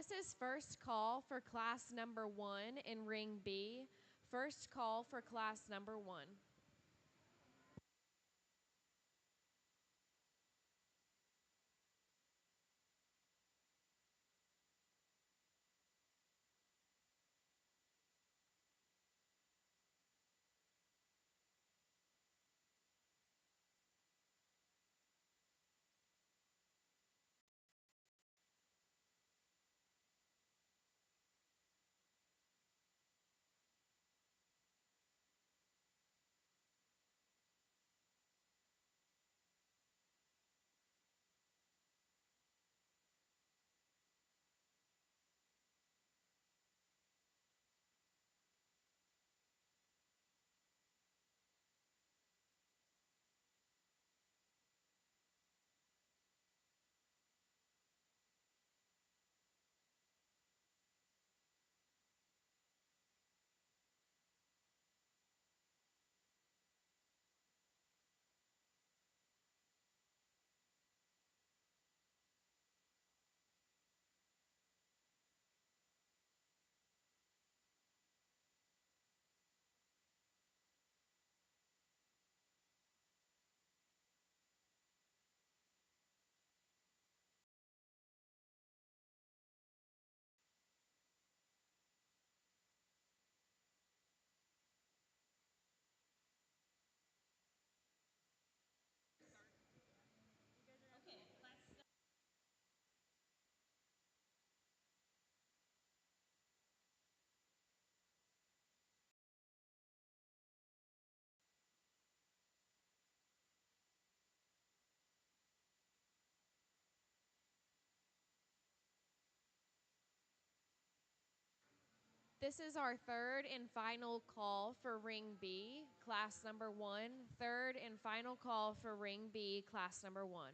This is first call for class number 1 in ring B. First call for class number 1. This is our third and final call for ring B, class number 1. Third and final call for ring B, class number 1.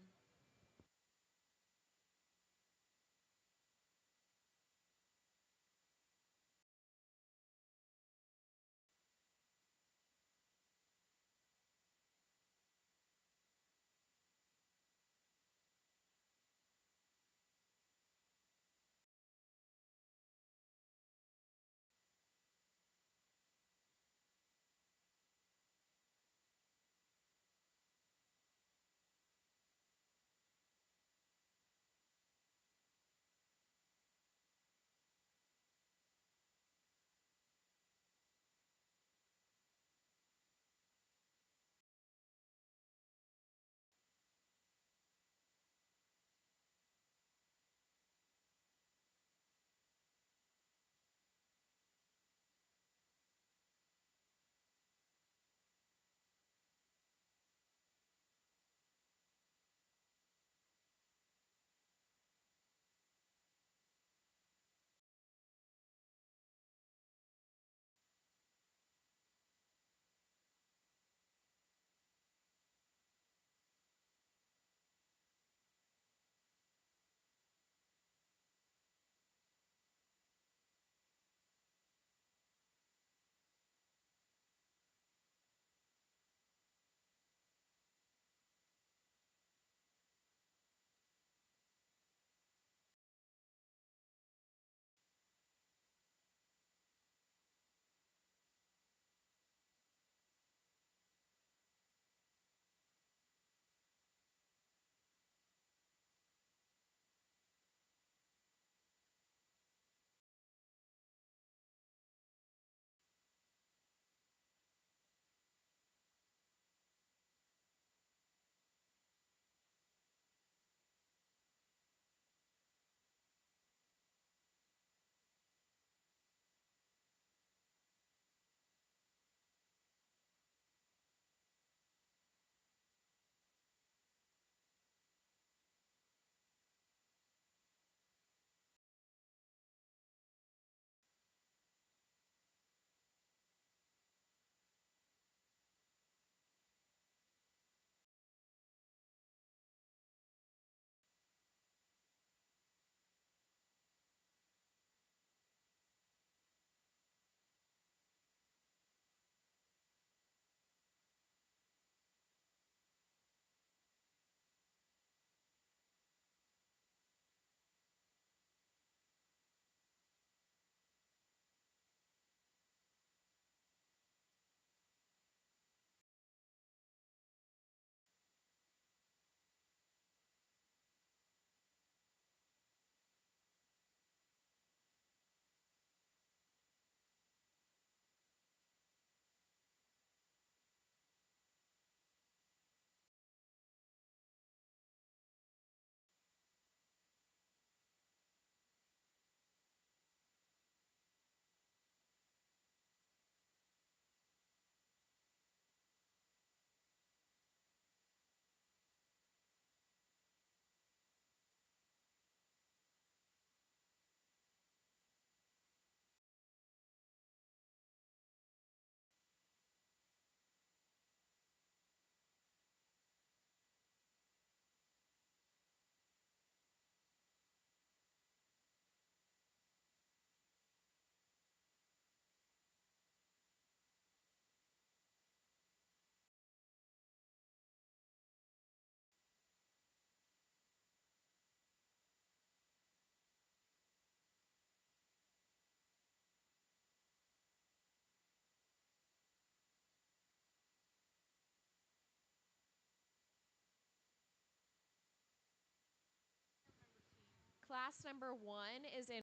Class number 1 is in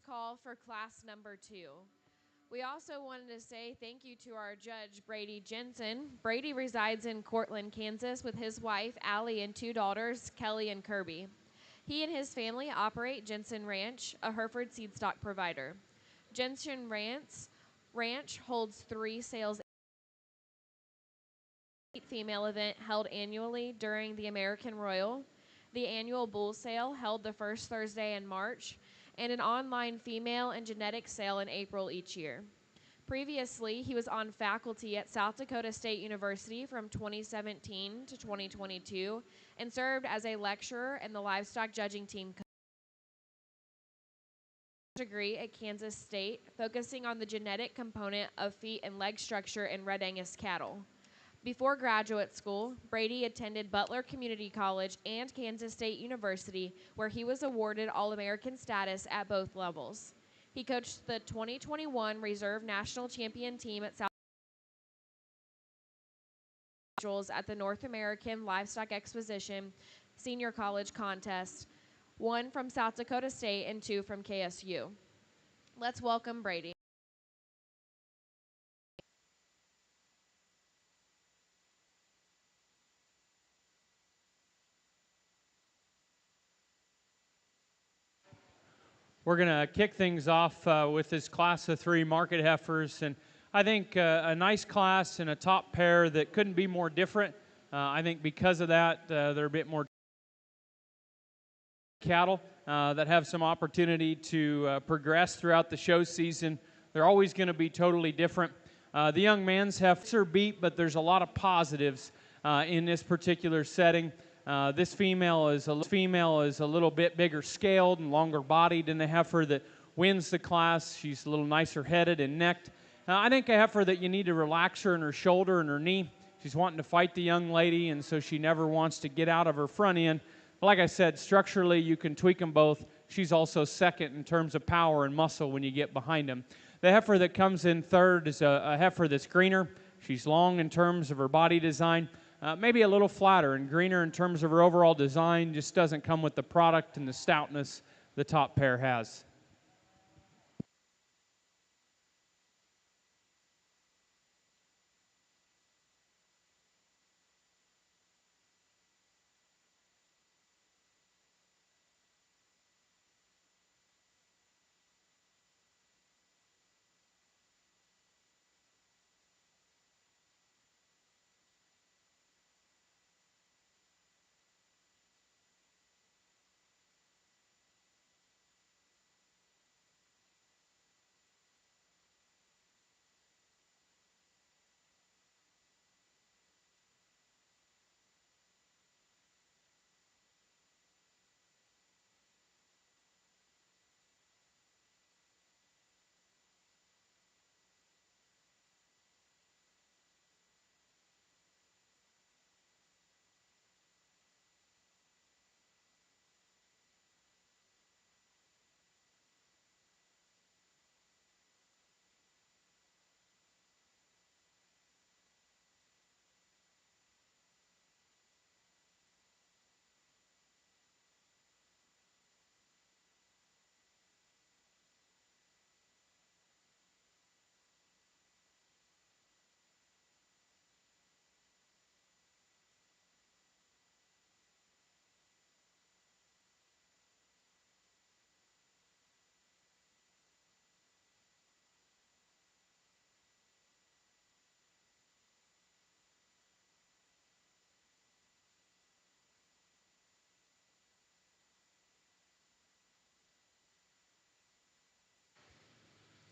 call for class number 2. We also wanted to say thank you to our judge, Brady Jensen. Brady resides in Cortland, Kansas with his wife, Allie, and 2 daughters, Kelly and Kirby. He and his family operate Jensen Ranch, a Hereford seed stock provider. Jensen Ranch holds 3 sales female event held annually during the American Royal, the annual bull sale held the first Thursday in March, and an online female and genetic sale in April each year. Previously, he was on faculty at South Dakota State University from 2017 to 2022 and served as a lecturer in the livestock judging team degree at Kansas State, focusing on the genetic component of feet and leg structure in Red Angus cattle. Before graduate school, Brady attended Butler Community College and Kansas State University, where he was awarded All-American status at both levels. He coached the 2021 Reserve National Champion team at South at the North American Livestock Exposition Senior College Contest, 1 from South Dakota State and 2 from KSU. Let's welcome Brady. We're going to kick things off with this class of 3 market heifers, and I think a nice class and a top pair that couldn't be more different. I think because of that, they're a bit more cattle that have some opportunity to progress throughout the show season. They're always going to be totally different. The young man's heifers are beat, but there's a lot of positives in this particular setting. This female is a little bit bigger scaled and longer bodied than the heifer that wins the class. She's a little nicer headed and necked. I think a heifer that you need to relax her in her shoulder and her knee. She's wanting to fight the young lady, and so she never wants to get out of her front end. But like I said, structurally you can tweak them both. She's also second in terms of power and muscle when you get behind them. The heifer that comes in third is a heifer that's greener. She's long in terms of her body design. Maybe a little flatter and greener in terms of her overall design, just doesn't come with the product and the stoutness the top pair has.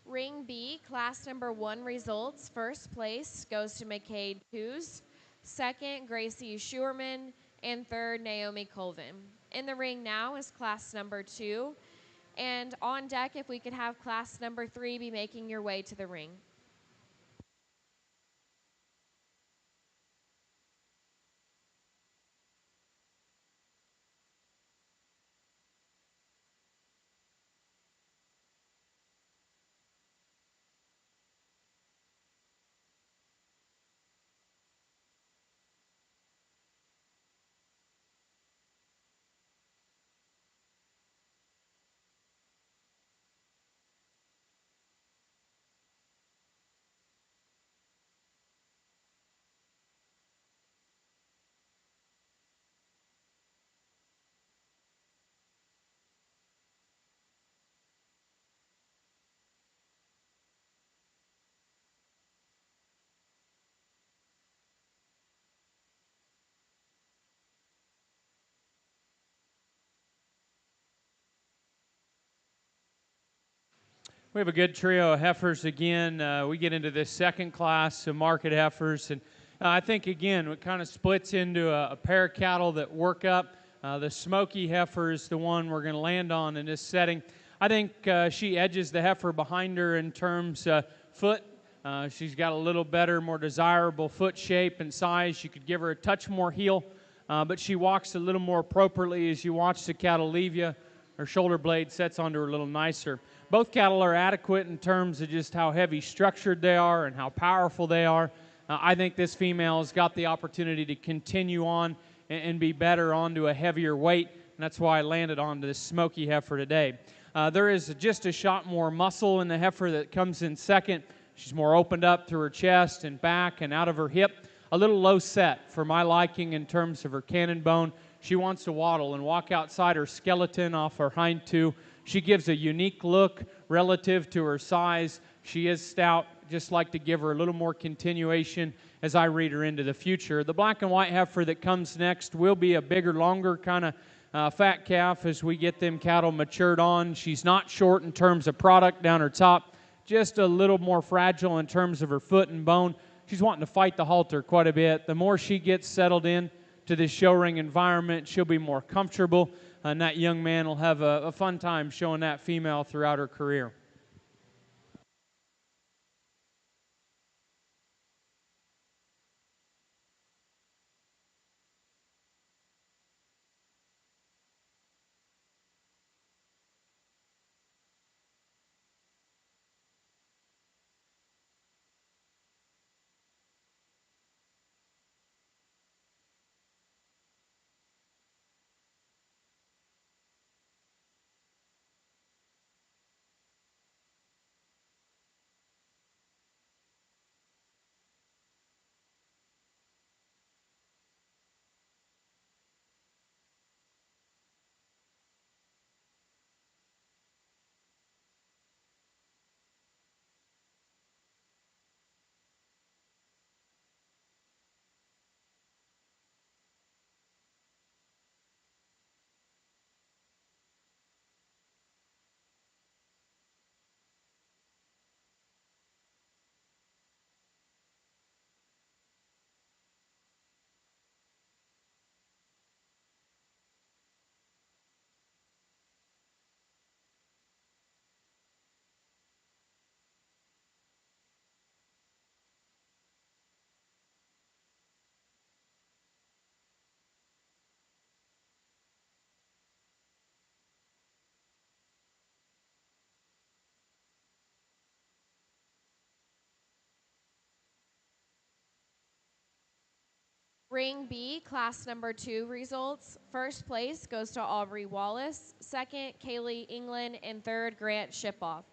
Ring B, class number 1 results. First place goes to McCade Coos, second, Gracie Schuerman, and third, Naomi Colvin. In the ring now is class number 2, and on deck, if we could have class number 3 be making your way to the ring. We have a good trio of heifers again. We get into this second class of market heifers, and I think again it kind of splits into a pair of cattle that work up. The smoky heifer is the one we're going to land on in this setting. I think she edges the heifer behind her in terms foot. She's got a little better, more desirable foot shape and size. You could give her a touch more heel, but she walks a little more appropriately as you watch the cattle leave you. Her shoulder blade sets onto her a little nicer. Both cattle are adequate in terms of just how heavy structured they are and how powerful they are. I think this female has got the opportunity to continue on and be better onto a heavier weight, and that's why I landed on this smoky heifer today. There is just a shot more muscle in the heifer that comes in second. She's more opened up through her chest and back and out of her hip. A little low set for my liking in terms of her cannon bone. She wants to waddle and walk outside her skeleton off her hind two. She gives a unique look relative to her size. She is stout. Just like to give her a little more continuation as I read her into the future. The black and white heifer that comes next will be a bigger, longer kind of fat calf as we get them cattle matured on. She's not short in terms of product down her top, just a little more fragile in terms of her foot and bone. She's wanting to fight the halter quite a bit. The more she gets settled in to this show ring environment, she'll be more comfortable, and that young man will have a fun time showing that female throughout her career. Ring B, class number 2 results. First place goes to Aubrey Wallace, second, Kaylee England, and third, Grant Shipoff.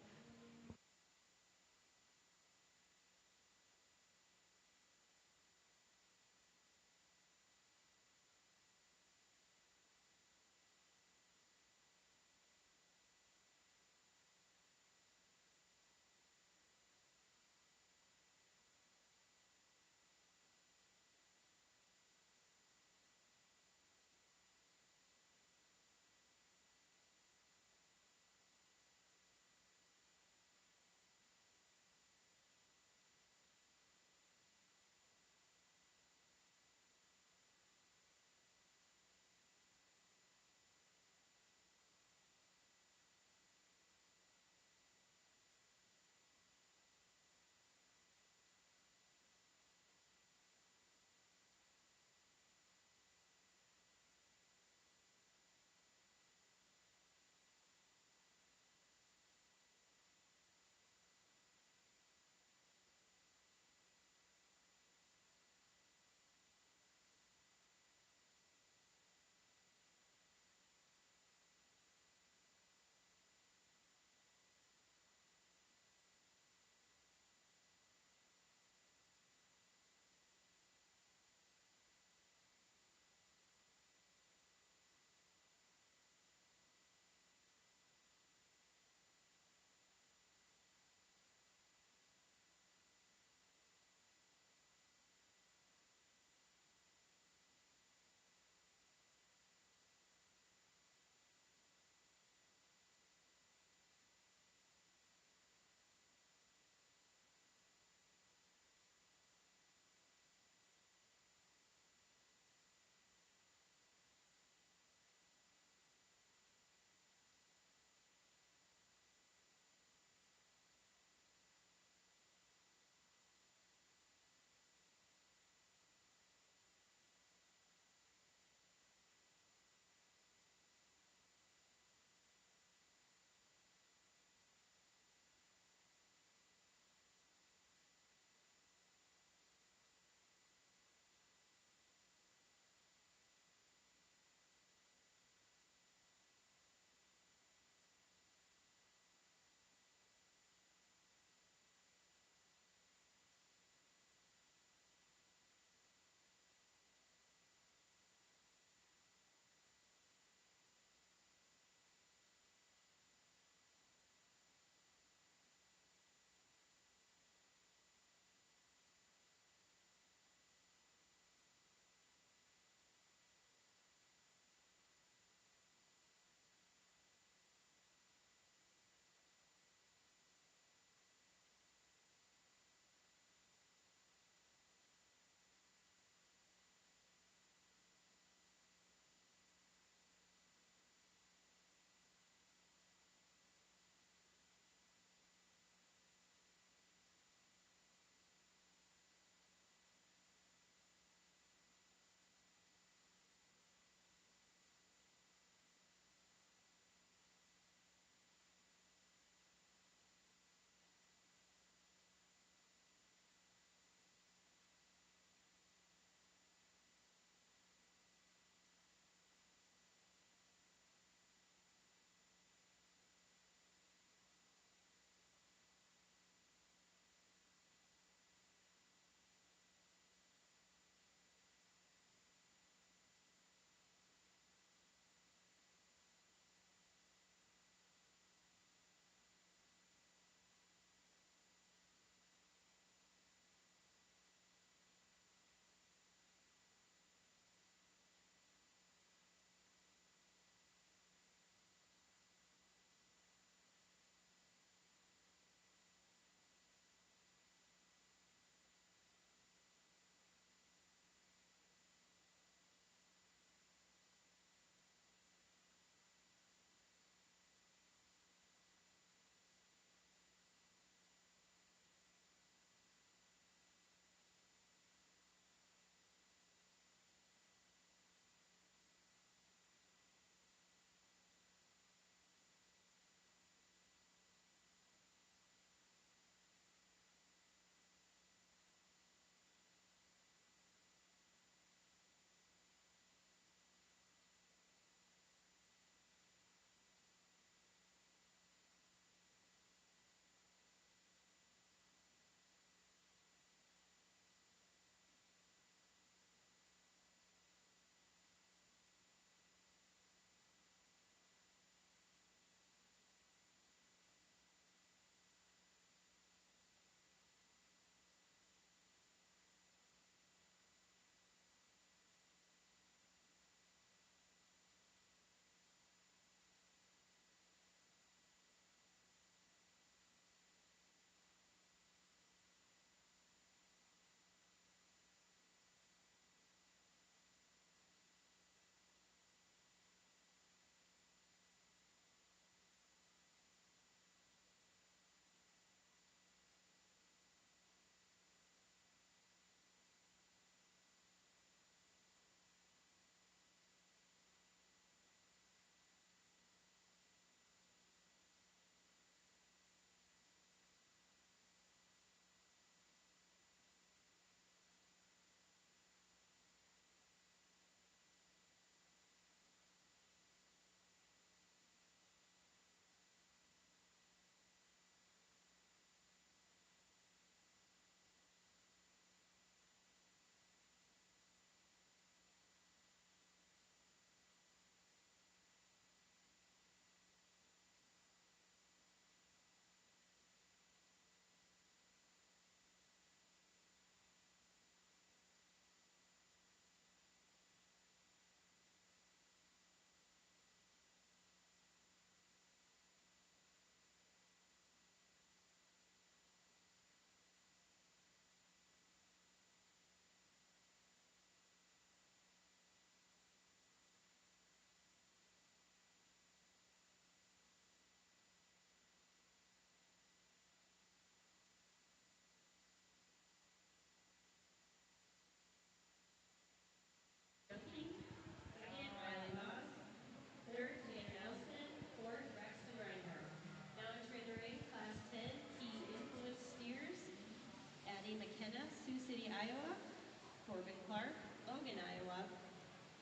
Clark, Logan, Iowa,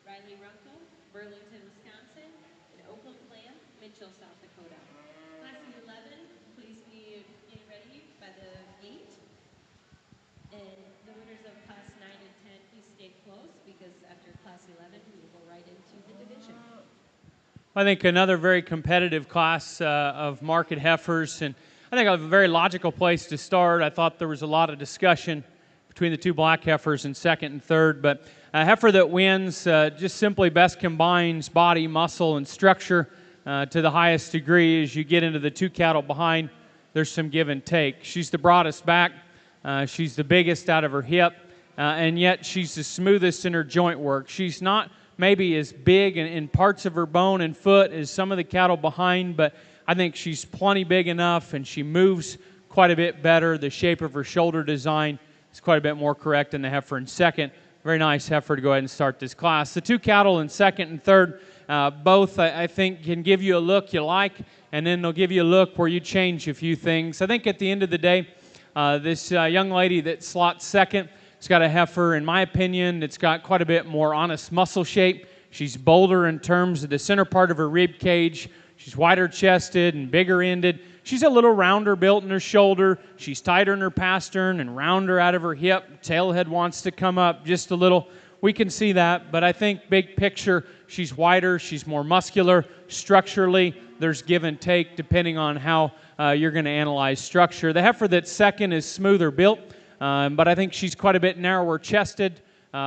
Riley Runkle, Burlington, Wisconsin, and Oakland Clam, Mitchell, South Dakota. Class of 11, please be getting ready by the gate. And the winners of class 9 and 10, please stay close because after class 11, we will go right into the division. I think another very competitive class of market heifers, and I think a very logical place to start. I thought there was a lot of discussion between the two black heifers in second and third, but a heifer that wins just simply best combines body, muscle, and structure to the highest degree. As you get into the two cattle behind, there's some give and take. She's the broadest back, she's the biggest out of her hip, and yet she's the smoothest in her joint work. She's not maybe as big in parts of her bone and foot as some of the cattle behind, but I think she's plenty big enough, and she moves quite a bit better. The shape of her shoulder design is quite a bit more correct than the heifer in second. Very nice heifer to go ahead and start this class. The two cattle in second and third, both I think can give you a look you like, and then they'll give you a look where you change a few things. I think at the end of the day, this young lady that slots second, it's got a heifer, in my opinion, it's got quite a bit more honest muscle shape. She's bolder in terms of the center part of her rib cage. She's wider chested and bigger ended. She's a little rounder built in her shoulder. She's tighter in her pastern and rounder out of her hip. Tailhead wants to come up just a little. We can see that, but I think big picture, she's wider, she's more muscular. Structurally, there's give and take depending on how you're going to analyze structure. The heifer that's second is smoother built. But I think she's quite a bit narrower chested,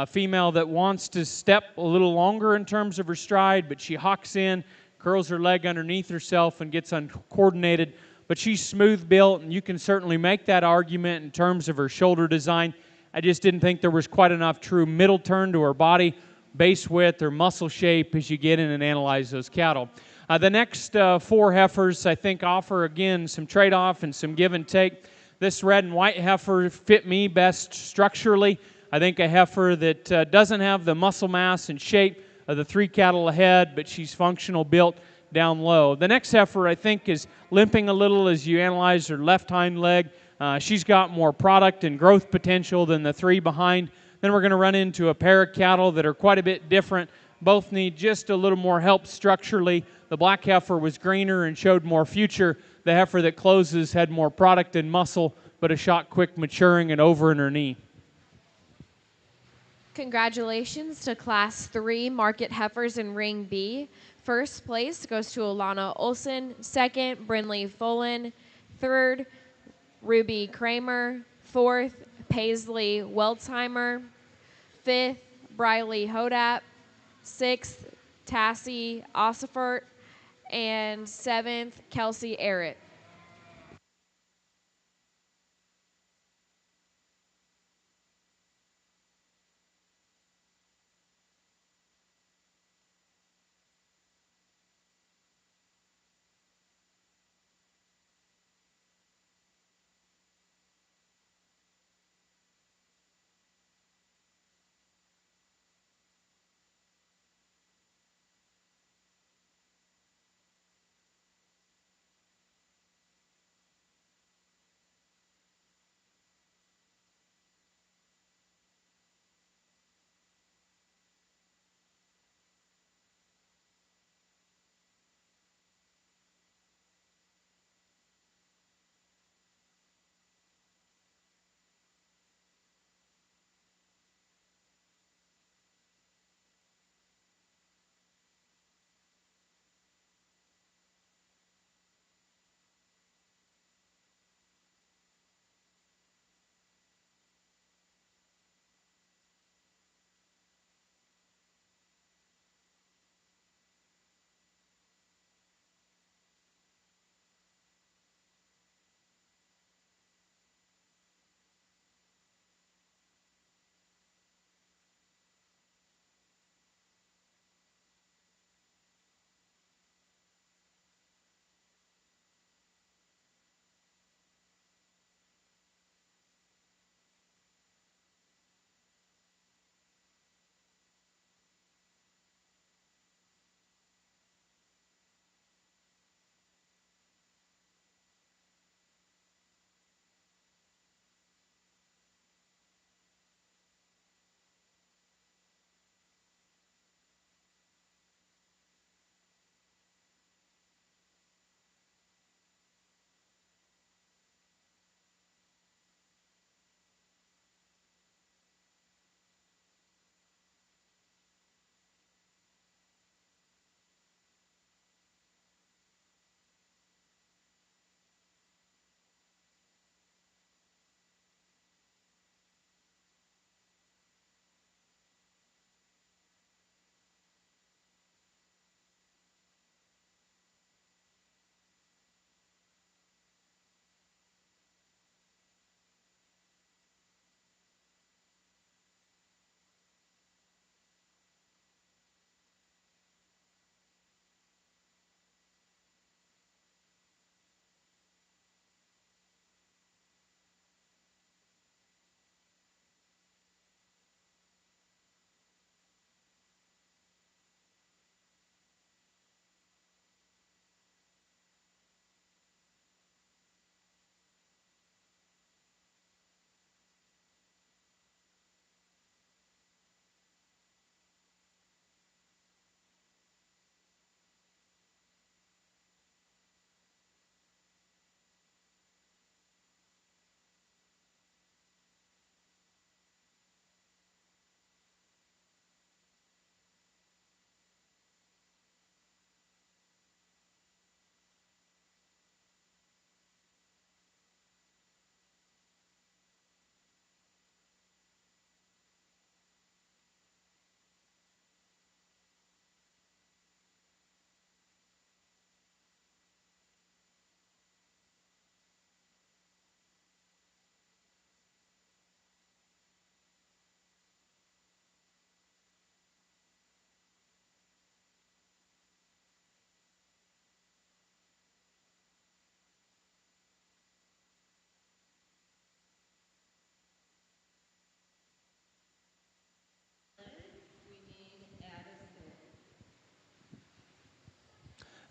female that wants to step a little longer in terms of her stride, but she hawks in, curls her leg underneath herself and gets uncoordinated. But she's smooth built, and you can certainly make that argument in terms of her shoulder design. I just didn't think there was quite enough true middle turn to her body, base width, or muscle shape as you get in and analyze those cattle. The next four heifers, I think, offer, again, some trade-off and some give and take. This red and white heifer fit me best structurally. I think a heifer that doesn't have the muscle mass and shape of the three cattle ahead, but she's functional built down low. The next heifer, I think, is limping a little as you analyze her left hind leg. She's got more product and growth potential than the three behind. Then we're going to run into a pair of cattle that are quite a bit different. Both need just a little more help structurally. The black heifer was greener and showed more future. The heifer that closes had more product and muscle, but a shot quick maturing and over in her knee. Congratulations to Class 3 market heifers in Ring B. First place goes to Alana Olson. Second, Brinley Follin. Third, Ruby Kramer. Fourth, Paisley Weltzheimer. Fifth, Briley Hodap. Sixth, Tassie Ossifert. And seventh, Kelsey Arrett.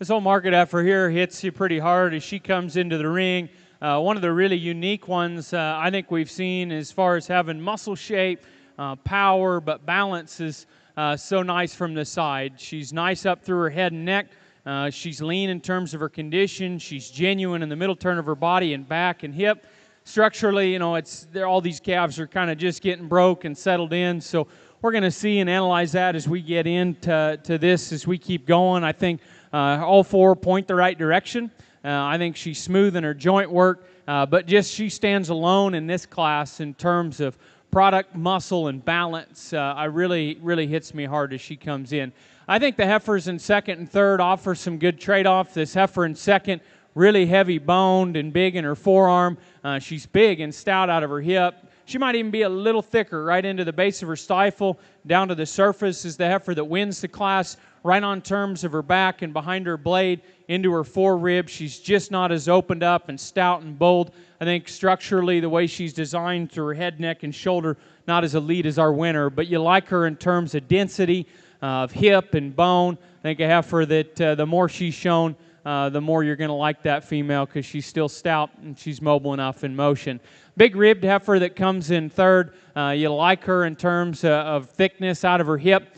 This old market heifer here hits you pretty hard as she comes into the ring. One of the really unique ones I think we've seen as far as having muscle shape, power, but balance is so nice from the side. She's nice up through her head and neck. She's lean in terms of her condition. She's genuine in the middle turn of her body and back and hip. Structurally, you know, all these calves are kind of just getting broke and settled in. So we're going to see and analyze that as we get into this, as we keep going. I think all four point the right direction. I think she's smooth in her joint work, but just she stands alone in this class in terms of product, muscle, and balance. I really hits me hard as she comes in. I think the heifers in second and third offer some good trade-off. This heifer in second, really heavy boned and big in her forearm. She's big and stout out of her hip. She might even be a little thicker right into the base of her stifle, down to the surface is the heifer that wins the class, right on terms of her back and behind her blade into her forerib. She's just not as opened up and stout and bold. I think structurally the way she's designed through her head, neck, and shoulder, not as elite as our winner, but you like her in terms of density, of hip and bone. I think a heifer that the more she's shown, the more you're going to like that female because she's still stout and she's mobile enough in motion. Big ribbed heifer that comes in third. You like her in terms of thickness out of her hip.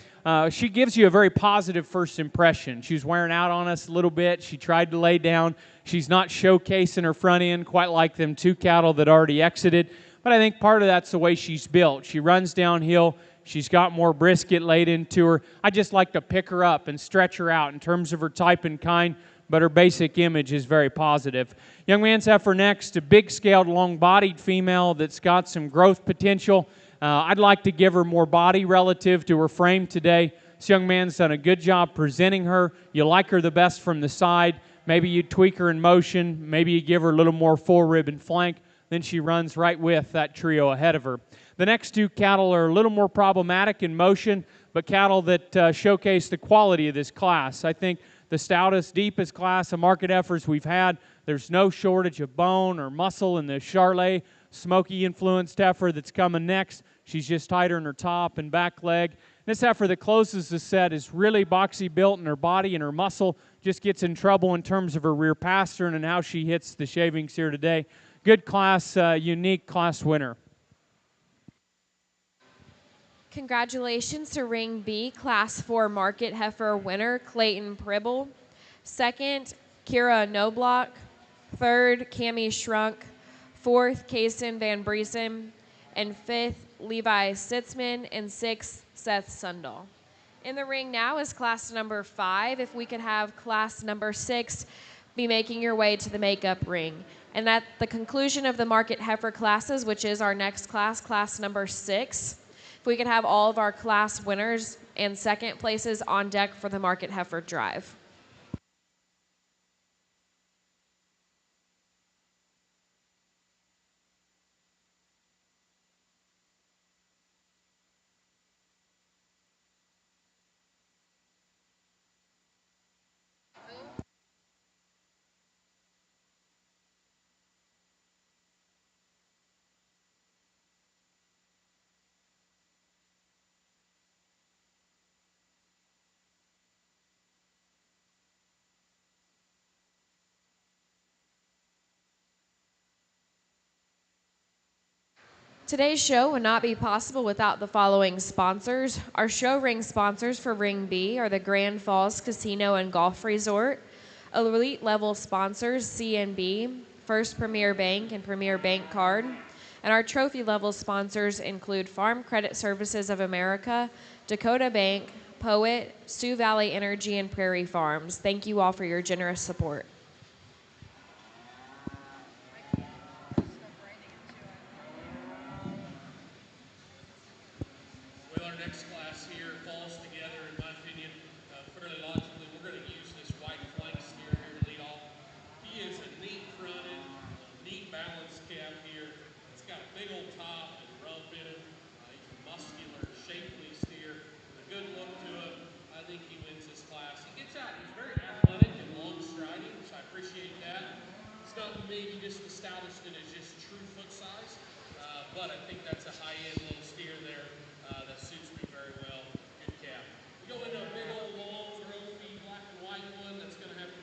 She gives you a very positive first impression. She was wearing out on us a little bit. She tried to lay down. She's not showcasing her front end quite like them two cattle that already exited. But I think part of that's the way she's built. She runs downhill. She's got more brisket laid into her. I just like to pick her up and stretch her out in terms of her type and kind, but her basic image is very positive. Young man's heifer next, a big-scaled, long-bodied female that's got some growth potential. I'd like to give her more body relative to her frame today. This young man's done a good job presenting her. You like her the best from the side. Maybe you tweak her in motion. Maybe you give her a little more forerib and flank. Then she runs right with that trio ahead of her. The next two cattle are a little more problematic in motion, but cattle that showcase the quality of this class. I think the stoutest, deepest class of market heifers we've had. There's no shortage of bone or muscle in the Charolais smoky-influenced heifer that's coming next. She's just tighter in her top and back leg. This heifer that closes the set is really boxy built in her body and her muscle. Just gets in trouble in terms of her rear pastern and how she hits the shavings here today. Good class, unique class winner. Congratulations to Ring B, Class 4 Market Heifer winner, Clayton Pribble. Second, Kira Noblock. Third, Cami Shrunk. Fourth, Kason Van Briesen. And fifth, Levi Sitzman. And sixth, Seth Sundahl. In the ring now is class number 5. If we could have class number 6 be making your way to the makeup ring. And at the conclusion of the Market Heifer classes, which is our next class, class number 6, if we could have all of our class winners and second places on deck for the Market Heifer drive. Today's show would not be possible without the following sponsors. Our show ring sponsors for Ring B are the Grand Falls Casino and Golf Resort. Elite level sponsors, CNB, First Premier Bank and Premier Bank Card. And our trophy level sponsors include Farm Credit Services of America, Dakota Bank, Poet, Sioux Valley Energy, and Prairie Farms. Thank you all for your generous support. Well, our next class here falls together, in my opinion, fairly logically. We're going to use this white flank steer here to lead off. He is a neat fronted, neat balanced calf here. It's got a big old top and rump in him. He's a muscular, shapely steer with a good look to him. I think he wins this class. He gets out. He's very athletic and long striding, so I appreciate that. It's not maybe just the stoutest in his just true foot size, but I think that's a high-end little steer there. That suits me very well. Good calf. We go into a big old long trophy black and white one that's going to have to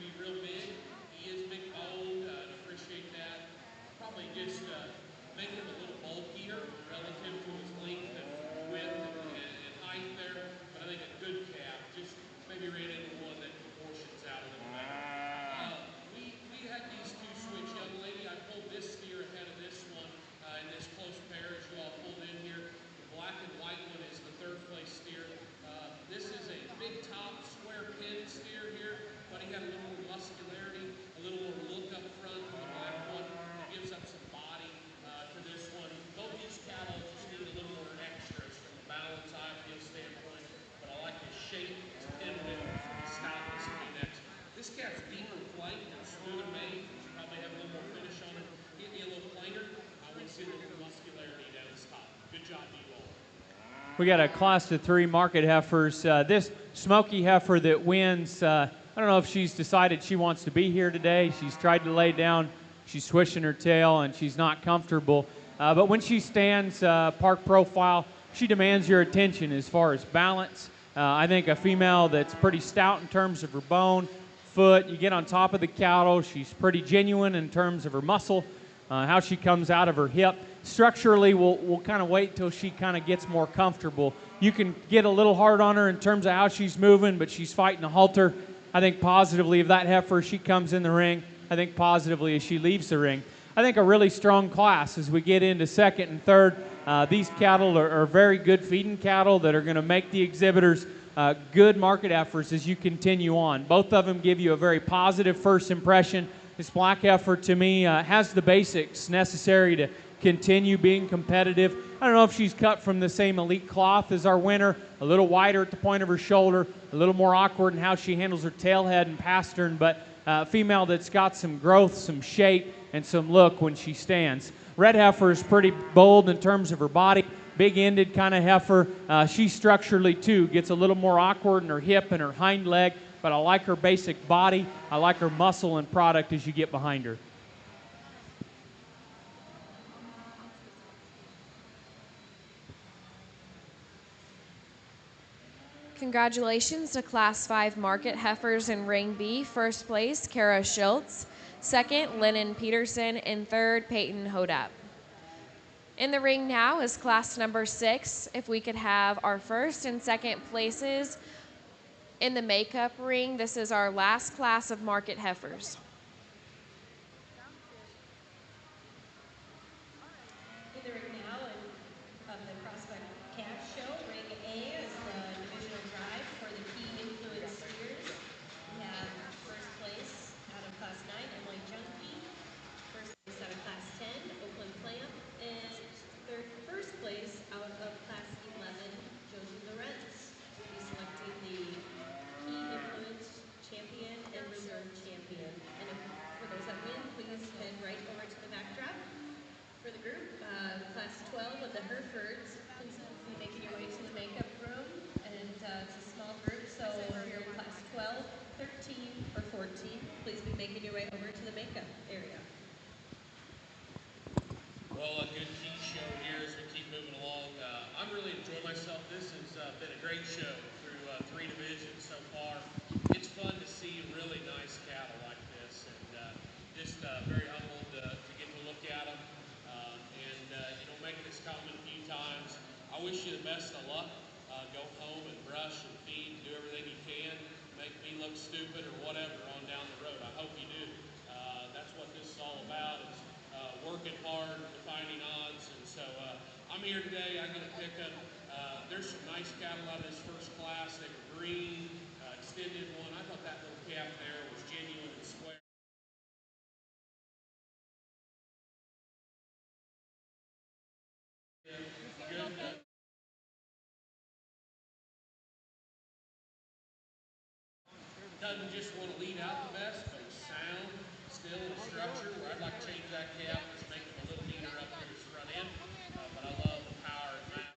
place steer. This is a big top square pin steer here, but he got a little more muscularity, a little more look up front on that one. Gives up some body to this one. Both these cattle just need a little more extras from a balance eye feel standpoint, but I like his shape, his tendon, his stoutness to be next. This cat's deeper flank and smoother mane. Probably have a little more finish on it. Get me a little plainer. I want to see a little muscularity down his top. Good job, you all. We got a class of 3 market heifers. This smoky heifer that wins, I don't know if she's decided she wants to be here today. She's tried to lay down. She's swishing her tail, and she's not comfortable. But when she stands park profile, she demands your attention as far as balance. I think a female that's pretty stout in terms of her bone, foot. You get on top of the cattle. She's pretty genuine in terms of her muscle, how she comes out of her hip. Structurally, we'll kind of wait till she kind of gets more comfortable. You can get a little hard on her in terms of how she's moving, but she's fighting a halter. I think positively if that heifer, she comes in the ring. I think positively as she leaves the ring. I think a really strong class as we get into second and third. These cattle are very good feeding cattle that are going to make the exhibitors good market efforts as you continue on. Both of them give you a very positive first impression. This black heifer, to me, has the basics necessary to continue being competitive. I don't know if she's cut from the same elite cloth as our winner, a little wider at the point of her shoulder, a little more awkward in how she handles her tail head and pastern, but female that's got some growth, some shape, and some look when she stands. Red heifer is pretty bold in terms of her body, big-ended kind of heifer. She structurally, too, gets a little more awkward in her hip and her hind leg, but I like her basic body. I like her muscle and product as you get behind her. Congratulations to Class 5 market heifers in Ring B. First place, Kara Schultz. Second, Lennon Peterson. And third, Peyton Hodap. In the ring now is class number 6. If we could have our first and second places in the makeup ring, this is our last class of market heifers. In the ring now of the Prospect Calf Show, Ring A is the divisional drive for the key influence steers. We have first place out of class 9, Emily Junkie. First place out of class 10, Oakland Clamp. And first place out of class 11, Josie Lorenz. We'll be selecting the key influence champion and reserve champion. And for those that win, please head right over to the backdrop. For the group, class 12 of the Herefords, please be making your way to the makeup room. And it's a small group, so if you're in class 12, 13, or 14, please be making your way over to the makeup area. Well, a good key show here as we keep moving along. I'm really enjoying myself. This has been a great show through 3 divisions so far. It's fun to see really nice cattle like this, and just very humbled to get to look at them. Making this comment a few times. I wish you the best of luck. Go home and brush and feed and do everything you can. Make me look stupid or whatever on down the road. I hope you do. That's what this is all about. Is working hard, defining odds. And so I'm here today. I get a pickup. There's some nice cattle out of this first class. They were green, extended one. I thought that little calf there was genuine and square. Doesn't just want to lead out the best, but he's sound, still in structure, where I'd like to change that calf, just make him a little neater up to his front end. But I love the power and mass.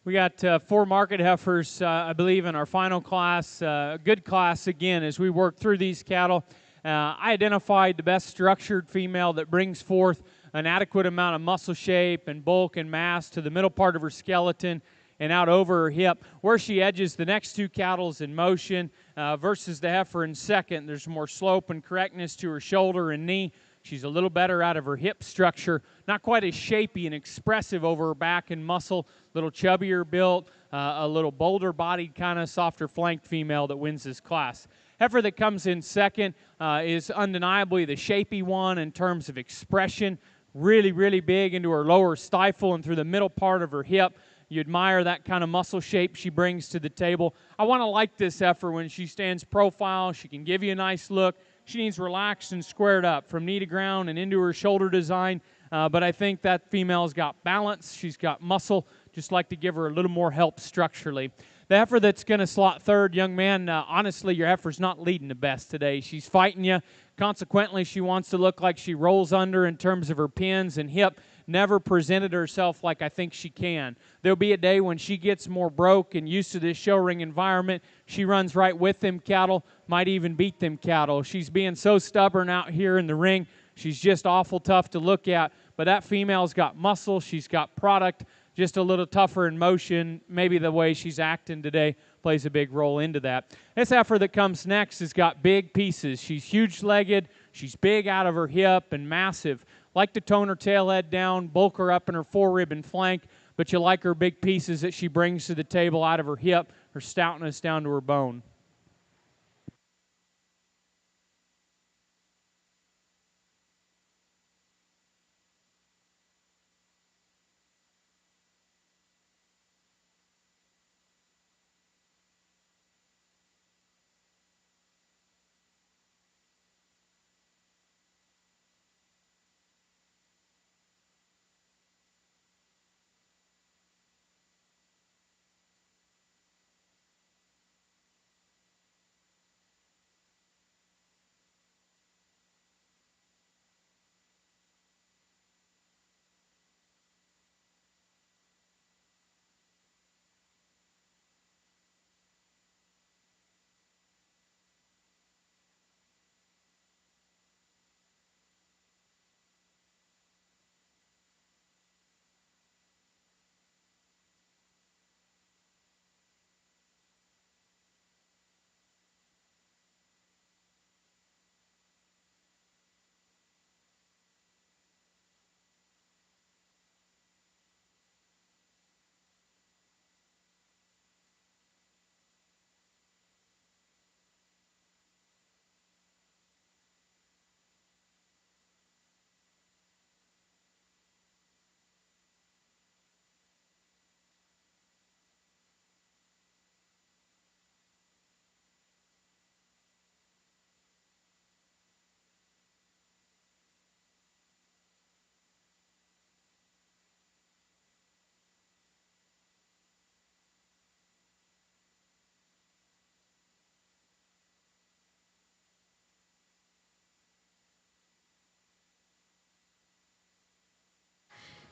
We got 4 market heifers, I believe, in our final class. A good class, again, as we work through these cattle. I identified the best structured female that brings forth an adequate amount of muscle shape and bulk and mass to the middle part of her skeleton and out over her hip. Where she edges the next 2 cattle's in motion versus the heifer in second, there's more slope and correctness to her shoulder and knee. She's a little better out of her hip structure, not quite as shapy and expressive over her back and muscle, a little chubbier built, a little bolder-bodied, kind of softer flanked female that wins this class. Heifer that comes in second is undeniably the shapy one in terms of expression, really, really big into her lower stifle and through the middle part of her hip. You admire that kind of muscle shape she brings to the table. I want to like this heifer when she stands profile. She can give you a nice look. She needs relaxed and squared up from knee to ground and into her shoulder design. But I think that female's got balance. She's got muscle. Just like to give her a little more help structurally. The heifer that's going to slot third, young man, honestly, your heifer's not leading the best today. She's fighting you. Consequently, she wants to look like she rolls under in terms of her pins and hip. Never presented herself like I think she can. There'll be a day when she gets more broke and used to this show ring environment. She runs right with them cattle, might even beat them cattle. She's being so stubborn out here in the ring. She's just awful tough to look at. But that female's got muscle. She's got product. Just a little tougher in motion. Maybe the way she's acting today plays a big role into that. This heifer that comes next has got big pieces. She's huge-legged. She's big out of her hip and massive. Like to tone her tail head down, bulk her up in her forerib and flank, but you like her big pieces that she brings to the table out of her hip, her stoutness down to her bone.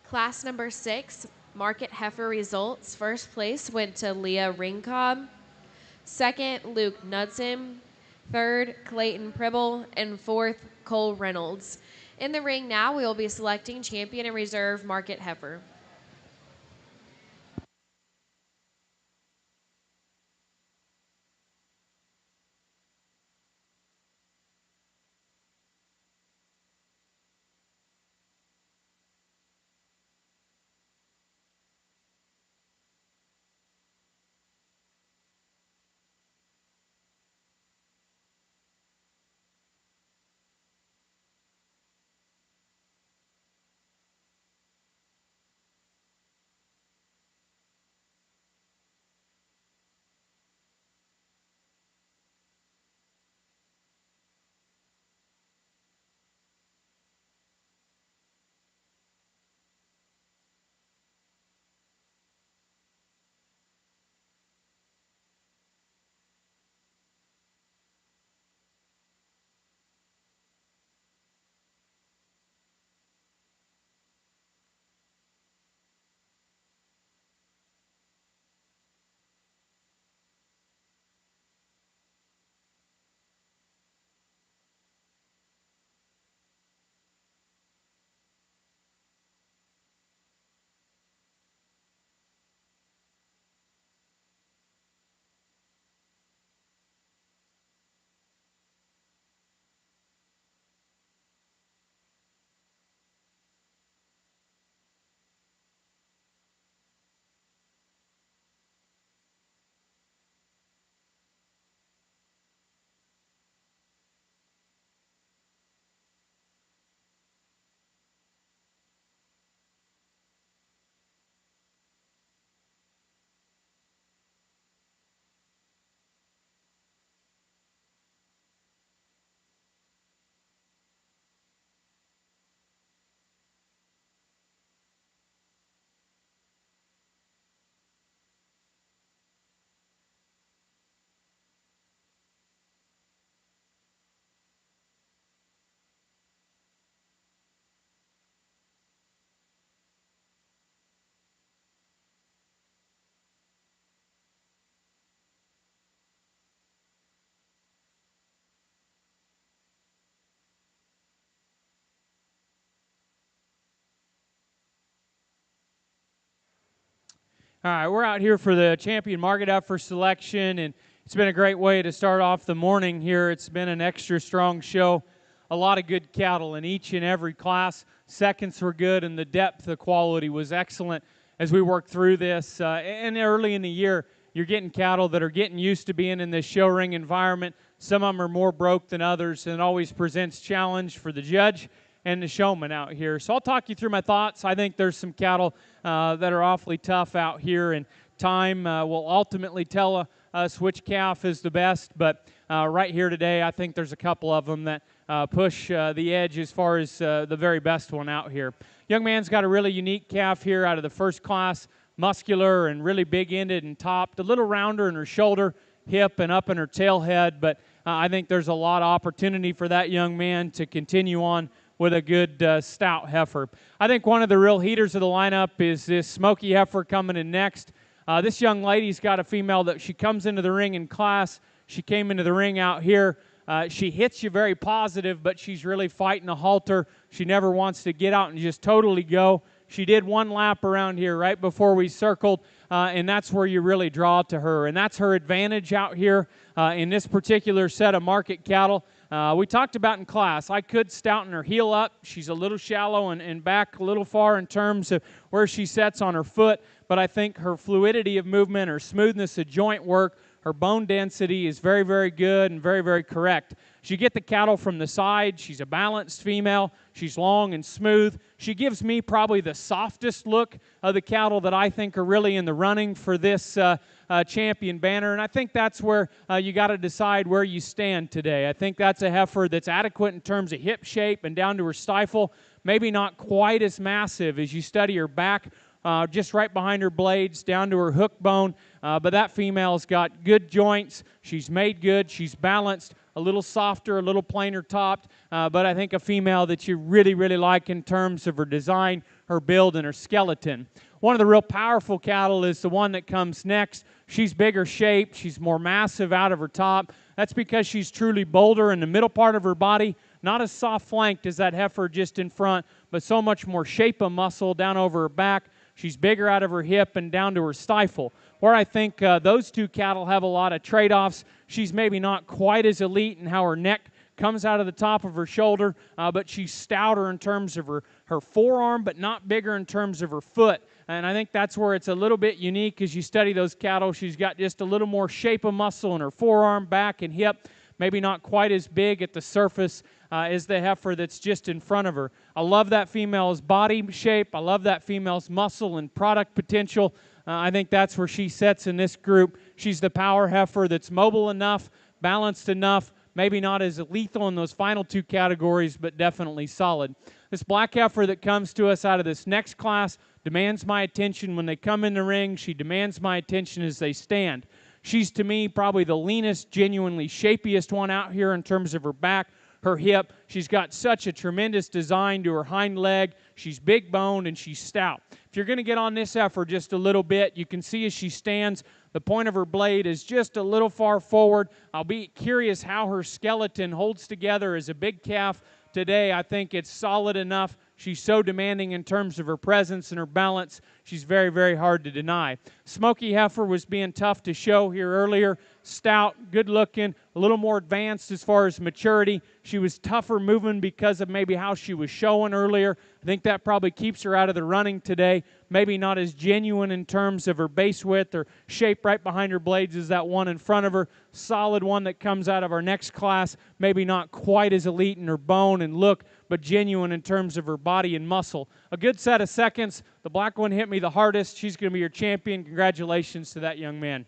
Class number 6, market heifer results. First place went to Leah Ringcobb. Second, Luke Knudsen. Third, Clayton Pribble. And fourth, Cole Reynolds. In the ring now, we will be selecting champion and reserve market heifer. All right, we're out here for the champion market heifer selection, and it's been a great way to start off the morning here. It's been an extra strong show. A lot of good cattle in each and every class. Seconds were good, and the depth of quality was excellent as we worked through this. And early in the year, you're getting cattle that are getting used to being in this show ring environment. Some of them are more broke than others, and it always presents challenge for the judge and the showman out here. So I'll talk you through my thoughts. I think there's some cattle that are awfully tough out here, and time will ultimately tell us which calf is the best. But right here today, I think there's a couple of them that push the edge as far as the very best one out here. Young man's got a really unique calf here out of the first class, muscular and really big-ended and topped, a little rounder in her shoulder, hip, and up in her tail head. But I think there's a lot of opportunity for that young man to continue on with a good stout heifer. I think one of the real heaters of the lineup is this smoky heifer coming in next. This young lady's got a female that she comes into the ring in class. She came into the ring out here. She hits you very positive, but she's really fighting a halter. She never wants to get out and just totally go. She did one lap around here right before we circled, and that's where you really draw to her. And that's her advantage out here in this particular set of market cattle. We talked about in class, I could stouten her heel up. She's a little shallow and back a little far in terms of where she sets on her foot, but I think her fluidity of movement, her smoothness of joint work, her bone density is very, very good and very, very correct. She get the cattle from the side. She's a balanced female. She's long and smooth. She gives me probably the softest look of the cattle that I think are really in the running for this champion banner, and I think that's where you got to decide where you stand today. I think that's a heifer that's adequate in terms of hip shape and down to her stifle, maybe not quite as massive as you study her back, just right behind her blades, down to her hook bone, but that female's got good joints. She's made good. She's balanced, a little softer, a little plainer topped, but I think a female that you really, really like in terms of her design, her build, and her skeleton. One of the real powerful cattle is the one that comes next. She's bigger shaped. She's more massive out of her top. That's because she's truly bolder in the middle part of her body, not as soft flanked as that heifer just in front, but so much more shape of muscle down over her back. She's bigger out of her hip and down to her stifle. Where I think those two cattle have a lot of trade-offs. She's maybe not quite as elite in how her neck comes out of the top of her shoulder, but she's stouter in terms of her forearm, but not bigger in terms of her foot. And I think that's where it's a little bit unique as you study those cattle. She's got just a little more shape of muscle in her forearm, back, and hip. Maybe not quite as big at the surface as the heifer that's just in front of her. I love that female's body shape. I love that female's muscle and product potential. I think that's where she sets in this group. She's the power heifer that's mobile enough, balanced enough, maybe not as lethal in those final two categories, but definitely solid. This black heifer that comes to us out of this next class demands my attention when they come in the ring. She demands my attention as they stand. She's, to me, probably the leanest, genuinely shapiest one out here in terms of her back, her hip. She's got such a tremendous design to her hind leg. She's big boned and she's stout. If you're going to get on this heifer just a little bit, you can see as she stands, the point of her blade is just a little far forward. I'll be curious how her skeleton holds together as a big calf. Today, I think it's solid enough. She's so demanding in terms of her presence and her balance. She's very, very hard to deny. Smoky heifer was being tough to show here earlier. Stout, good looking, a little more advanced as far as maturity. She was tougher moving because of maybe how she was showing earlier. I think that probably keeps her out of the running today. Maybe not as genuine in terms of her base width or shape right behind her blades as that one in front of her. Solid one that comes out of our next class. Maybe not quite as elite in her bone and look, but genuine in terms of her body and muscle. A good set of seconds. The black one hit me the hardest. She's going to be your champion. Congratulations to that young man.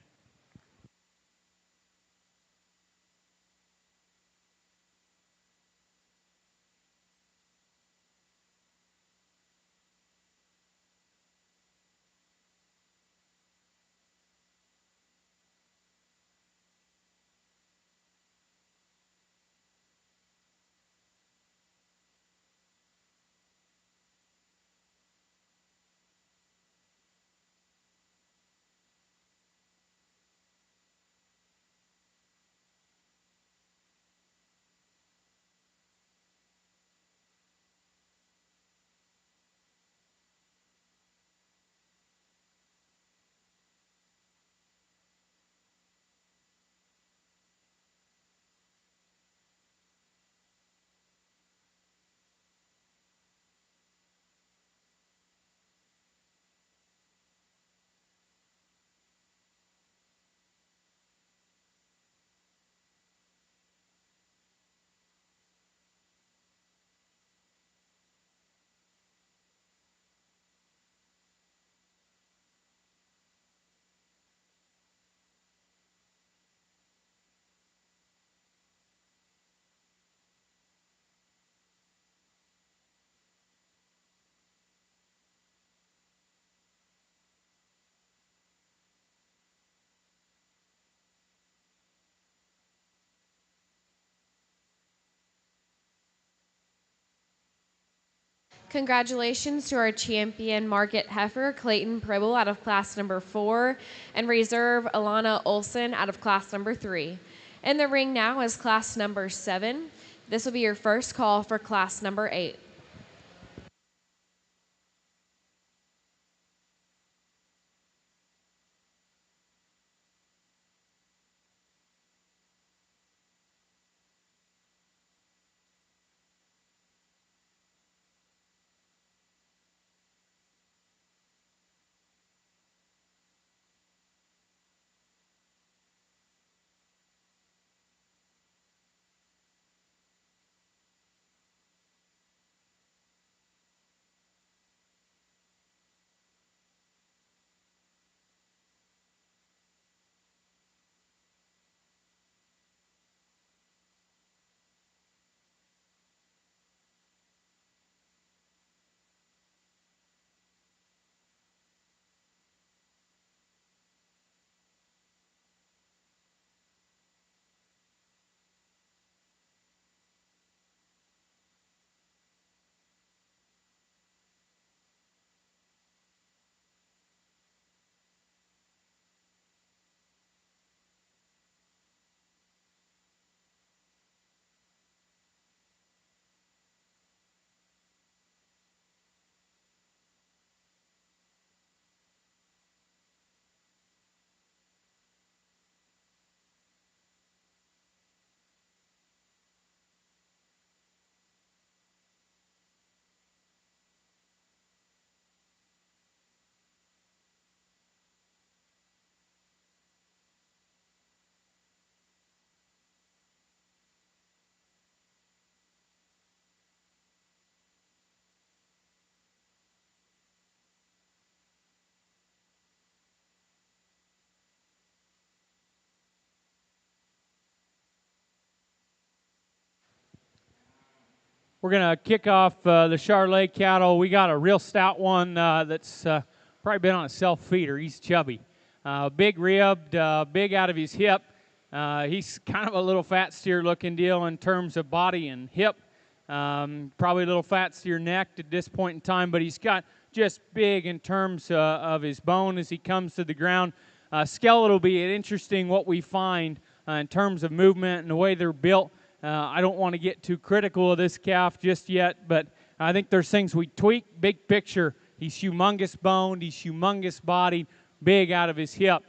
Congratulations to our champion market heifer, Clayton Pribble, out of class number 4, and reserve Alana Olson out of class number 3. In the ring now is class number 7. This will be your first call for class number 8. We're going to kick off the Charolais cattle. We got a real stout one that's probably been on a self-feeder. He's chubby. Big ribbed, big out of his hip. He's kind of a little fat steer looking deal in terms of body and hip. Probably a little fat steer neck at this point in time, but he's got just big in terms of his bone as he comes to the ground. Skeletal will be interesting what we find in terms of movement and the way they're built. I don't want to get too critical of this calf just yet, but I think there's things we tweak. Big picture, he's humongous boned, he's humongous bodied, big out of his hip.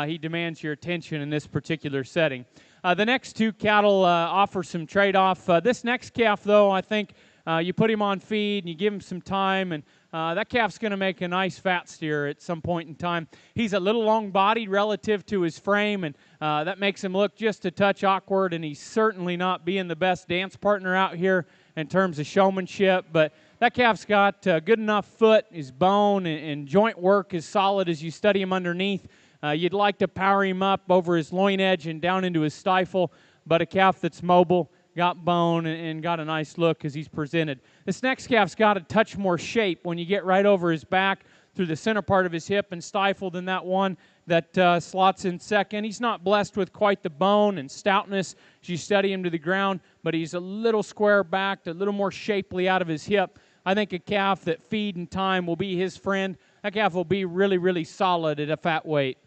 He demands your attention in this particular setting. The next two cattle offer some trade-off. This next calf, though, I think you put him on feed and you give him some time, and that calf's going to make a nice fat steer at some point in time. He's a little long-bodied relative to his frame, and that makes him look just a touch awkward, and he's certainly not being the best dance partner out here in terms of showmanship. But that calf's got good enough foot. His bone and joint work is solid as you study him underneath. You'd like to power him up over his loin edge and down into his stifle, but a calf that's mobile, got bone, and got a nice look as he's presented. This next calf's got a touch more shape when you get right over his back through the center part of his hip and stifle than that one that slots in second. He's not blessed with quite the bone and stoutness as you study him to the ground, but he's a little square-backed, a little more shapely out of his hip. I think a calf that feed and time will be his friend. That calf will be really, really solid at a fat weight.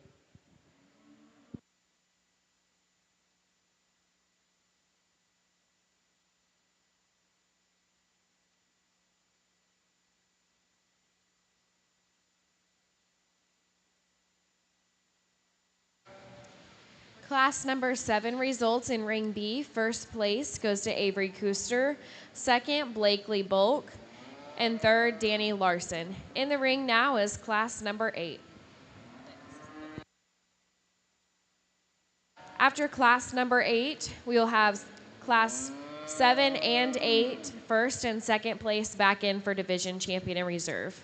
Class number 7 results in Ring B. First place goes to Avery Cooster, second, Blakely Bulk, and third, Danny Larson. In the ring now is class number 8. After class number 8, we will have class 7 and 8, first and second place back in for division champion and reserve.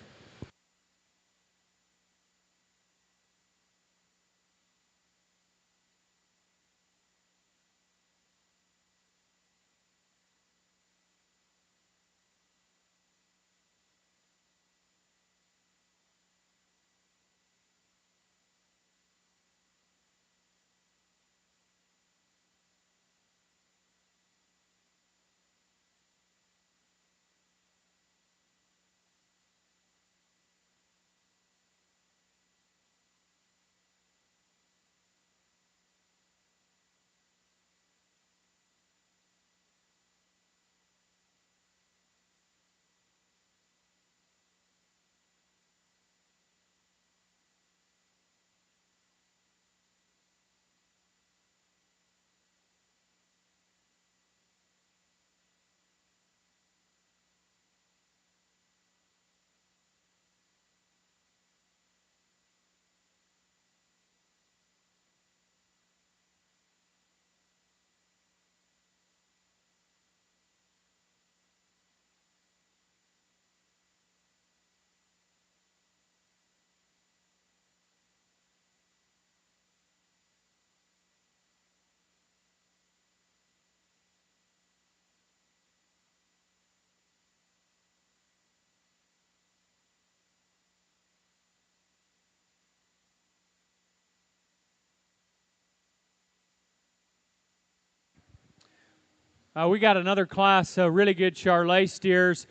We got another class, really good Charolais steers.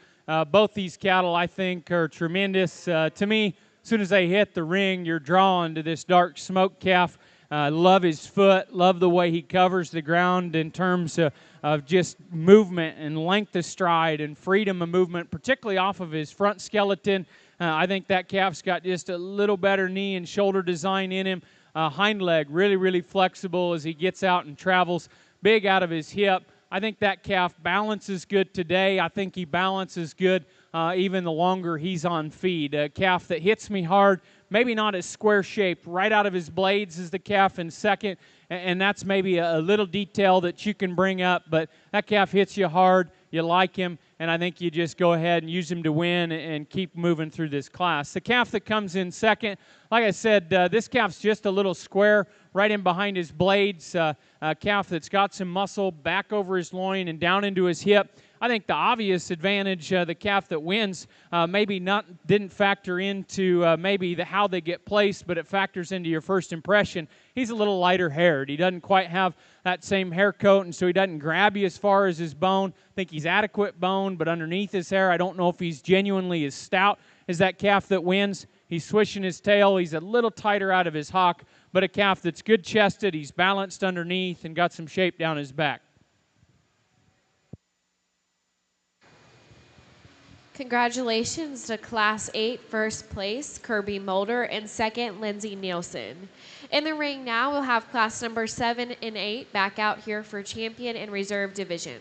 Both these cattle, I think, are tremendous. To me, as soon as they hit the ring, you're drawn to this dark smoke calf. Love his foot, love the way he covers the ground in terms of just movement and length of stride and freedom of movement, particularly off of his front skeleton. I think that calf's got just a little better knee and shoulder design in him. Hind leg really, really flexible as he gets out and travels. Big out of his hip. I think that calf balances good today. I think he balances good even the longer he's on feed. A calf that hits me hard, maybe not as square-shaped. Right out of his blades is the calf in second, and that's maybe a little detail that you can bring up, but that calf hits you hard, you like him, and I think you just go ahead and use him to win and keep moving through this class. The calf that comes in second, like I said, this calf's just a little square right in behind his blades, a calf that's got some muscle back over his loin and down into his hip. I think the obvious advantage, the calf that wins, maybe didn't factor into maybe how they get placed, but it factors into your first impression. He's a little lighter haired. He doesn't quite have that same hair coat, and so he doesn't grab you as far as his bone. I think he's adequate bone, but underneath his hair, I don't know if he's genuinely as stout as that calf that wins. He's swishing his tail. He's a little tighter out of his hock, but a calf that's good-chested. He's balanced underneath and got some shape down his back. Congratulations to Class 8 first place, Kirby Mulder, and second, Lindsey Nielsen. In the ring now, we'll have class number 7 and 8 back out here for champion and reserve division.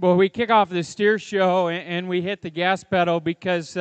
Well, we kick off the steer show and we hit the gas pedal because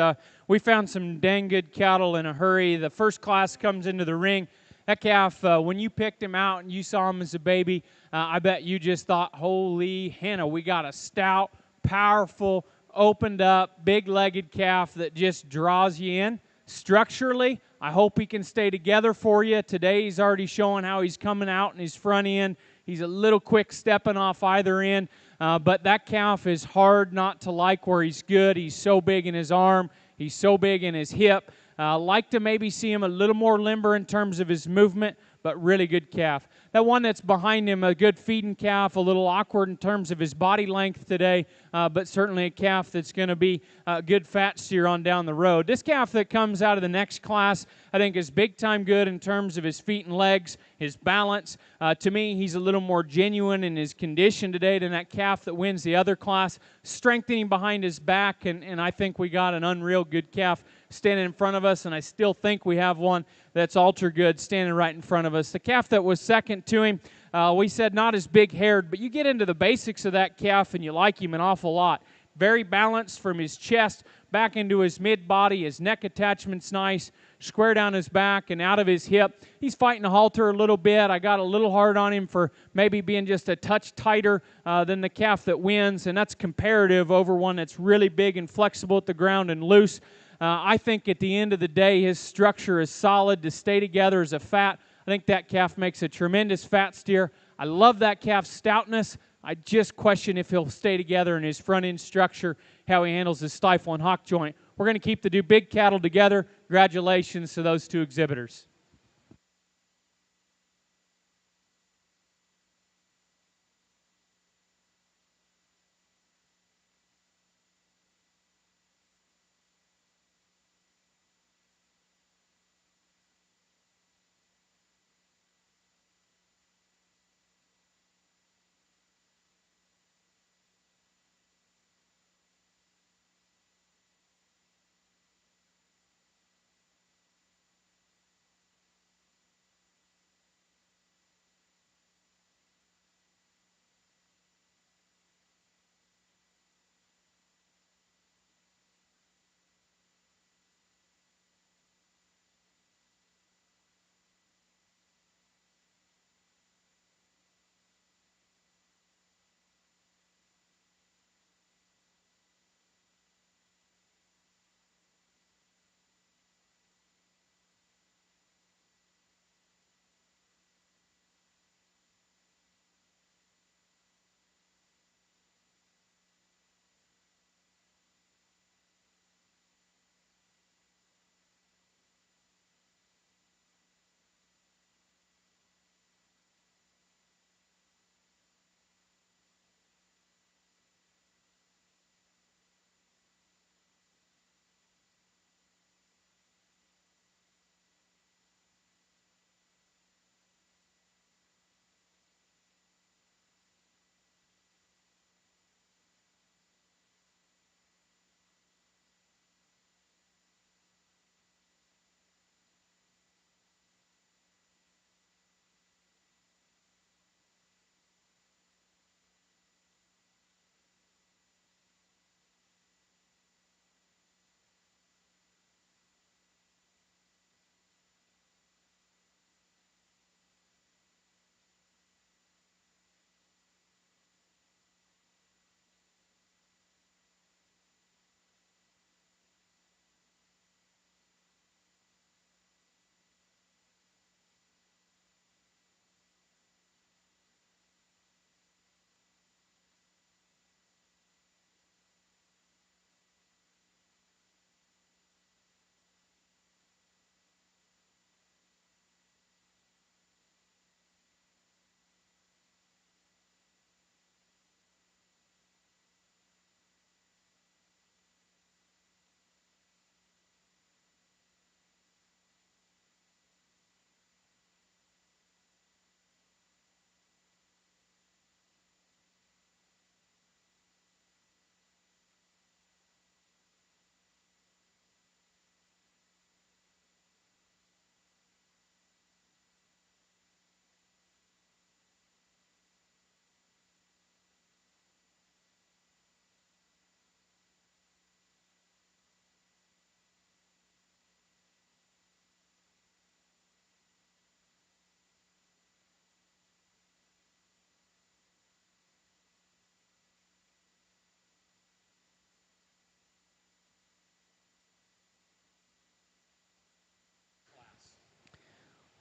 we found some dang good cattle in a hurry. The first class comes into the ring. That calf, when you picked him out and you saw him as a baby, I bet you just thought, holy Hannah, we got a stout, powerful, opened up, big-legged calf that just draws you in. Structurally, I hope he can stay together for you. Today he's already showing how he's coming out in his front end. He's a little quick stepping off either end. But that calf is hard not to like where he's good. He's so big in his arm. He's so big in his hip. Like to maybe see him a little more limber in terms of his movement, but really good calf. That one that's behind him, a good feeding calf, a little awkward in terms of his body length today, but certainly a calf that's going to be a good fat steer on down the road. This calf that comes out of the next class, I think, is big time good in terms of his feet and legs, his balance. To me, he's a little more genuine in his condition today than that calf that wins the other class. Strengthening behind his back, and I think we got an unreal good calf standing in front of us, and I still think we have one that's ultra good standing right in front of us. The calf that was second to him, we said not as big-haired, but you get into the basics of that calf and you like him an awful lot. very balanced from his chest back into his mid-body. His neck attachment's nice, square down his back and out of his hip. He's fighting a halter a little bit. I got a little hard on him for maybe being just a touch tighter than the calf that wins, and that's comparative over one that's really big and flexible at the ground and loose. I think at the end of the day, his structure is solid to stay together as a fat. I think that calf makes a tremendous fat steer. I love that calf's stoutness. I just question if he'll stay together in his front end structure, how he handles his stifle and hock joint. We're going to keep the two big cattle together. Congratulations to those two exhibitors.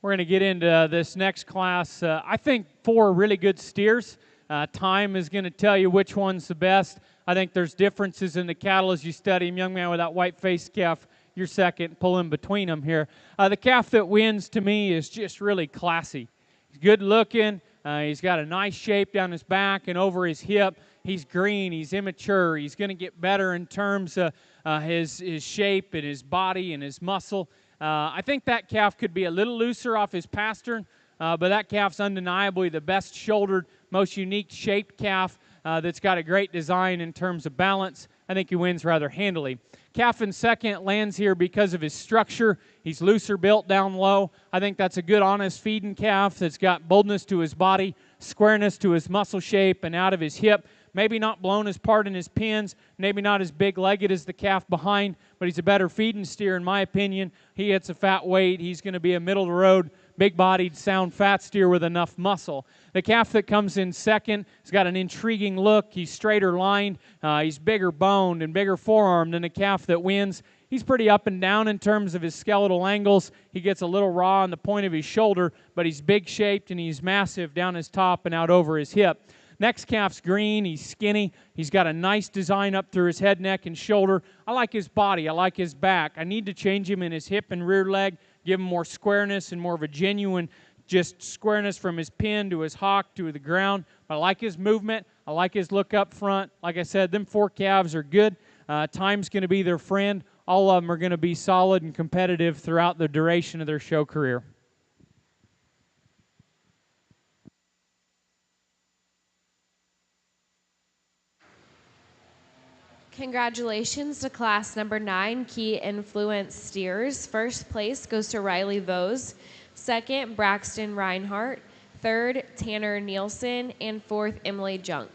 We're going to get into this next class. I think 4 really good steers. Time is going to tell you which one's the best. I think there's differences in the cattle as you study them. Young man with that white-faced calf, you're second. Pull in between them here. The calf that wins to me is just really classy. He's good looking. He's got a nice shape down his back and over his hip. He's green. He's immature. He's going to get better in terms of his shape and his body and his muscle. I think that calf could be a little looser off his pastern, but that calf's undeniably the best shouldered, most unique shaped calf that's got a great design in terms of balance. I think he wins rather handily. Calf in second lands here because of his structure. He's looser built down low. I think that's a good, honest feeding calf that's got boldness to his body, squareness to his muscle shape, and out of his hip maybe not blown as part in his pins, maybe not as big-legged as the calf behind, but he's a better feeding steer in my opinion. He hits a fat weight. He's going to be a middle-of-the-road, big-bodied, sound fat steer with enough muscle. The calf that comes in second has got an intriguing look. He's straighter lined. He's bigger boned and bigger forearmed than the calf that wins. He's pretty up and down in terms of his skeletal angles. He gets a little raw on the point of his shoulder, but he's big-shaped and he's massive down his top and out over his hip. Next calf's green. He's skinny. He's got a nice design up through his head, neck, and shoulder. I like his body. I like his back. I need to change him in his hip and rear leg, give him more squareness and more of a genuine just squareness from his pin to his hock to the ground. But I like his movement. I like his look up front. Like I said, them 4 calves are good. Time's going to be their friend. All of them are going to be solid and competitive throughout the duration of their show career. Congratulations to class number 9, Key Influence Steers. First place goes to Riley Vose. Second, Braxton Reinhart. Third, Tanner Nielsen. And fourth, Emily Junk.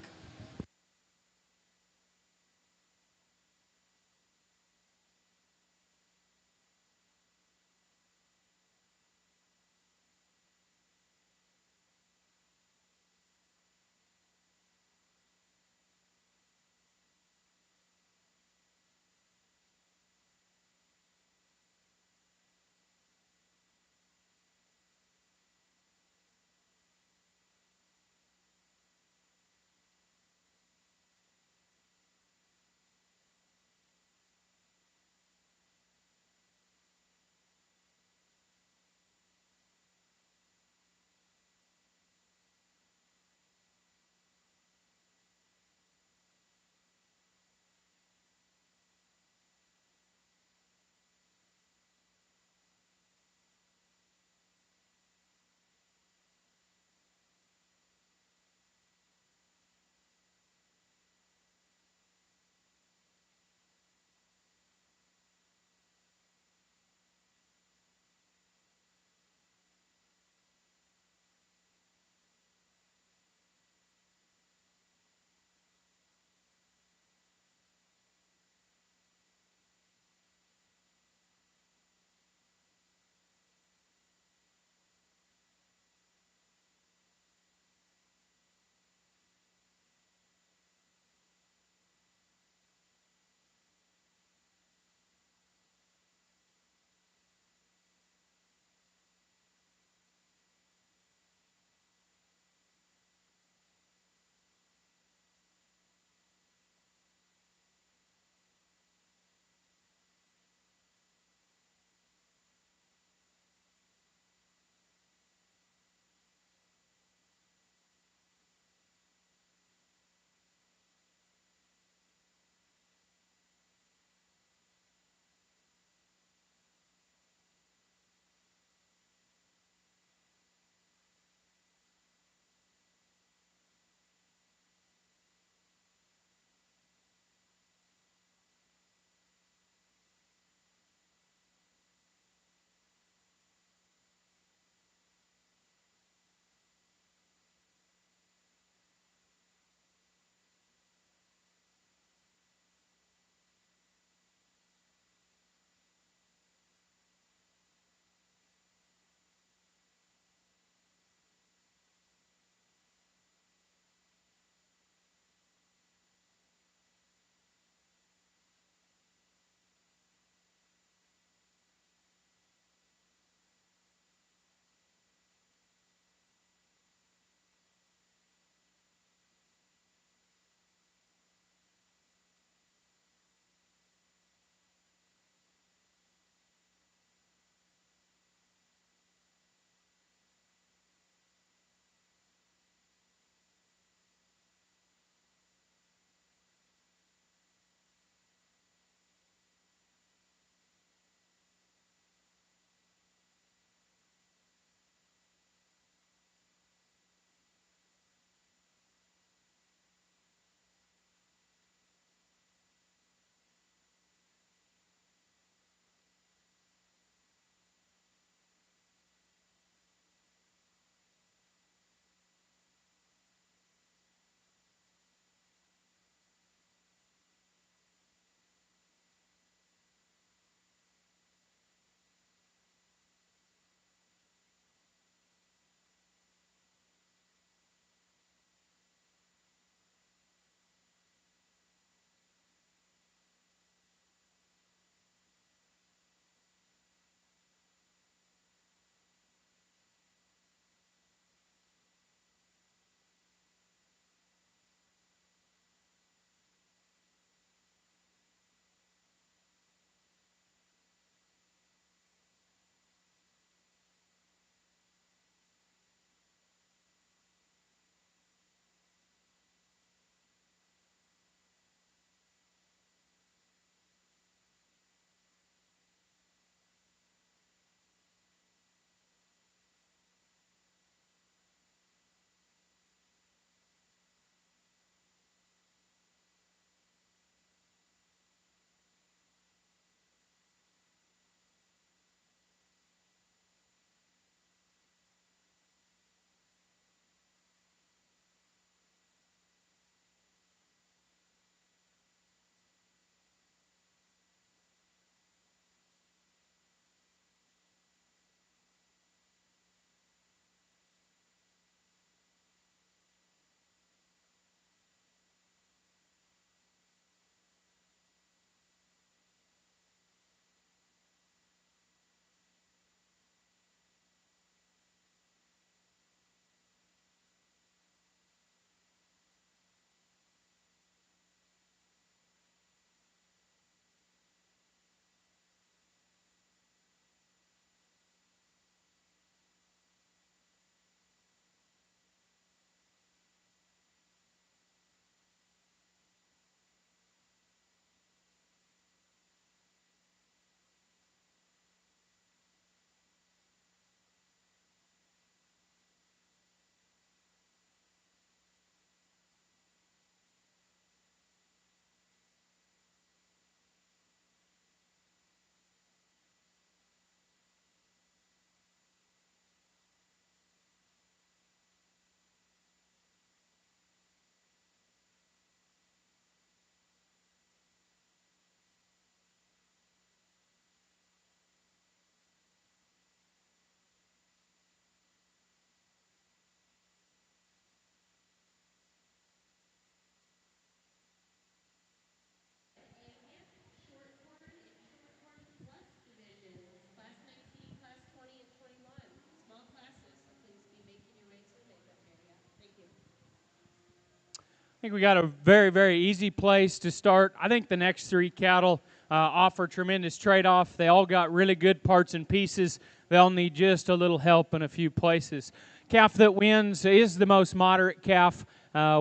think we got a very, very easy place to start. I think the next three cattle offer tremendous trade-off. They all got really good parts and pieces. They'll need just a little help in a few places. Calf that wins is the most moderate calf.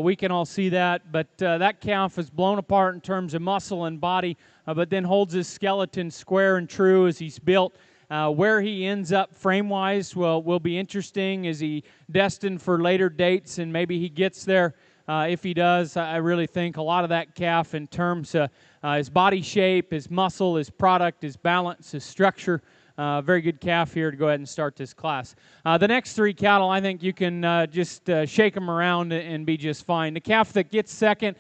We can all see that, but that calf is blown apart in terms of muscle and body, but then holds his skeleton square and true as he's built. Where he ends up frame-wise will be interesting. Is he destined for later dates, and maybe he gets there? If he does, I really think a lot of that calf in terms of his body shape, his muscle, his product, his balance, his structure. Very good calf here to go ahead and start this class. The next three cattle, I think you can just shake them around and be just fine. The calf that gets second,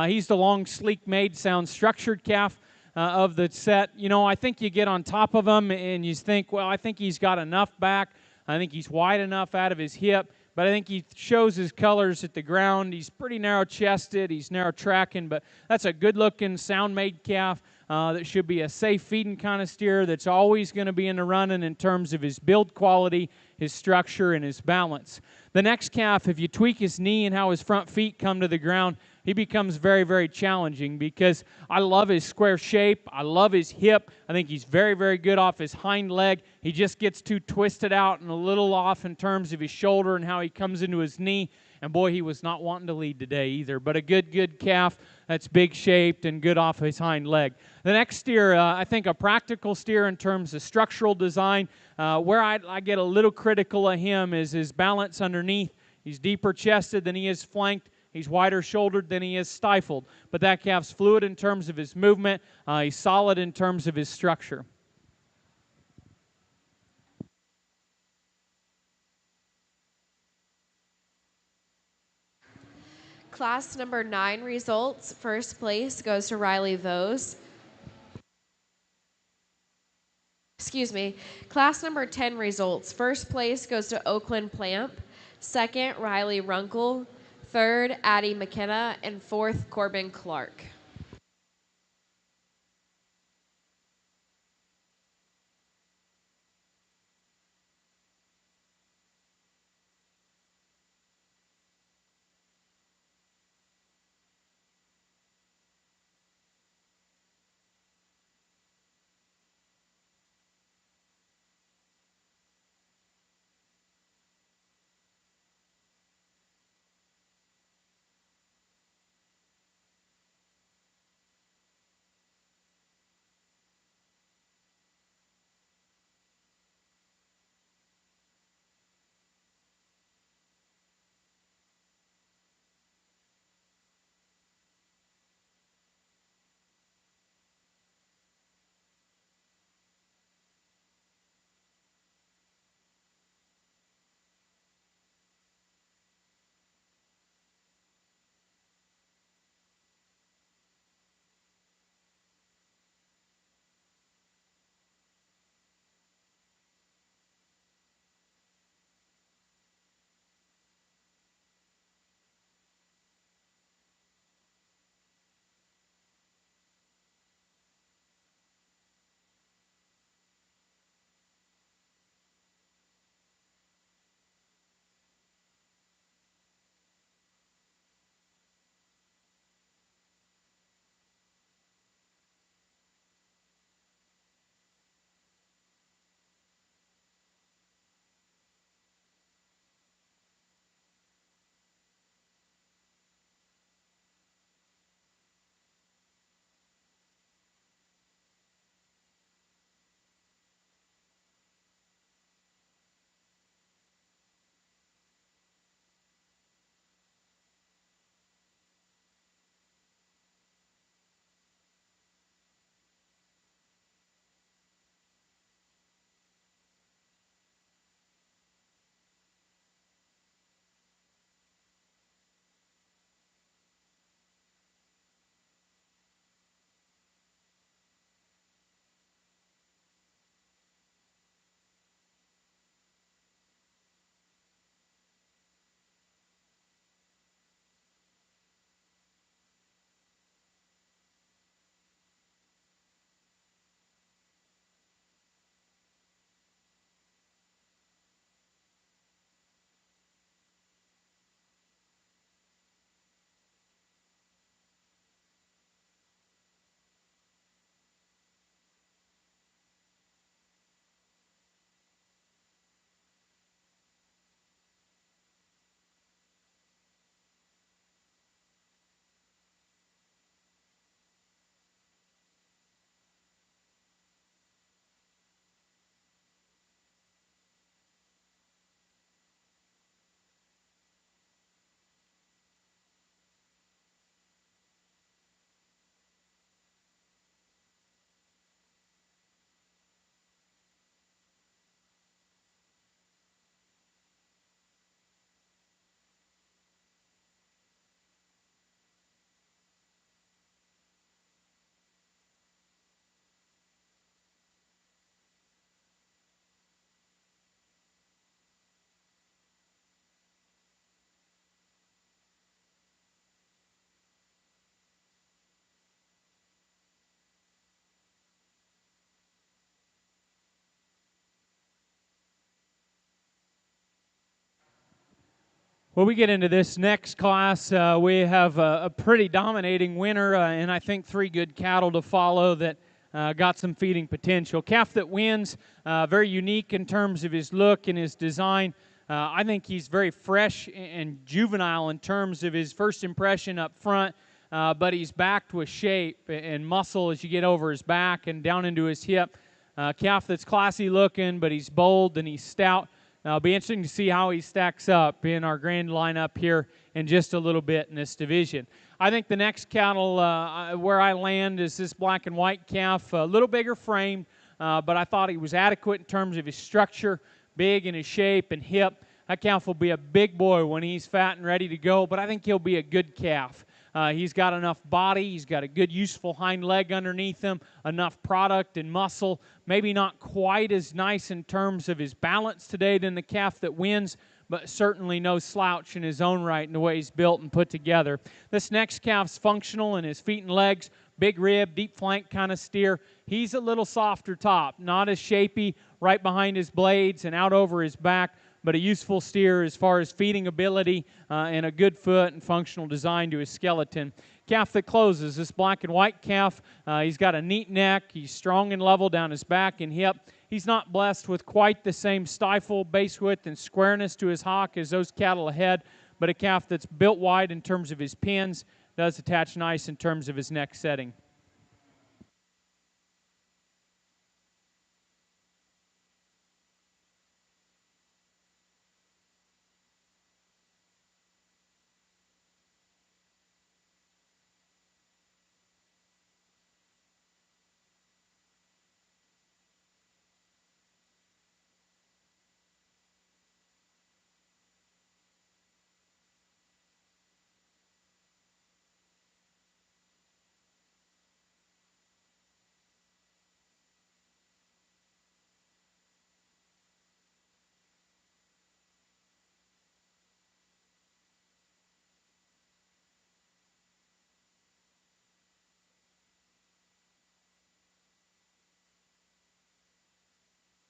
he's the long, sleek made, sound structured calf of the set. You know, I think you get on top of him and you think, well, I think he's got enough back. I think he's wide enough out of his hip. But I think he shows his colors at the ground. He's pretty narrow-chested. He's narrow-tracking, but that's a good-looking, sound-made calf that should be a safe feeding kind of steer that's always going to be in the running in terms of his build quality, his structure, and his balance. The next calf, if you tweak his knee and how his front feet come to the ground, he becomes very, very challenging because I love his square shape. I love his hip. I think he's very, very good off his hind leg. He just gets too twisted out and a little off in terms of his shoulder and how he comes into his knee. And boy, he was not wanting to lead today either. But a good calf that's big shaped and good off his hind leg. The next steer, I think a practical steer in terms of structural design. Where I get a little critical of him is his balance underneath. He's deeper chested than he is flanked. He's wider shouldered than he is stifled. But that calf's fluid in terms of his movement. He's solid in terms of his structure. Class number 9 results. First place goes to Riley Vose. Excuse me. Class number 10 results. First place goes to Oakland Plamp. Second, Riley Runkle. Third, Addie McKenna. And fourth, Corbin Clark. Well, we get into this next class. We have a pretty dominating winner, and I think 3 good cattle to follow that got some feeding potential. Calf that wins, very unique in terms of his look and his design. I think he's very fresh and juvenile in terms of his first impression up front, but he's backed with shape and muscle as you get over his back and down into his hip. Calf that's classy looking, but he's bold and he's stout. Now, it'll be interesting to see how he stacks up in our grand lineup here in just a little bit in this division. I think the next cattle where I land is this black and white calf, a little bigger frame, but I thought he was adequate in terms of his structure, big in his shape and hip. That calf will be a big boy when he's fat and ready to go, but I think he'll be a good calf. He's got enough body, he's got a good useful hind leg underneath him, enough product and muscle, maybe not quite as nice in terms of his balance today than the calf that wins, but certainly no slouch in his own right in the way he's built and put together. This next calf's functional in his feet and legs, big rib, deep flank kind of steer. He's a little softer top, not as shapy right behind his blades and out over his back, but a useful steer as far as feeding ability and a good foot and functional design to his skeleton. Calf that closes, this black and white calf, he's got a neat neck, he's strong and level down his back and hip. He's not blessed with quite the same stifle, base width, and squareness to his hock as those cattle ahead, but a calf that's built wide in terms of his pins, does attach nice in terms of his neck setting.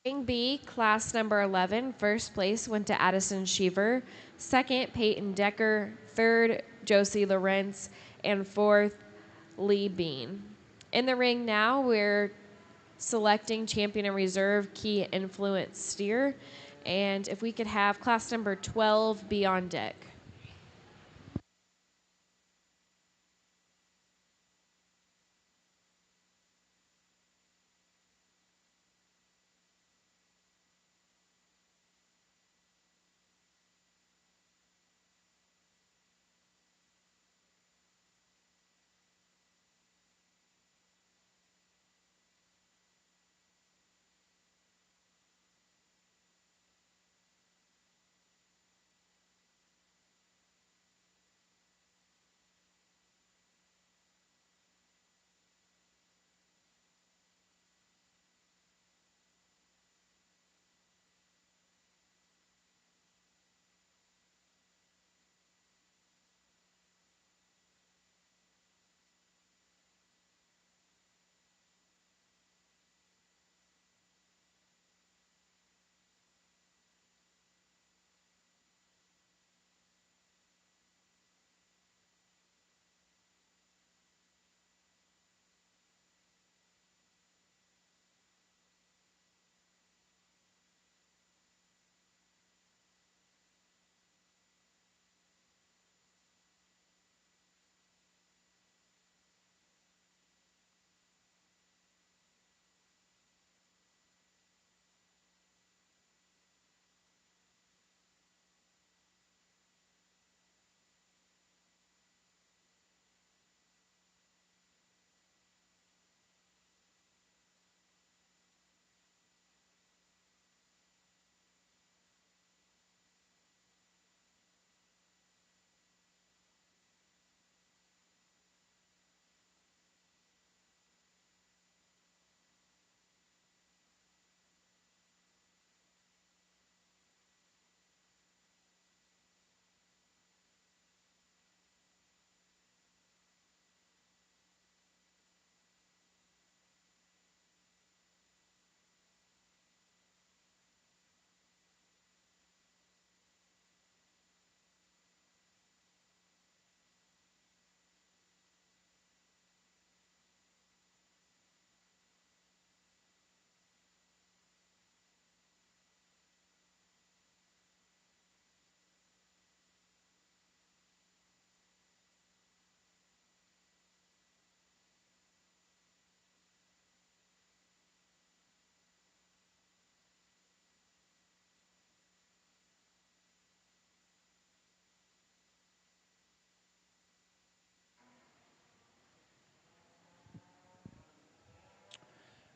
Ring B, class number 11, first place went to Addison Sheaver, second, Peyton Decker, third, Josie Lawrence, and fourth, Lee Bean. In the ring now, we're selecting champion and reserve key influence steer, and if we could have class number 12 be on deck.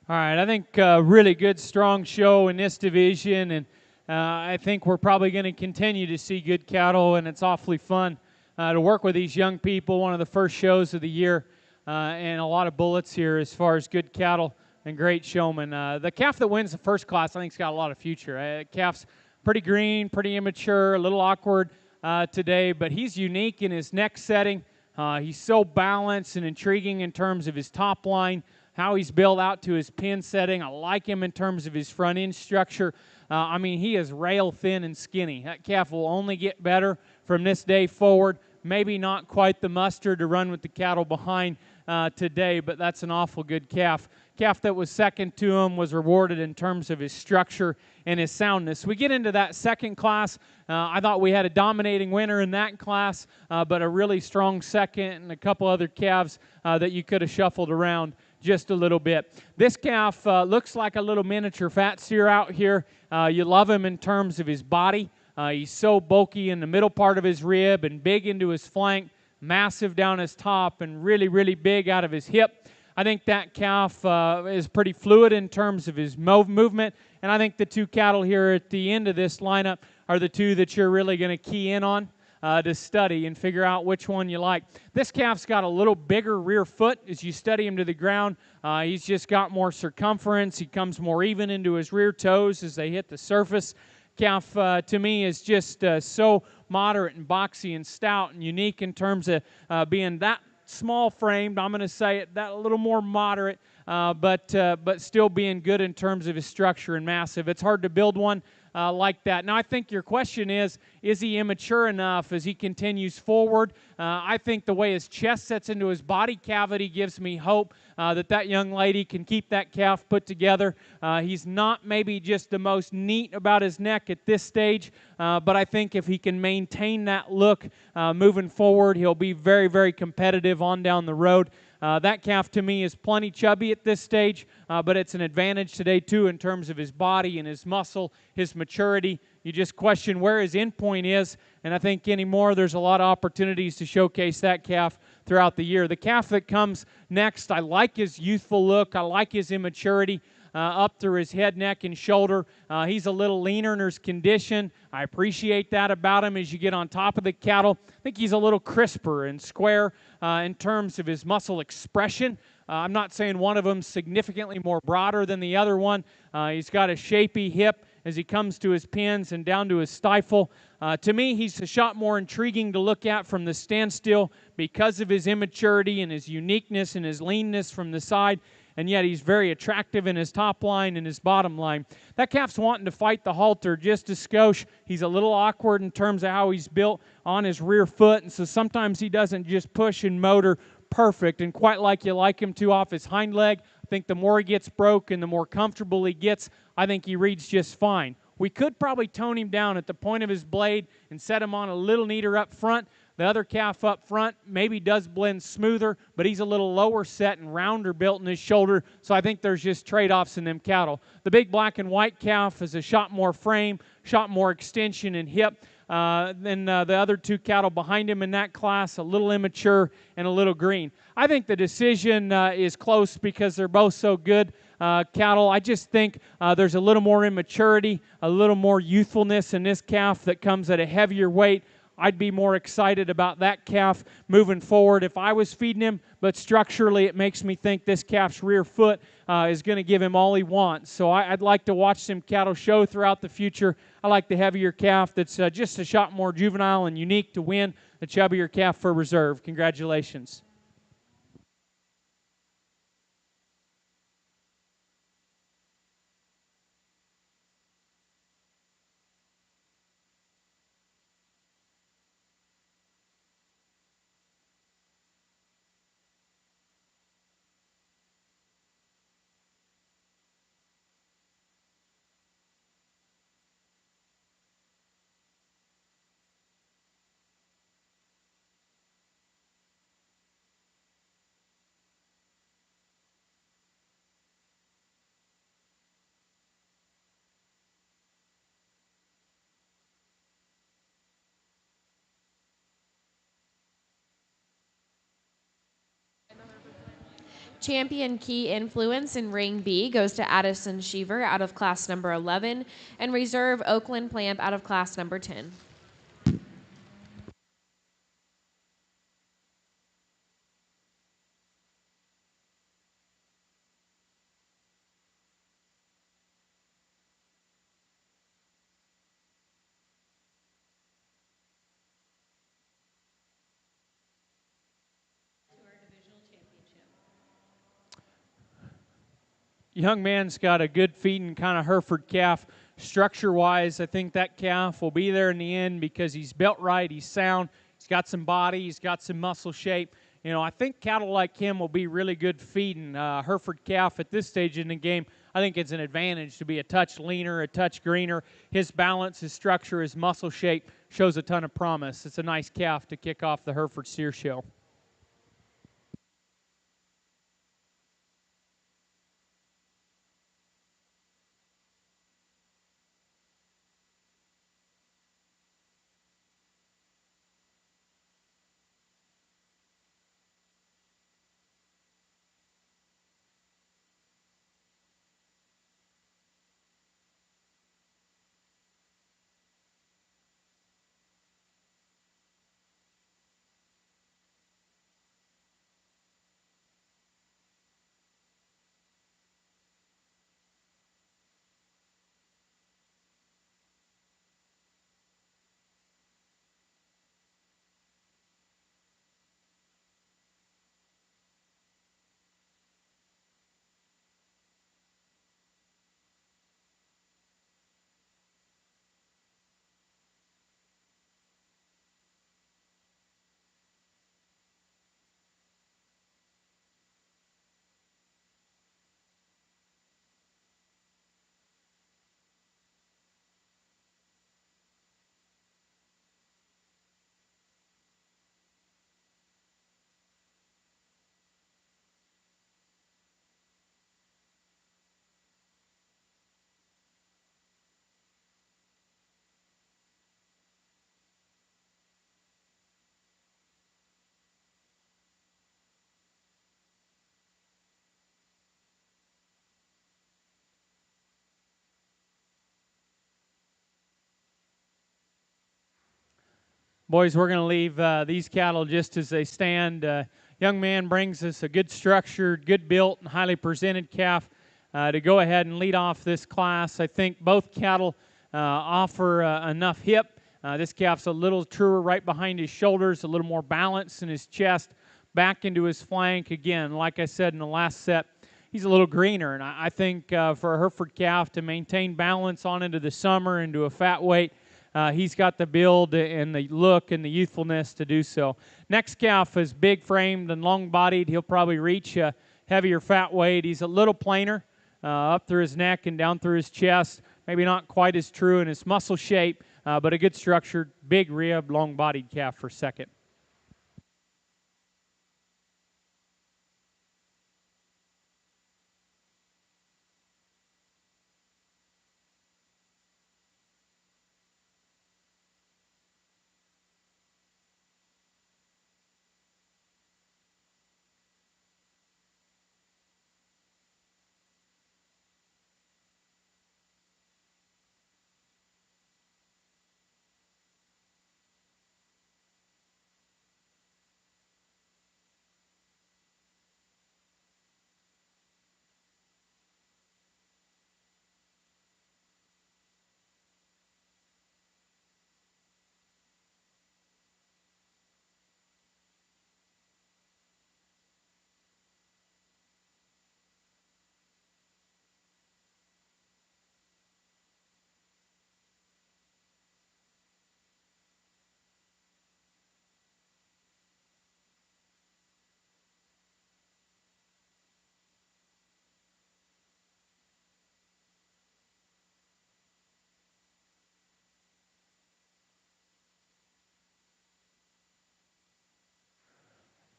All right, I think really good, strong show in this division, and I think we're probably going to continue to see good cattle, and it's awfully fun to work with these young people. One of the first shows of the year, and a lot of bullets here as far as good cattle and great showmen. The calf that wins the first class, I think, has got a lot of future. Calf's pretty green, pretty immature, a little awkward today, but he's unique in his neck setting. He's so balanced and intriguing in terms of his top line, how he's built out to his pin setting. I like him in terms of his front end structure. I mean, he is rail thin and skinny. That calf will only get better from this day forward. Maybe not quite the mustard to run with the cattle behind today, but that's an awful good calf. Calf that was second to him was rewarded in terms of his structure and his soundness. We get into that second class. I thought we had a dominating winner in that class, but a really strong second and a couple other calves that you could have shuffled around just a little bit. This calf looks like a little miniature fat steer out here. You love him in terms of his body. He's so bulky in the middle part of his rib and big into his flank, massive down his top, and really, really big out of his hip. I think that calf is pretty fluid in terms of his movement, and I think the two cattle here at the end of this lineup are the two that you're really going to key in on to study and figure out which one you like. This calf's got a little bigger rear foot as you study him to the ground. He's just got more circumference. He comes more even into his rear toes as they hit the surface. Calf, to me, is just so moderate and boxy and stout and unique in terms of being that small framed. I'm going to say it that a little more moderate, but still being good in terms of his structure and massive. It's hard to build one like that. Now, I think your question is he immature enough as he continues forward? I think the way his chest sets into his body cavity gives me hope that young lady can keep that calf put together. He's not maybe just the most neat about his neck at this stage, but I think if he can maintain that look moving forward, he'll be very, very competitive on down the road. That calf, to me, is plenty chubby at this stage, but it's an advantage today, too, in terms of his body and his muscle, his maturity. You just question where his endpoint is, and I think anymore there's a lot of opportunities to showcase that calf throughout the year. The calf that comes next, I like his youthful look. I like his immaturity. Up through his head, neck, and shoulder. He's a little leaner in his condition. I appreciate that about him as you get on top of the cattle. I think he's a little crisper and square in terms of his muscle expression. I'm not saying one of them's significantly more broader than the other one. He's got a shapy hip as he comes to his pins and down to his stifle. To me, he's a shot more intriguing to look at from the standstill because of his immaturity and his uniqueness and his leanness from the side. And yet he's very attractive in his top line and his bottom line. That calf's wanting to fight the halter just a skosh. He's a little awkward in terms of how he's built on his rear foot, and so sometimes he doesn't just push and motor perfect and quite like you like him to off his hind leg. I think the more he gets broke and the more comfortable he gets, I think he reads just fine. We could probably tone him down at the point of his blade and set him on a little neater up front. The other calf up front maybe does blend smoother, but he's a little lower set and rounder built in his shoulder, so I think there's just trade-offs in them cattle. The big black and white calf is a shot more frame, shot more extension and hip than the other two cattle behind him in that class, a little immature and a little green. I think the decision is close because they're both so good cattle. I just think there's a little more immaturity, a little more youthfulness in this calf that comes at a heavier weight. I'd be more excited about that calf moving forward if I was feeding him, but structurally it makes me think this calf's rear foot is going to give him all he wants. So I'd like to watch some cattle show throughout the future. I like the heavier calf that's just a shot more juvenile and unique to win, the chubbier calf for reserve. Congratulations. Champion Key Influence in Ring B goes to Addison Sheaver out of class number 11, and Reserve Oakland Plamp out of class number 10. To our divisional championship. Young man's got a good feeding kind of Hereford calf. Structure-wise, I think that calf will be there in the end because he's built right, he's sound, he's got some body, he's got some muscle shape. You know, I think cattle like him will be really good feeding. Hereford calf at this stage in the game, I think it's an advantage to be a touch leaner, a touch greener. His balance, his structure, his muscle shape shows a ton of promise. It's a nice calf to kick off the Hereford Steer Show. Boys, we're going to leave these cattle just as they stand. Young man brings us a good structured, good built, and highly presented calf to go ahead and lead off this class. I think both cattle offer enough hip. This calf's a little truer right behind his shoulders, a little more balance in his chest, back into his flank. Again, like I said in the last set, he's a little greener, and I think for a Hereford calf to maintain balance on into the summer, into a fat weight, he's got the build and the look and the youthfulness to do so. Next calf is big-framed and long-bodied. He'll probably reach a heavier fat weight. He's a little plainer up through his neck and down through his chest. Maybe not quite as true in his muscle shape, but a good structured, big-ribbed, long-bodied calf for second.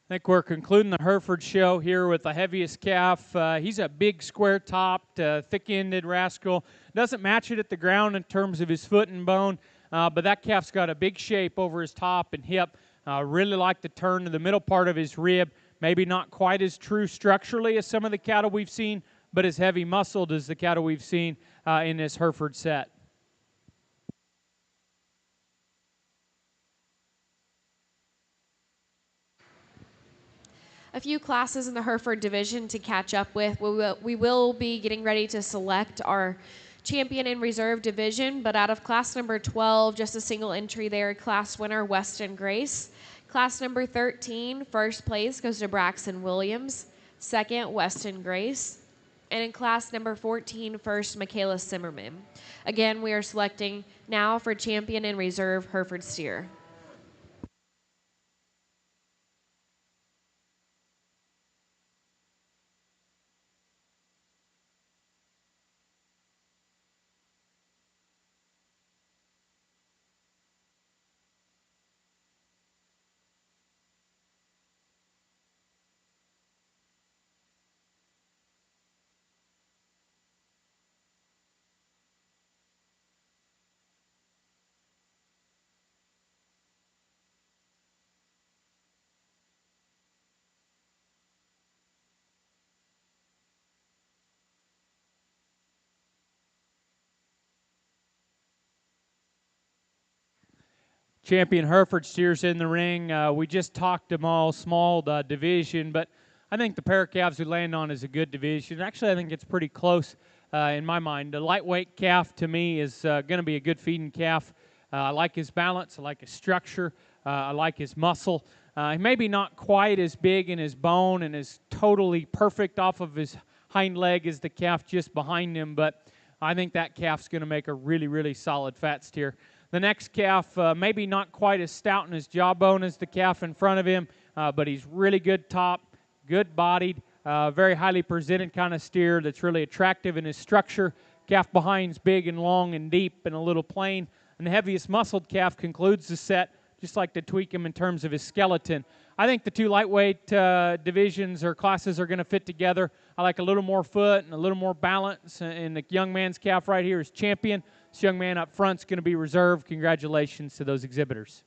I think we're concluding the Hereford show here with the heaviest calf. He's a big, square-topped, thick-ended rascal. Doesn't match it at the ground in terms of his foot and bone, but that calf's got a big shape over his top and hip. Really like the turn to the middle part of his rib. maybe not quite as true structurally as some of the cattle we've seen, but as heavy muscled as the cattle we've seen in this Hereford set. A few classes in the Hereford division to catch up with. We will be getting ready to select our champion in reserve division, but out of class number 12, just a single entry there, class winner Weston Grace. Class number 13, first place goes to Braxton Williams. Second, Weston Grace. And in class number 14, first, Michaela Simmerman. Again, we are selecting now for champion in reserve Hereford steer. Champion Hereford steers in the ring. We just talked them all small division, but I think the pair of calves we land on is a good division. Actually, I think it's pretty close in my mind. The lightweight calf to me is going to be a good feeding calf. I like his balance. I like his structure. I like his muscle. He maybe not quite as big in his bone and is totally perfect off of his hind leg as the calf just behind him, but I think that calf's going to make a really, really solid fat steer. The next calf, maybe not quite as stout in his jawbone as the calf in front of him, but he's really good top, good bodied, very highly presented kind of steer that's really attractive in his structure. Calf behind's big and long and deep and a little plain. And the heaviest muscled calf concludes the set. Just like to tweak him in terms of his skeleton. I think the two lightweight divisions or classes are going to fit together. I like a little more foot and a little more balance. And the young man's calf right here is champion. This young man up front is going to be reserved. Congratulations to those exhibitors.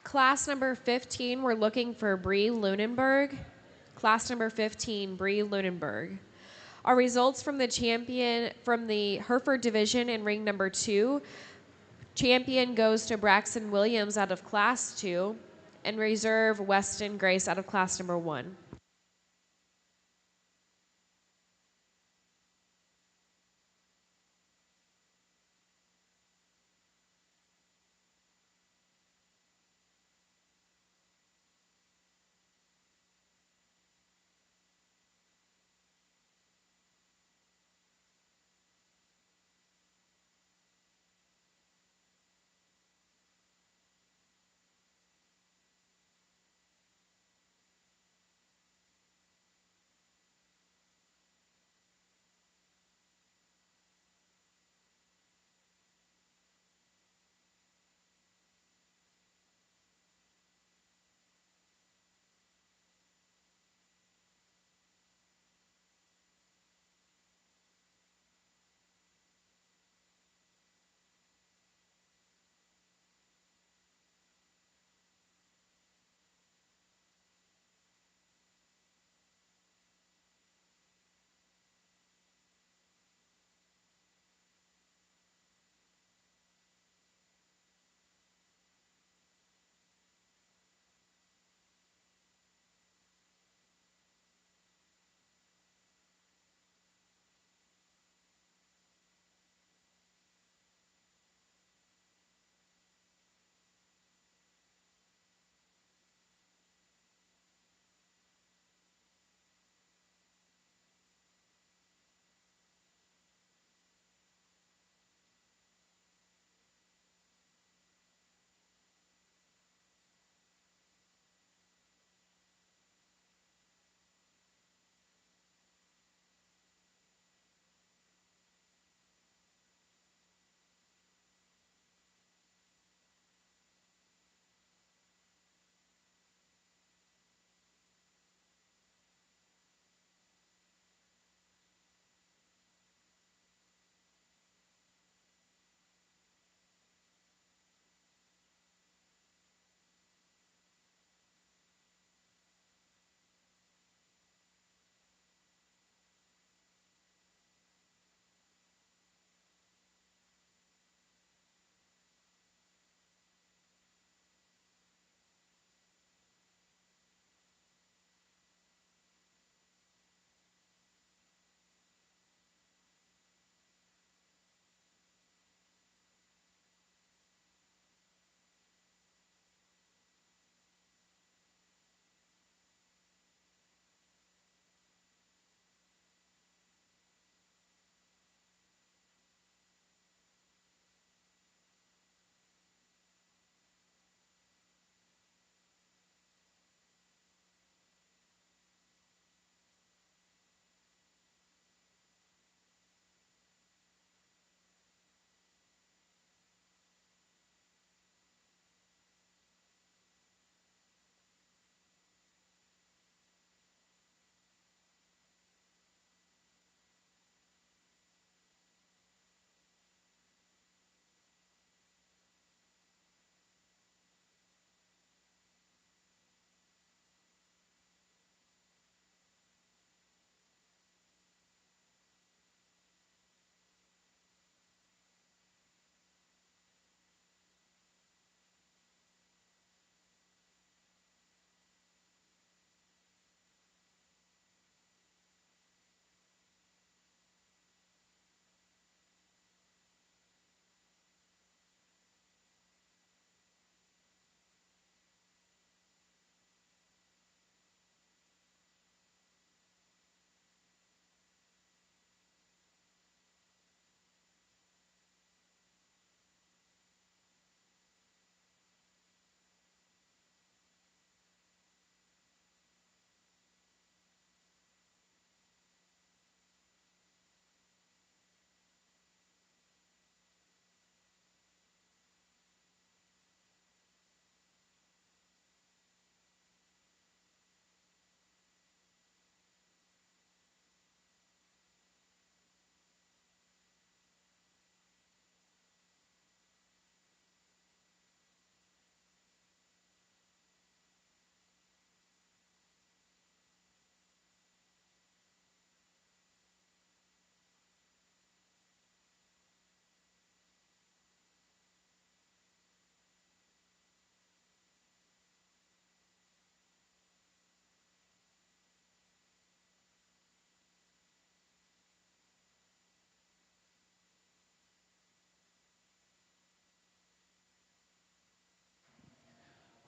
Class number 15, we're looking for Bree Lunenberg. Class number 15, Bree Lunenberg. Our results from the champion from the Hereford division in ring number 2. Champion goes to Braxton Williams out of class 2, and reserve Weston Grace out of class number 1.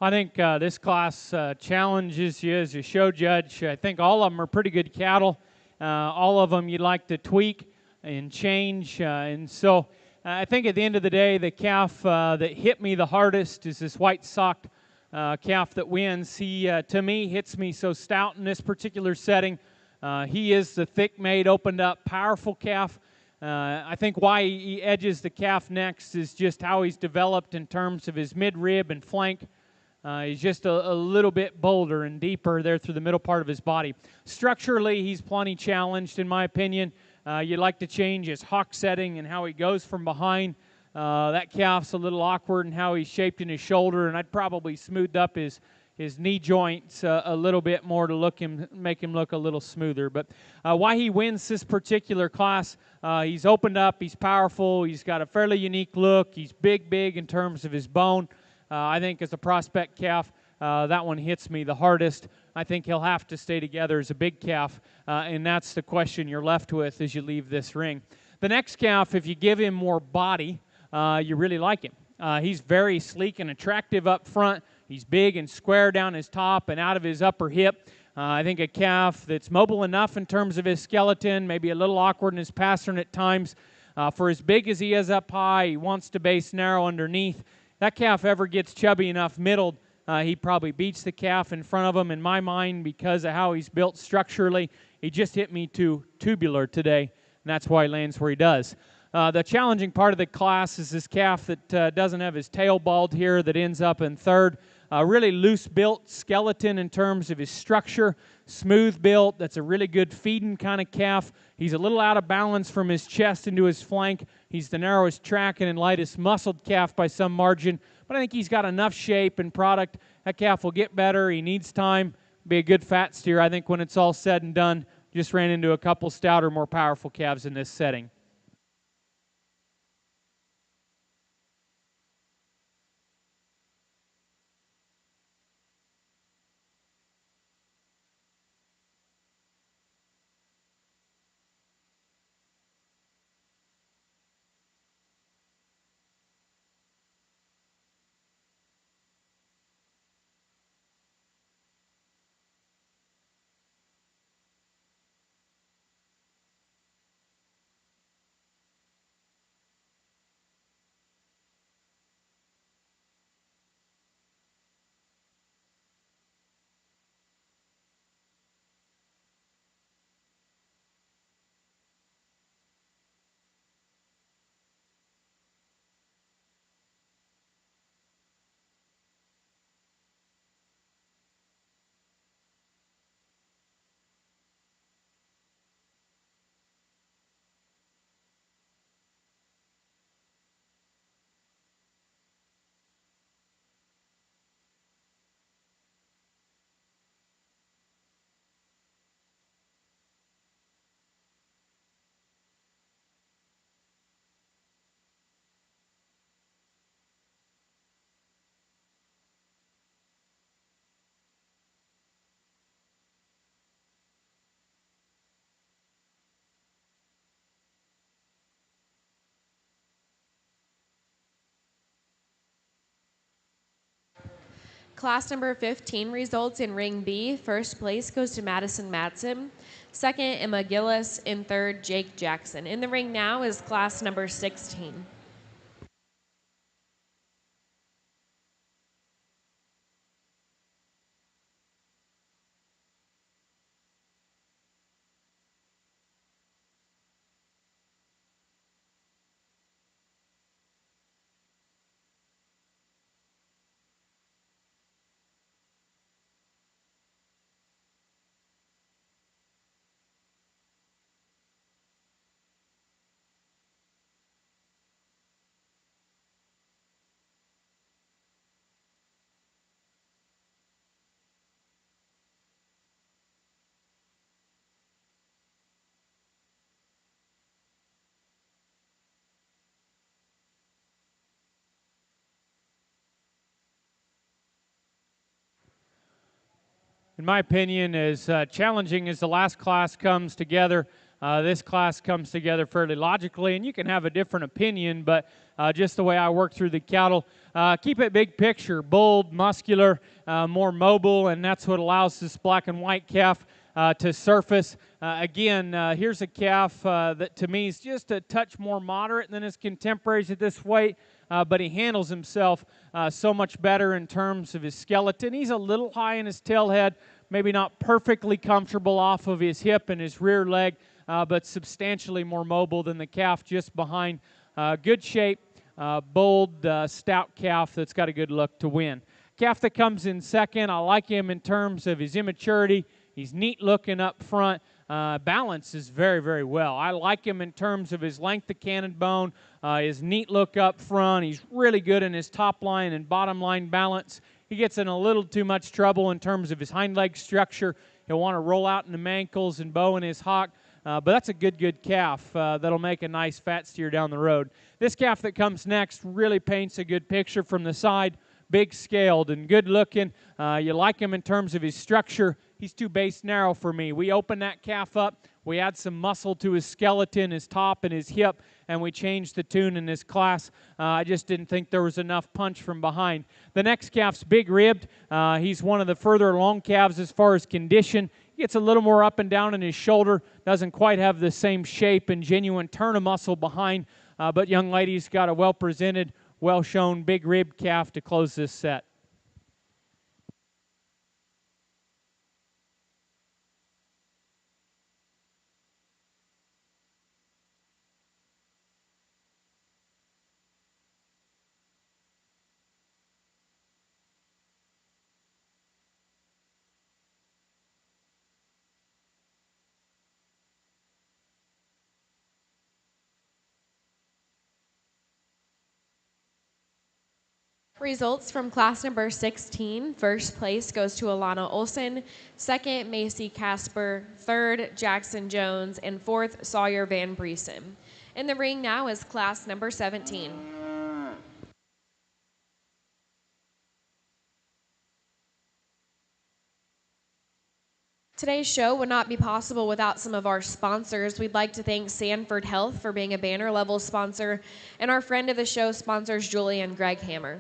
I think this class challenges you as a show judge. I think all of them are pretty good cattle. All of them you'd like to tweak and change. And so I think at the end of the day, the calf that hit me the hardest is this white-socked calf that wins. He, to me, hits me so stout in this particular setting. He is the thick-made, opened-up, powerful calf. I think why he edges the calf next is just how he's developed in terms of his midrib and flank. He's just a little bit bolder and deeper there through the middle part of his body. Structurally, he's plenty challenged, in my opinion. You'd like to change his hock setting and how he goes from behind. That calf's a little awkward in how he's shaped in his shoulder, and I'd probably smooth up his knee joints a little bit more to make him look a little smoother. But why he wins this particular class, he's opened up, he's powerful, he's got a fairly unique look, he's big in terms of his bone. I think as a prospect calf, that one hits me the hardest. I think he'll have to stay together as a big calf, and that's the question you're left with as you leave this ring. The next calf, if you give him more body, you really like him. He's very sleek and attractive up front. He's big and square down his top and out of his upper hip. I think a calf that's mobile enough in terms of his skeleton, maybe a little awkward in his pastern at times. For as big as he is up high, he wants to base narrow underneath. That calf ever gets chubby enough middled, he probably beats the calf in front of him. In my mind, because of how he's built structurally, he just hit me too tubular today, and that's why he lands where he does. The challenging part of the class is this calf that doesn't have his tail bald here that ends up in third. Really loose-built skeleton in terms of his structure, smooth built. That's a really good feeding kind of calf. He's a little out of balance from his chest into his flank. He's the narrowest tracking and lightest muscled calf by some margin, but I think he's got enough shape and product. That calf will get better. He needs time. Be a good fat steer. I think when it's all said and done, just ran into a couple stouter, more powerful calves in this setting. Class number 15 results in Ring B. First place goes to Madison Matson. Second, Emma Gillis. And third, Jake Jackson. In the ring now is class number 16. In my opinion, as challenging as the last class comes together, This class comes together fairly logically, and you can have a different opinion, but just the way I work through the cattle, keep it big picture, bold, muscular, more mobile, and that's what allows this black and white calf to surface. Again, here's a calf that to me is just a touch more moderate than his contemporaries at this weight, but he handles himself so much better in terms of his skeleton. He's a little high in his tail head, maybe not perfectly comfortable off of his hip and his rear leg, but substantially more mobile than the calf just behind. Good shape, bold, stout calf that's got a good look to win. Calf that comes in second, I like him in terms of his immaturity. He's neat looking up front. Balances very, very well. I like him in terms of his length of cannon bone, his neat look up front. He's really good in his top line and bottom line balance. He gets in a little too much trouble in terms of his hind leg structure. He'll want to roll out in the mankles and bow in his hock. But that's a good calf that'll make a nice fat steer down the road. This calf that comes next really paints a good picture from the side. Big scaled and good looking. You like him in terms of his structure. He's too base narrow for me. We open that calf up. We add some muscle to his skeleton, his top, and his hip, and we change the tune in this class. I just didn't think there was enough punch from behind. The next calf's big ribbed. He's one of the further along calves as far as condition. He gets a little more up and down in his shoulder. Doesn't quite have the same shape and genuine turn of muscle behind. But young lady's got a well-presented, well-shown big rib calf to close this set. Results from class number 16. First place goes to Alana Olson. Second, Macy Casper. Third, Jackson Jones. And fourth, Sawyer Van Briesen. In the ring now is class number 17. Today's show would not be possible without some of our sponsors. We'd like to thank Sanford Health for being a banner level sponsor, and our friend of the show sponsors Julie and Greg Hammer.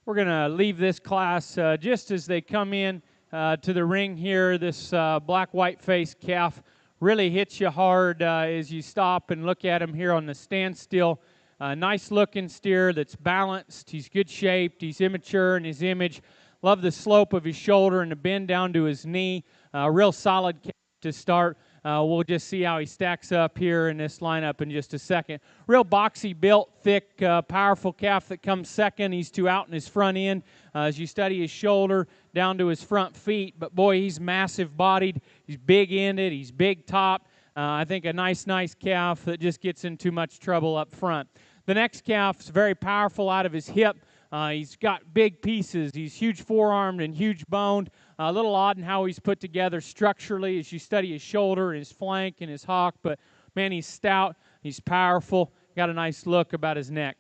We're going to leave this class just as they come in to the ring here. This black-white-faced calf really hits you hard as you stop and look at him here on the standstill. Nice-looking steer that's balanced. He's good shaped. He's immature in his image. Love the slope of his shoulder and the bend down to his knee. Real solid calf to start. We'll just see how he stacks up here in this lineup in just a second. Real boxy built, thick, powerful calf that comes second. He's too out in his front end as you study his shoulder down to his front feet. But boy, he's massive bodied. He's big ended. He's big top. I think a nice calf that just gets in too much trouble up front. The next calf's very powerful out of his hip. He's got big pieces. He's huge forearmed and huge boned. A little odd in how he's put together structurally as you study his shoulder and his flank and his hock. But, man, he's stout. He's powerful. Got a nice look about his neck.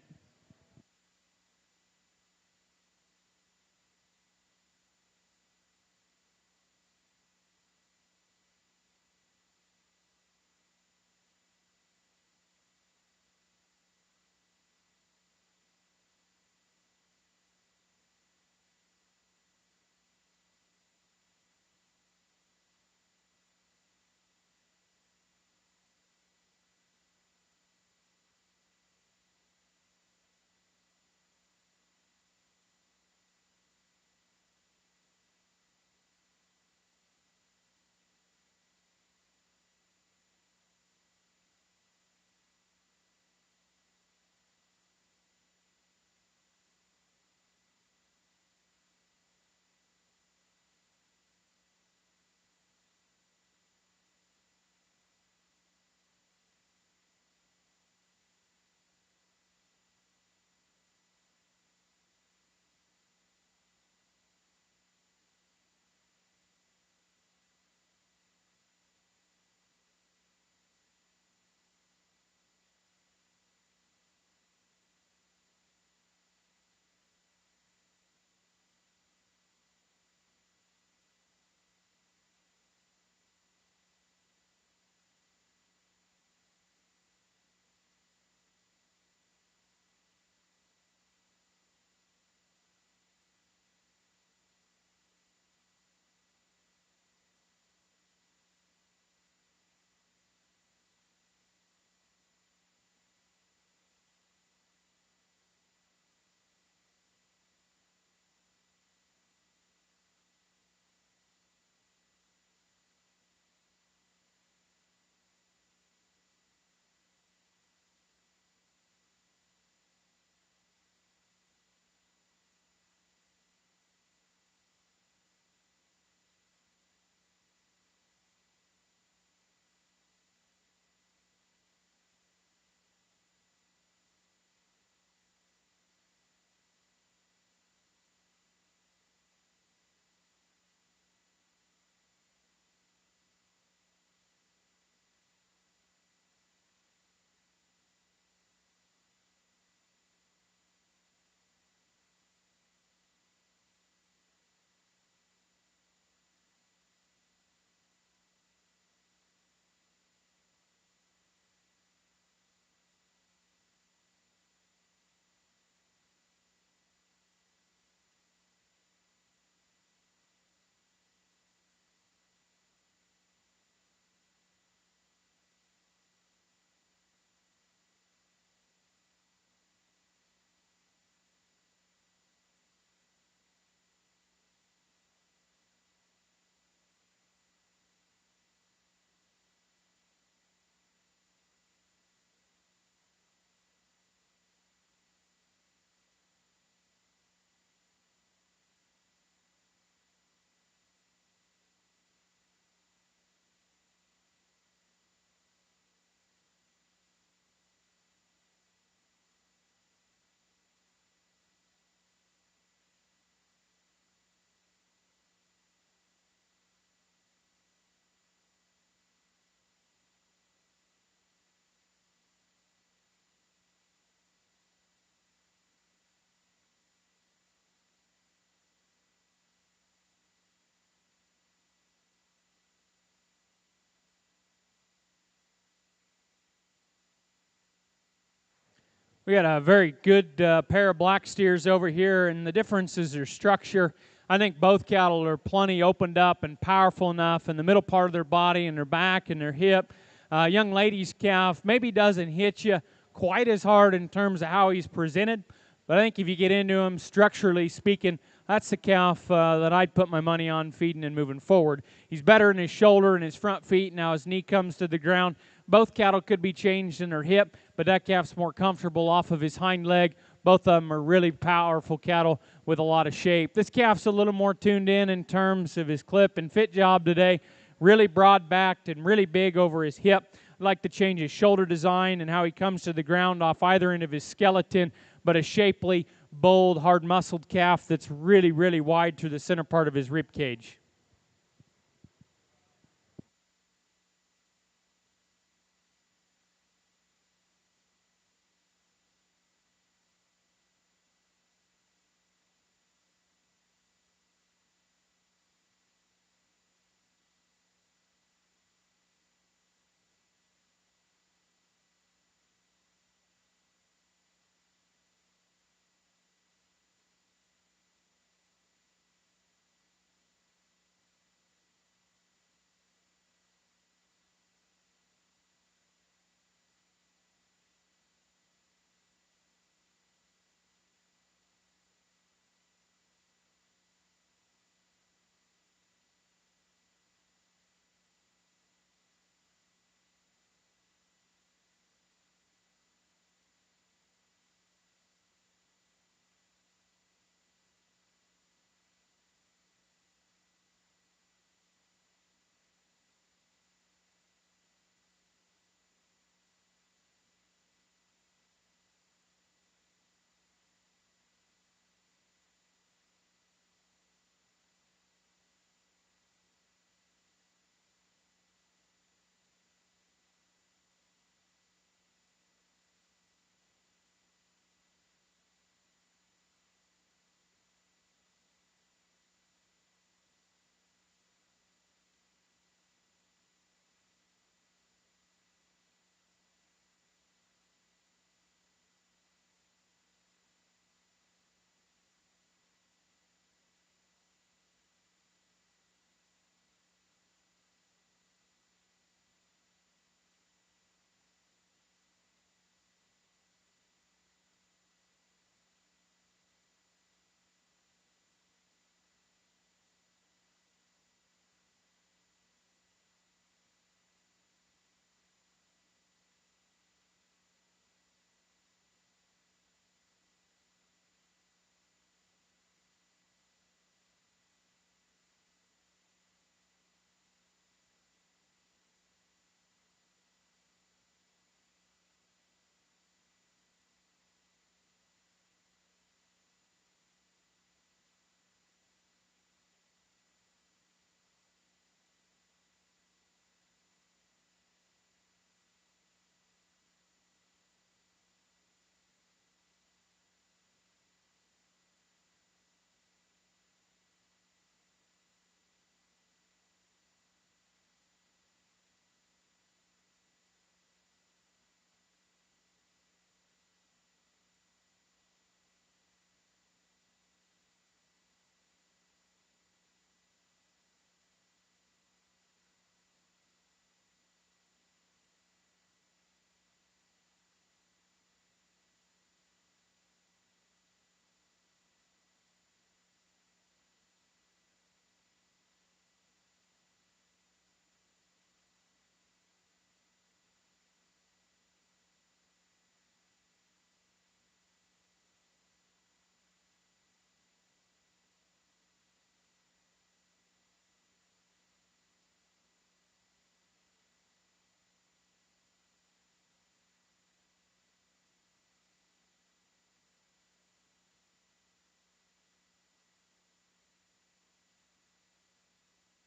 We got a very good pair of black steers over here, and the difference is their structure. I think both cattle are plenty opened up and powerful enough in the middle part of their body and their back and their hip. Young lady's calf maybe doesn't hit you quite as hard in terms of how he's presented, but I think if you get into him, structurally speaking, that's the calf that I'd put my money on feeding and moving forward. He's better in his shoulder and his front feet. Now his knee comes to the ground. Both cattle could be changed in their hip, but that calf's more comfortable off of his hind leg. Both of them are really powerful cattle with a lot of shape. This calf's a little more tuned in terms of his clip and fit job today. Really broad-backed and really big over his hip. I'd like to change his shoulder design and how he comes to the ground off either end of his skeleton, but a shapely, bold, hard-muscled calf that's really, really wide through the center part of his rib cage.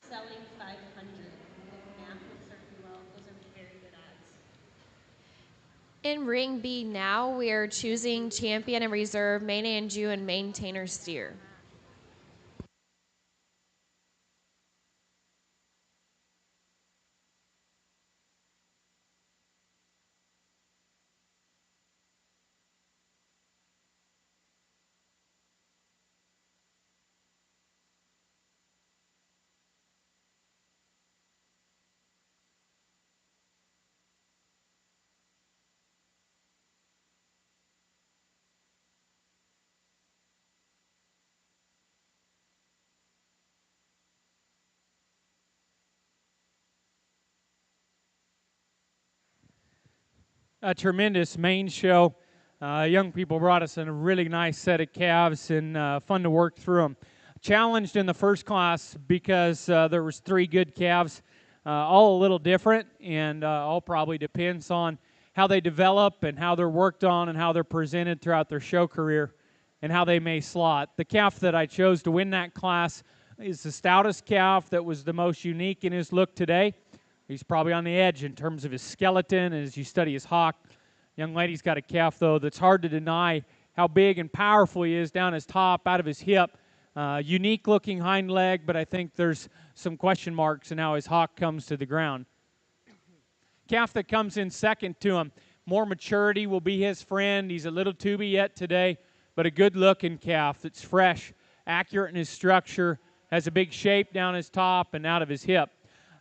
Selling 500. Math will serve you well. Those are very good odds. In Ring B now, we are choosing champion and reserve main Anjou and maintainer steer. A tremendous main show. Young people brought us in a really nice set of calves and fun to work through them. Challenged in the first class because there was 3 good calves, all a little different, and all probably depends on how they develop and how they're worked on and how they're presented throughout their show career and how they may slot. The calf that I chose to win that class is the stoutest calf that was the most unique in his look today. He's probably on the edge in terms of his skeleton as you study his hock. Young lady's got a calf, though, that's hard to deny how big and powerful he is down his top, out of his hip. Unique-looking hind leg, but I think there's some question marks in how his hock comes to the ground. Calf that comes in second to him, more maturity will be his friend. He's a little tubey yet today, but a good-looking calf that's fresh, accurate in his structure, has a big shape down his top and out of his hip.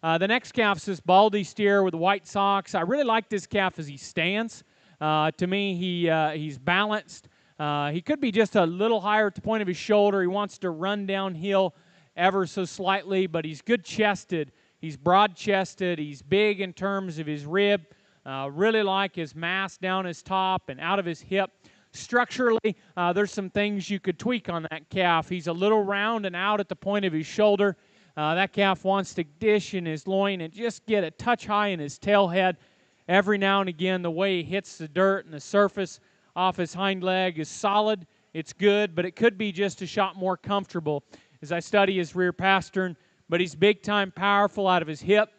The next calf is this Baldy steer with the white socks. I really like this calf as he stands. To me, he's balanced. He could be just a little higher at the point of his shoulder. He wants to run downhill ever so slightly, but he's good-chested. He's broad-chested. He's big in terms of his rib. Really like his mass down his top and out of his hip. Structurally, there's some things you could tweak on that calf. He's a little round and out at the point of his shoulder. That calf wants to dish in his loin and just get a touch high in his tail head. Every now and again, the way he hits the dirt and the surface off his hind leg is solid. It's good, but it could be just a shot more comfortable as I study his rear pastern. But he's big-time powerful out of his hip.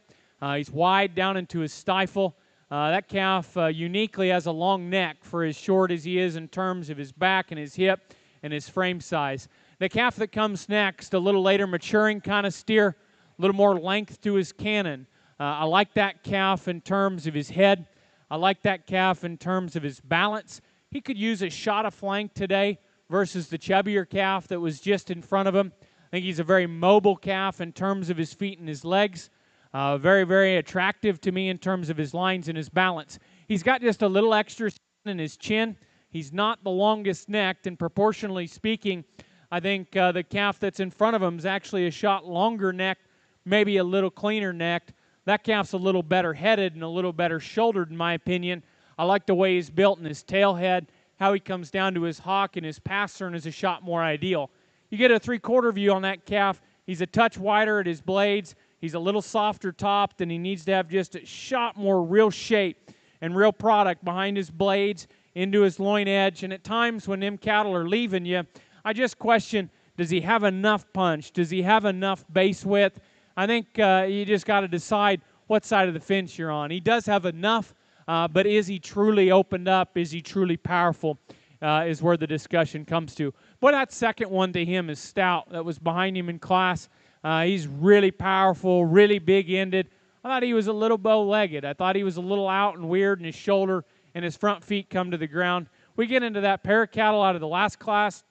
He's wide down into his stifle. That calf uniquely has a long neck for as short as he is in terms of his back and his hip and his frame size. The calf that comes next, a little later maturing kind of steer, a little more length to his cannon. I like that calf in terms of his head. I like that calf in terms of his balance. He could use a shot of flank today versus the chubbier calf that was just in front of him. I think he's a very mobile calf in terms of his feet and his legs. Very, very attractive to me in terms of his lines and his balance. He's got just a little extra in his chin. He's not the longest necked, and proportionally speaking, I think the calf that's in front of him is actually a shot longer necked, maybe a little cleaner necked. That calf's a little better headed and a little better shouldered, in my opinion. I like the way he's built in his tail head, how he comes down to his hock and his pastern is a shot more ideal. You get a 3/4 view on that calf. He's a touch wider at his blades. He's a little softer topped, and he needs to have just a shot more real shape and real product behind his blades into his loin edge. And at times when them cattle are leaving you, I just question, does he have enough punch? Does he have enough base width? I think you just got to decide what side of the fence you're on. He does have enough, but is he truly opened up? Is he truly powerful? Is where the discussion comes to. But that second one to him is Stout that was behind him in class. He's really powerful, really big-ended. I thought he was a little bow-legged. I thought he was a little out and weird in his shoulder and his front feet come to the ground. We get into that pair of cattle out of the last class.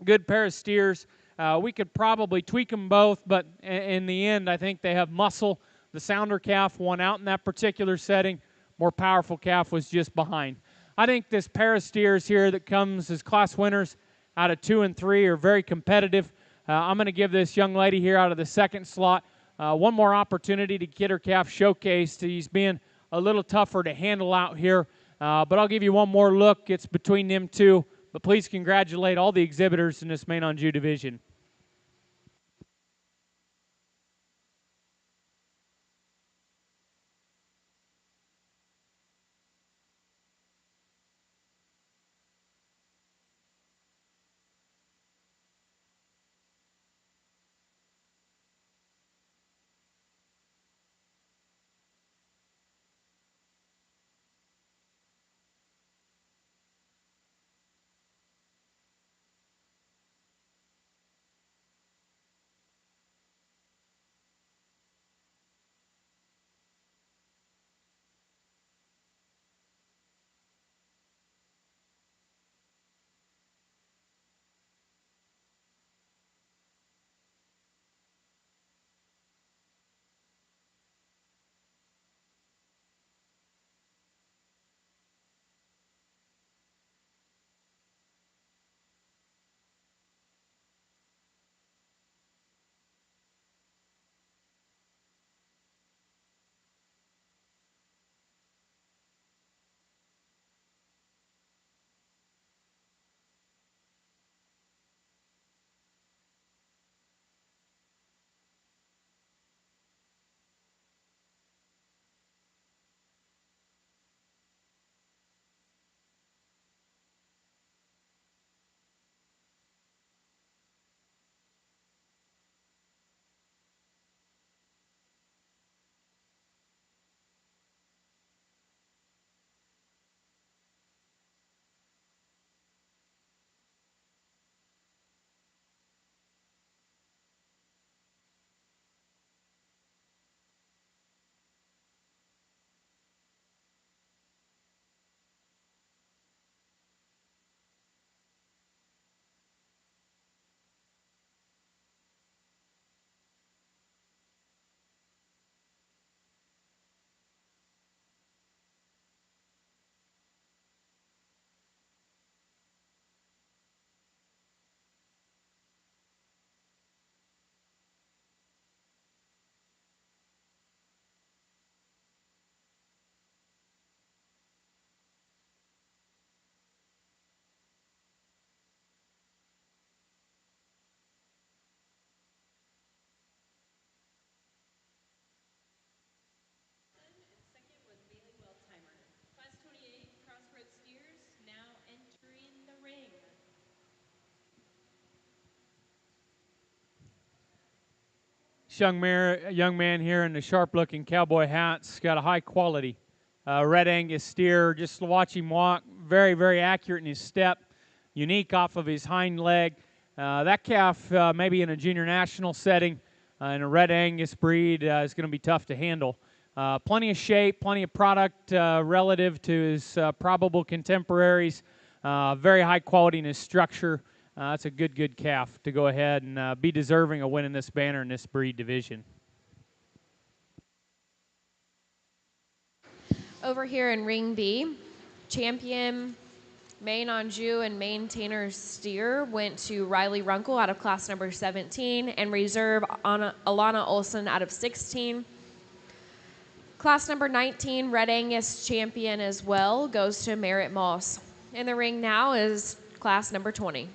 Good pair of steers. We could probably tweak them both, but in the end, I think they have muscle. The sounder calf won out in that particular setting. More powerful calf was just behind. I think this pair of steers here that comes as class winners out of 2 and 3 are very competitive. I'm going to give this young lady here out of the second slot one more opportunity to get her calf showcased. He's being a little tougher to handle out here, but I'll give you one more look. It's between them two. But please congratulate all the exhibitors in this main on Jew division. young man here in the sharp-looking cowboy hat's got a high quality red Angus steer. Just watch him walk, very, very accurate in his step, unique off of his hind leg. That calf, maybe in a junior national setting, in a red Angus breed, is going to be tough to handle. Plenty of shape, plenty of product relative to his probable contemporaries. Very high quality in his structure. That's a good calf to go ahead and be deserving of winning this banner in this breed division. Over here in Ring B, champion main Anjou and maintainer steer went to Riley Runkle out of class number 17 and reserve Alana Olson out of 16. Class number 19, Red Angus champion as well, goes to Merritt Moss. In the ring now is class number 20.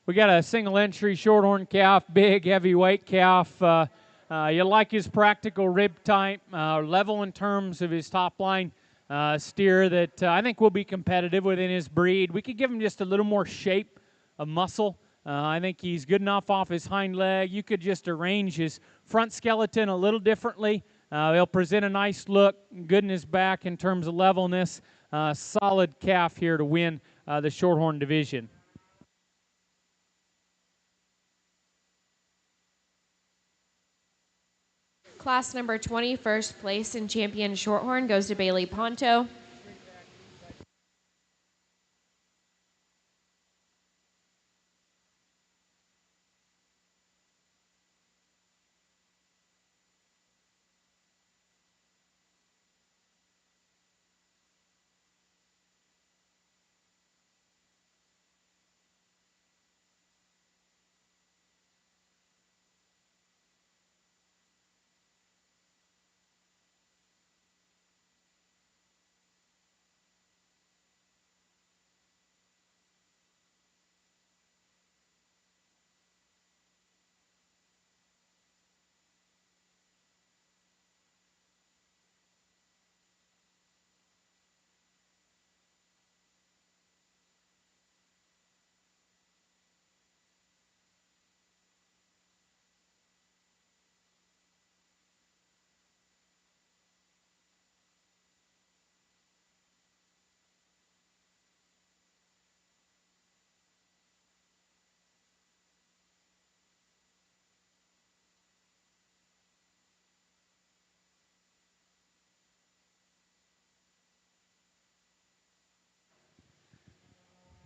We got a single entry Shorthorn calf, big heavyweight calf. You like his practical rib type, level in terms of his top line steer that I think will be competitive within his breed. We could give him just a little more shape of muscle. I think he's good enough off his hind leg. You could just arrange his front skeleton a little differently. He'll present a nice look, good in his back in terms of levelness. Solid calf here to win the Shorthorn division. Class number 20, first place in champion Shorthorn, goes to Bailey Ponto.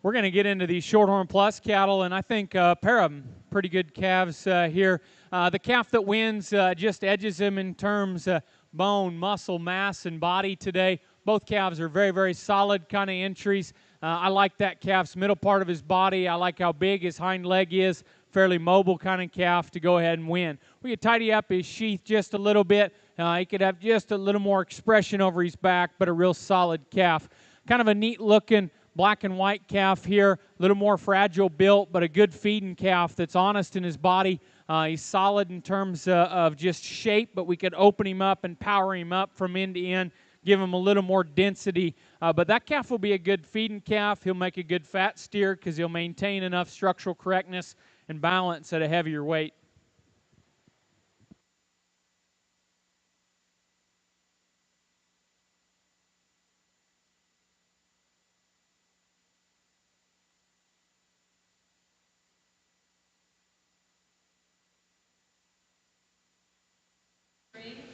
We're going to get into these Shorthorn Plus cattle, and I think a pair of pretty good calves here. The calf that wins just edges him in terms of bone, muscle, mass, and body today. Both calves are very, very solid kind of entries. I like that calf's middle part of his body. I like how big his hind leg is. Fairly mobile kind of calf to go ahead and win. We could tidy up his sheath just a little bit. He could have just a little more expression over his back, but a real solid calf. Kind of a neat looking black and white calf here, a little more fragile built, but a good feeding calf that's honest in his body. He's solid in terms of just shape, but we could open him up and power him up from end to end, give him a little more density. But that calf will be a good feeding calf. He'll make a good fat steer because he'll maintain enough structural correctness and balance at a heavier weight.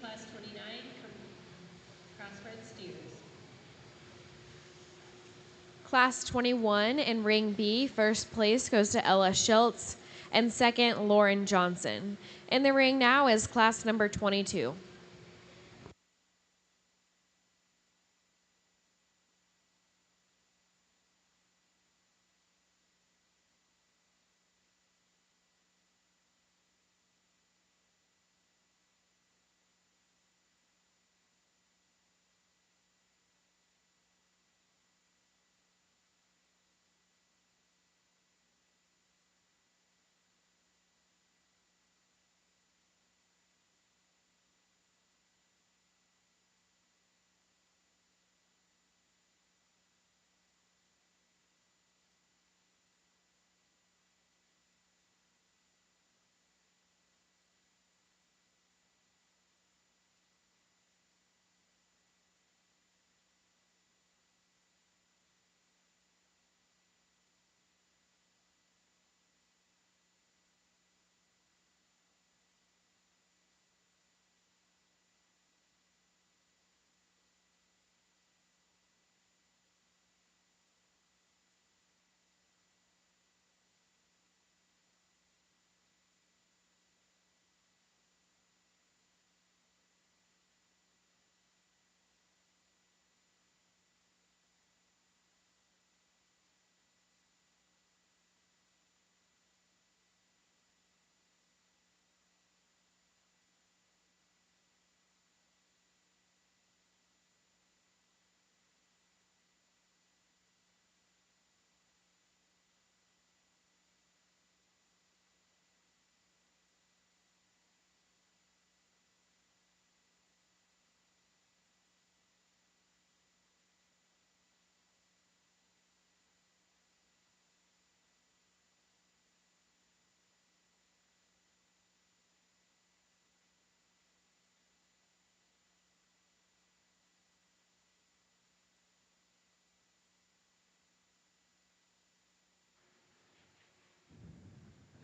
Class 29, crossbred steers. Class 21 in Ring B, first place goes to Ella Schultz, and second, Lauren Johnson. In the ring now is class number 22.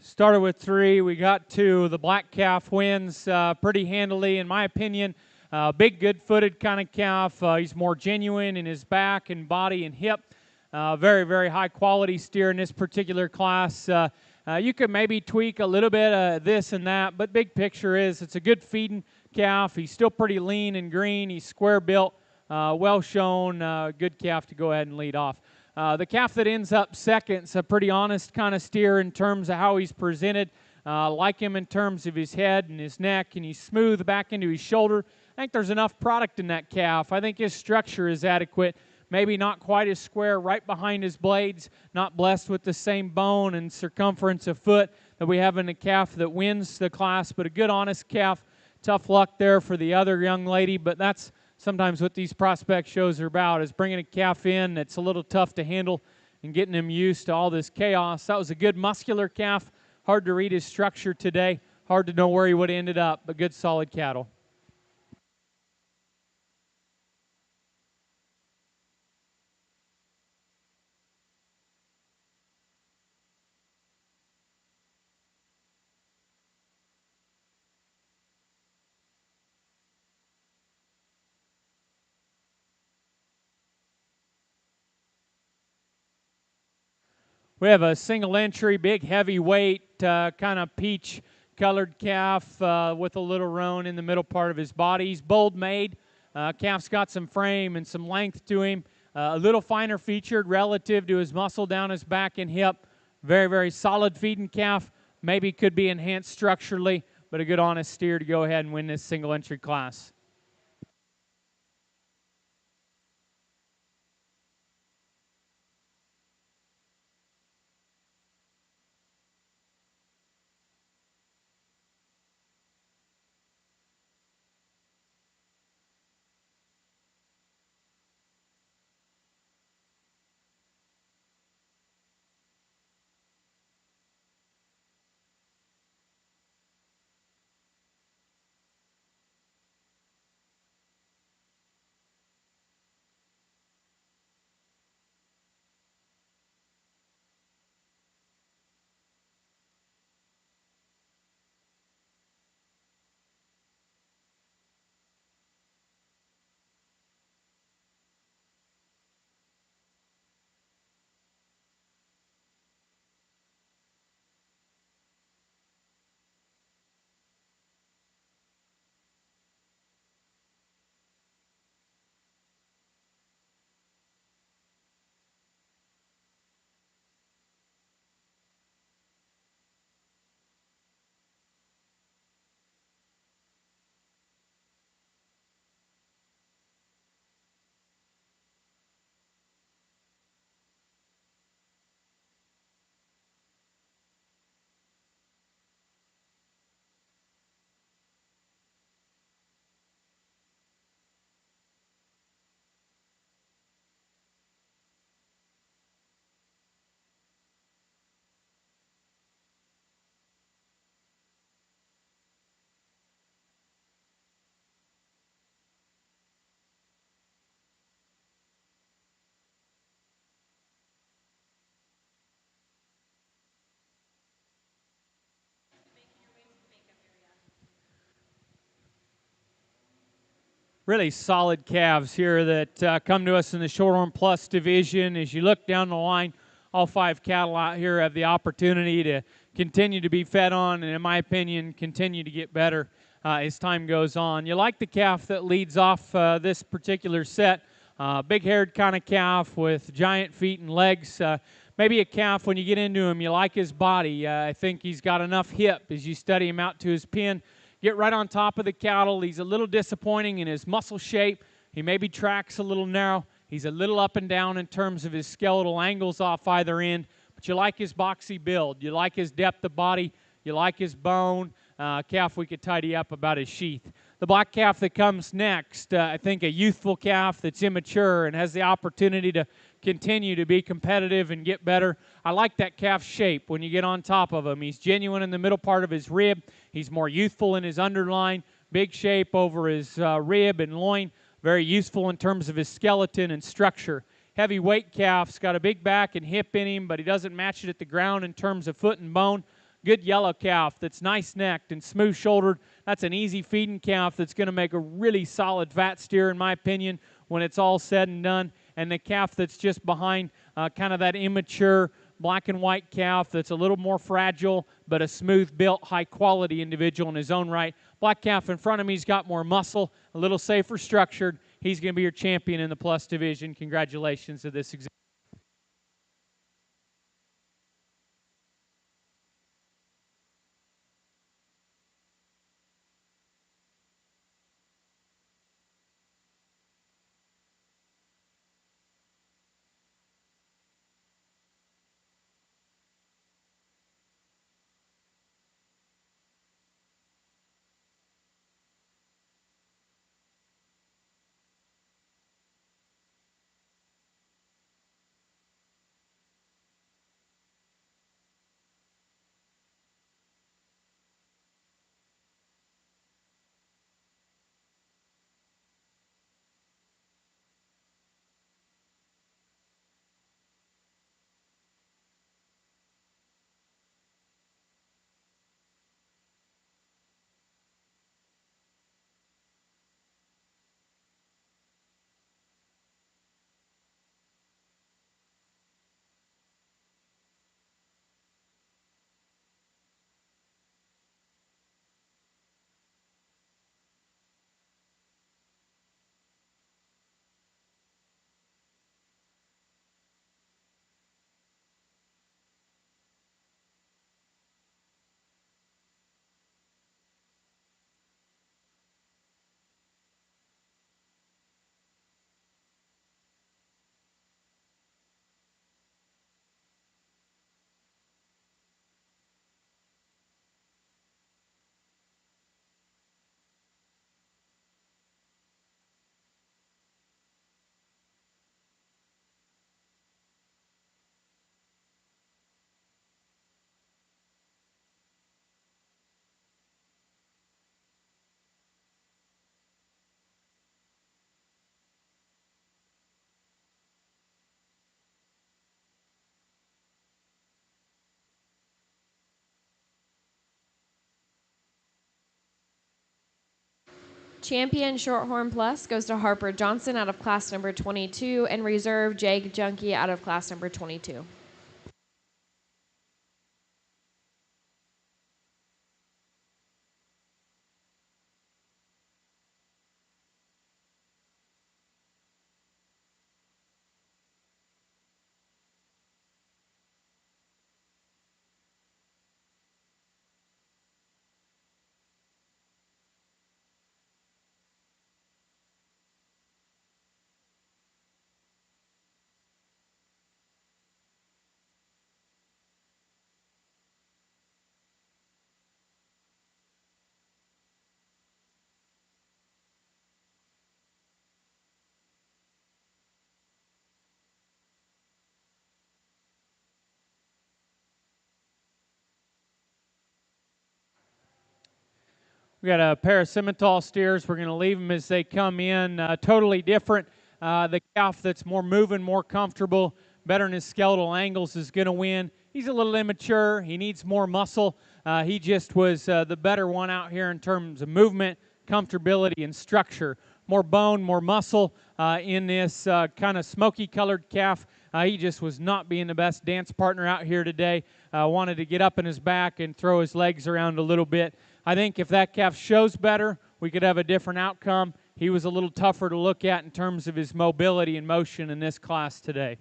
Started with 3, we got 2. The black calf wins pretty handily, in my opinion. Big, good-footed kind of calf. He's more genuine in his back and body and hip. Very, very high-quality steer in this particular class. You could maybe tweak a little bit of this and that, but big picture is it's a good feeding calf. He's still pretty lean and green. He's square-built, well-shown, good calf to go ahead and lead off. The calf that ends up second is a pretty honest kind of steer in terms of how he's presented. Like him in terms of his head and his neck, and he's smooth back into his shoulder. I think there's enough product in that calf. I think his structure is adequate. Maybe not quite as square right behind his blades, not blessed with the same bone and circumference of foot that we have in the calf that wins the class, but a good, honest calf. Tough luck there for the other young lady, but that's sometimes what these prospect shows are about, is bringing a calf in that's a little tough to handle and getting him used to all this chaos. That was a good muscular calf. Hard to read his structure today. Hard to know where he would have ended up, but good, solid cattle. We have a single entry, big heavyweight, kind of peach colored calf with a little roan in the middle part of his body. He's bold made. Calf's got some frame and some length to him. A little finer featured relative to his muscle down his back and hip. Very, very solid feeding calf. Maybe could be enhanced structurally, but a good honest steer to go ahead and win this single entry class. Really solid calves here that come to us in the Shorthorn Plus division. As you look down the line, all 5 cattle out here have the opportunity to continue to be fed on, and in my opinion, continue to get better as time goes on. You like the calf that leads off this particular set. Big-haired kind of calf with giant feet and legs. Maybe a calf, when you get into him, you like his body. I think he's got enough hip as you study him out to his pen. Get right on top of the cattle. He's a little disappointing in his muscle shape. He maybe tracks a little narrow. He's a little up and down in terms of his skeletal angles off either end. But you like his boxy build. You like his depth of body. You like his bone. Calf we could tidy up about his sheath. The black calf that comes next, I think a youthful calf that's immature and has the opportunity to continue to be competitive and get better. I like that calf shape when you get on top of him. He's genuine in the middle part of his rib. He's more youthful in his underline. Big shape over his rib and loin. Very useful in terms of his skeleton and structure. Heavyweight calf's got a big back and hip in him, but he doesn't match it at the ground in terms of foot and bone. good yellow calf that's nice-necked and smooth-shouldered. That's an easy feeding calf that's going to make a really solid fat steer, in my opinion, when it's all said and done. And the calf that's just behind, kind of that immature black and white calf that's a little more fragile, but a smooth-built, high-quality individual in his own right. Black calf in front of me, he's got more muscle, a little safer structured. He's going to be your champion in the plus division. Congratulations to this example. Champion Shorthorn Plus goes to Harper Johnson out of class number 22 and reserve Jake Junkie out of class number 22. We got a pair of Simmental steers. We're going to leave them as they come in. Totally different. The calf that's more moving, more comfortable, better in his skeletal angles is going to win. He's a little immature. He needs more muscle. He just was the better one out here in terms of movement, comfortability, and structure. More bone, more muscle in this kind of smoky-colored calf. He just was not being the best dance partner out here today. Wanted to get up in his back and throw his legs around a little bit. I think if that calf shows better, we could have a different outcome. He was a little tougher to look at in terms of his mobility and motion in this class today.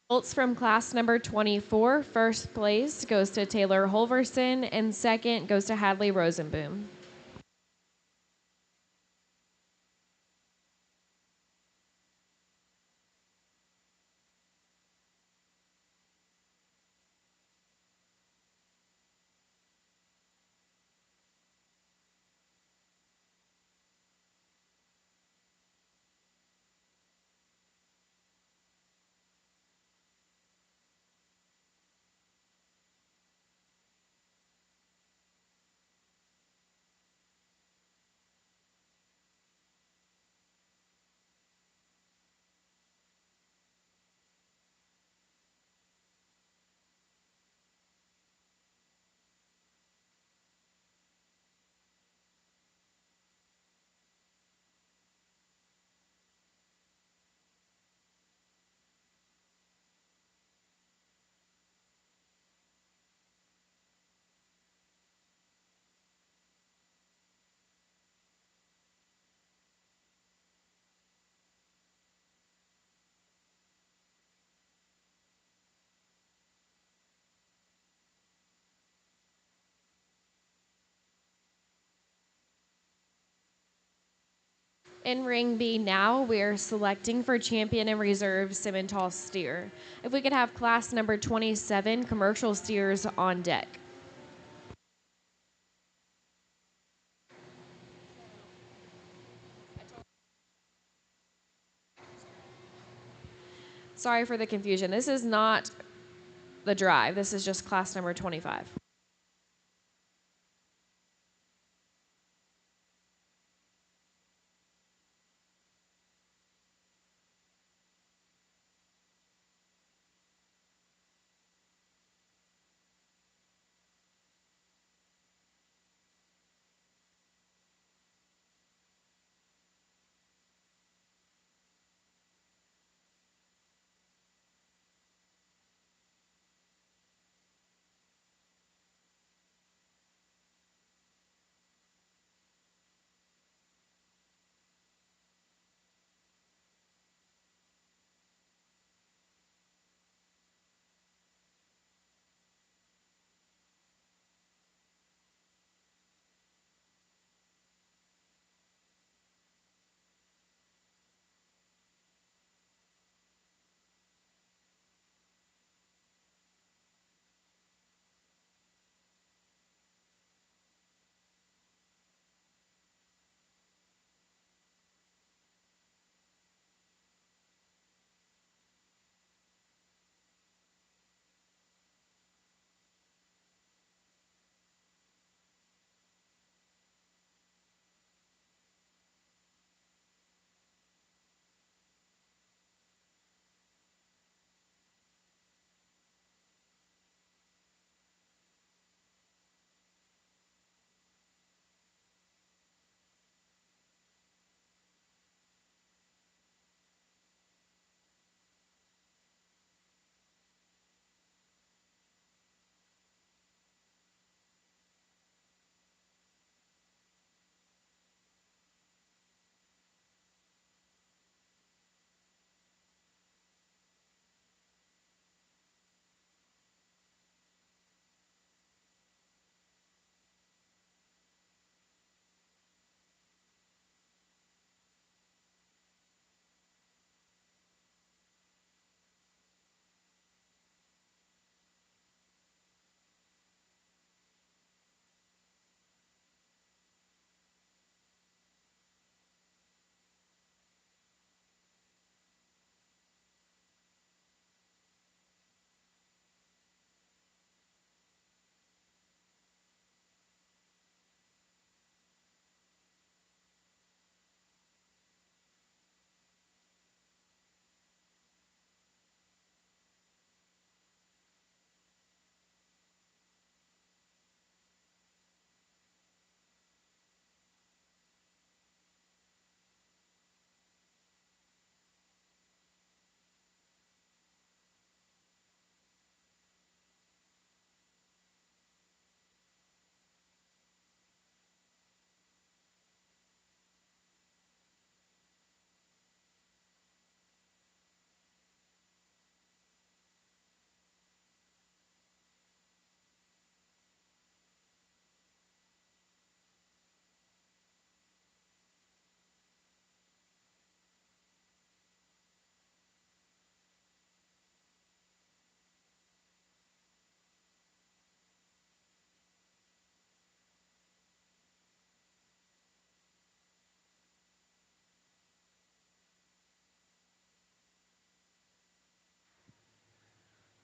Results from class number 24. First place goes to Taylor Holverson, and second goes to Hadley Rosenboom. In Ring B now, we are selecting for champion and reserve Simmental steer. If we could have class number 27 commercial steers on deck. Sorry for the confusion. This is not the drive. This is just class number 25.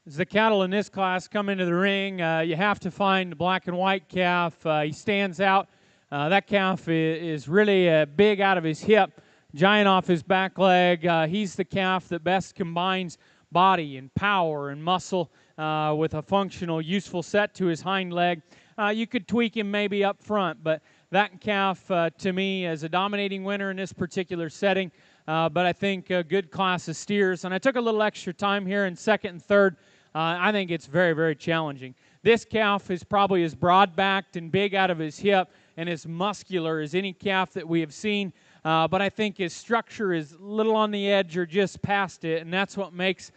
As the cattle in this class come into the ring, you have to find the black and white calf. He stands out. That calf is really big out of his hip, giant off his back leg. He's the calf that best combines body and power and muscle with a functional, useful set to his hind leg. You could tweak him maybe up front, but that calf, to me, is a dominating winner in this particular setting. But I think a good class of steers. And I took a little extra time here in second and third. I think it's very, very challenging. This calf is probably as broad-backed and big out of his hip and as muscular as any calf that we have seen. But I think his structure is a little on the edge or just past it, and that's what makes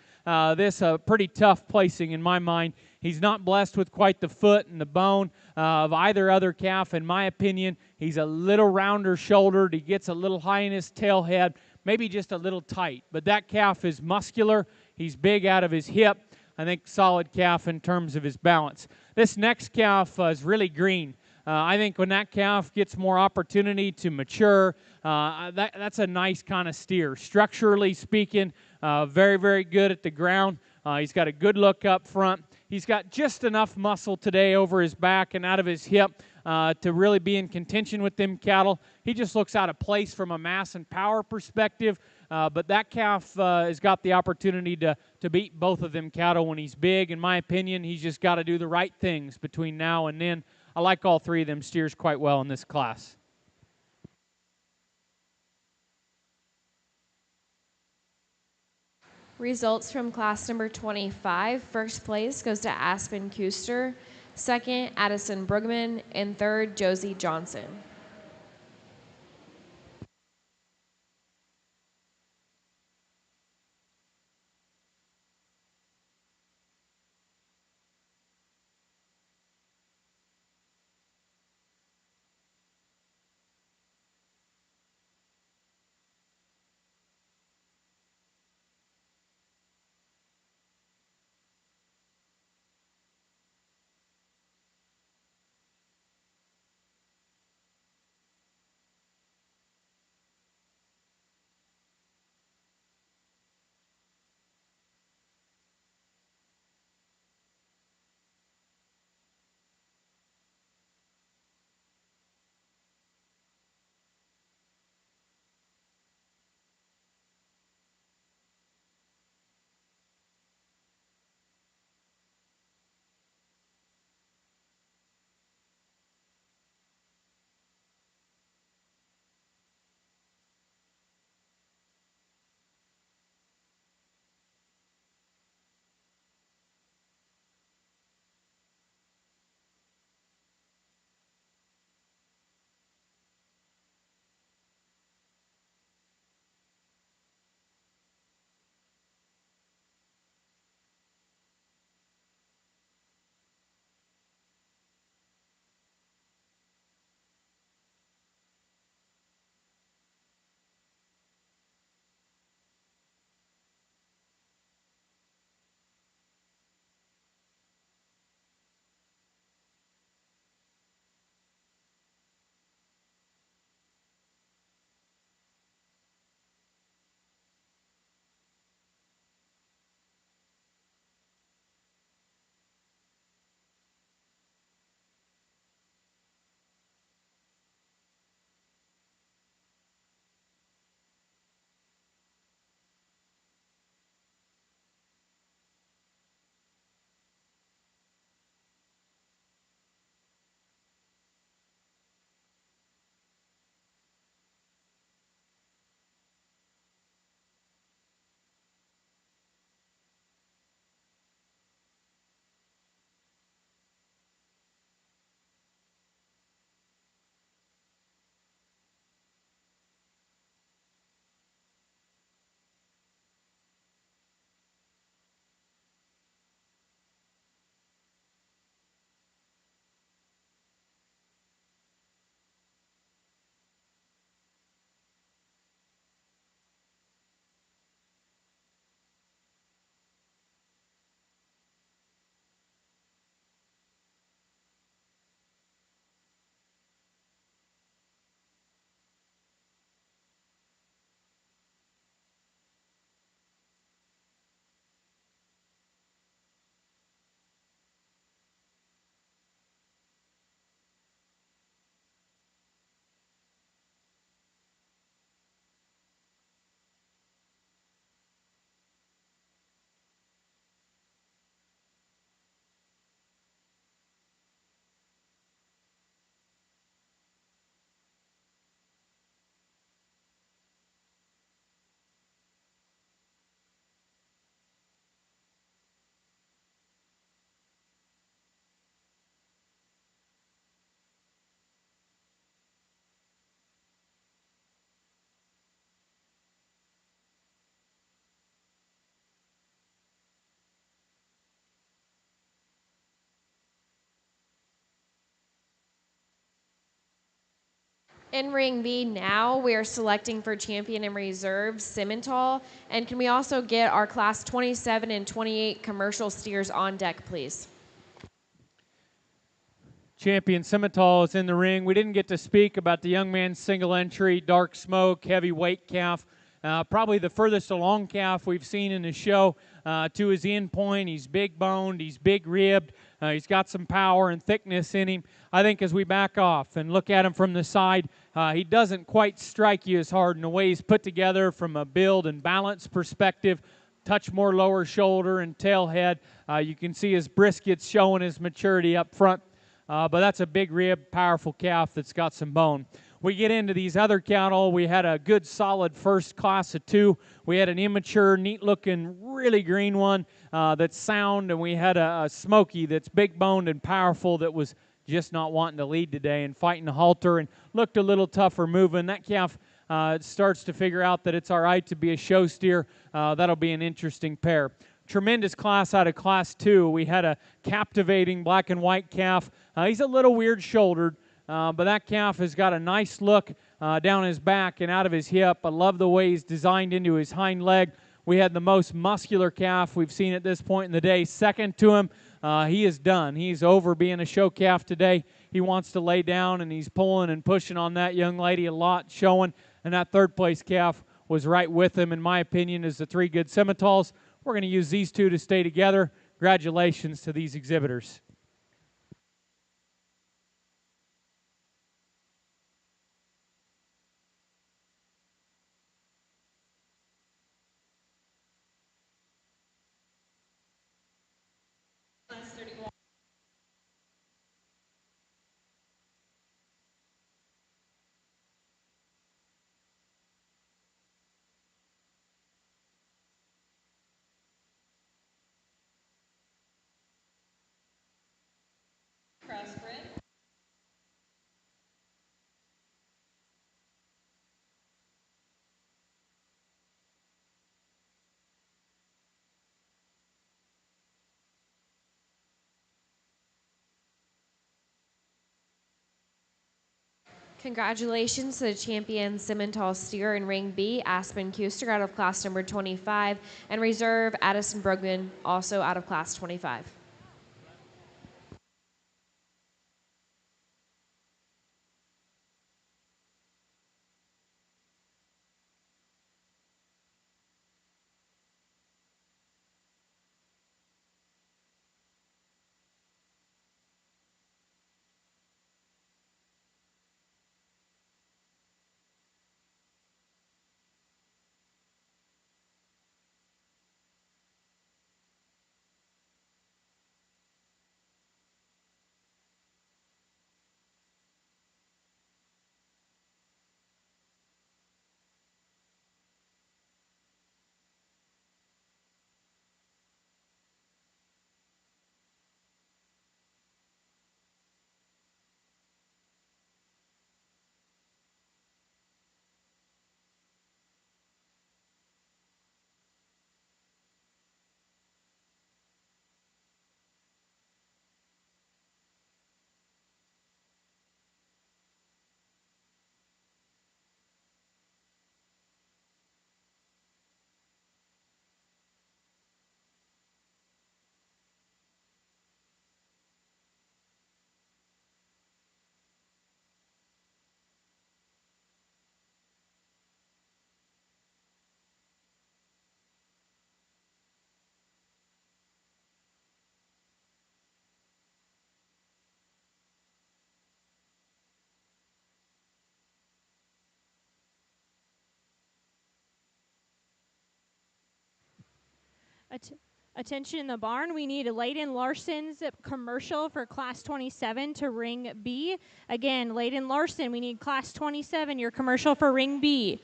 this a pretty tough placing in my mind. He's not blessed with quite the foot and the bone of either other calf, in my opinion. He's a little rounder shouldered. He gets a little high in his tail head, maybe just a little tight. But that calf is muscular. He's big out of his hip. I think solid calf in terms of his balance. This next calf is really green. I think when that calf gets more opportunity to mature, that's a nice kind of steer. Structurally speaking, very, very good at the ground. He's got a good look up front. He's got just enough muscle today over his back and out of his hip to really be in contention with them cattle. He just looks out of place from a mass and power perspective, but that calf has got the opportunity to beat both of them cattle when he's big. In my opinion, he's just got to do the right things between now and then. I like all three of them steers quite well in this class. Results from class number 25. First place goes to Aspen Kuster, second, Addison Brugman, and third, Josie Johnson. In Ring B now, we are selecting for champion and reserve Simmental. And can we also get our class 27 and 28 commercial steers on deck, please? Champion Simmental is in the ring. We didn't get to speak about the young man's single entry, dark smoke, heavyweight calf. Probably the furthest along calf we've seen in the show to his end point. He's big boned, he's big ribbed, he's got some power and thickness in him. I think as we back off and look at him from the side, he doesn't quite strike you as hard in the way he's put together from a build and balance perspective. Touch more lower shoulder and tail head. You can see his briskets showing his maturity up front. But that's a big rib, powerful calf that's got some bone. We get into these other cattle. We had a good, solid first class of 2. We had an immature, neat-looking, really green one that's sound, and we had a smoky that's big-boned and powerful that was just not wanting to lead today and fighting the halter and looked a little tougher moving. That calf starts to figure out that it's all right to be a show steer. That'll be an interesting pair. Tremendous class out of Class 2. We had a captivating black and white calf. He's a little weird-shouldered, but that calf has got a nice look down his back and out of his hip. I love the way he's designed into his hind leg. We had the most muscular calf we've seen at this point in the day. Second to him, he is done. He's over being a show calf today. He wants to lay down, and he's pulling and pushing on that young lady a lot, showing. And that third-place calf was right with him, in my opinion, as the 3 good Simmentals. We're going to use these 2 to stay together. Congratulations to these exhibitors. Class 31. Crossbred. Congratulations to the champion Simmental steer in Ring B, Aspen Kuster, out of class number 25, and reserve Addison Brugman, also out of class 25. Attention in the barn, we need Layden Larson's commercial for Class 27 to Ring B. Again, Layden Larson, we need Class 27, your commercial for Ring B.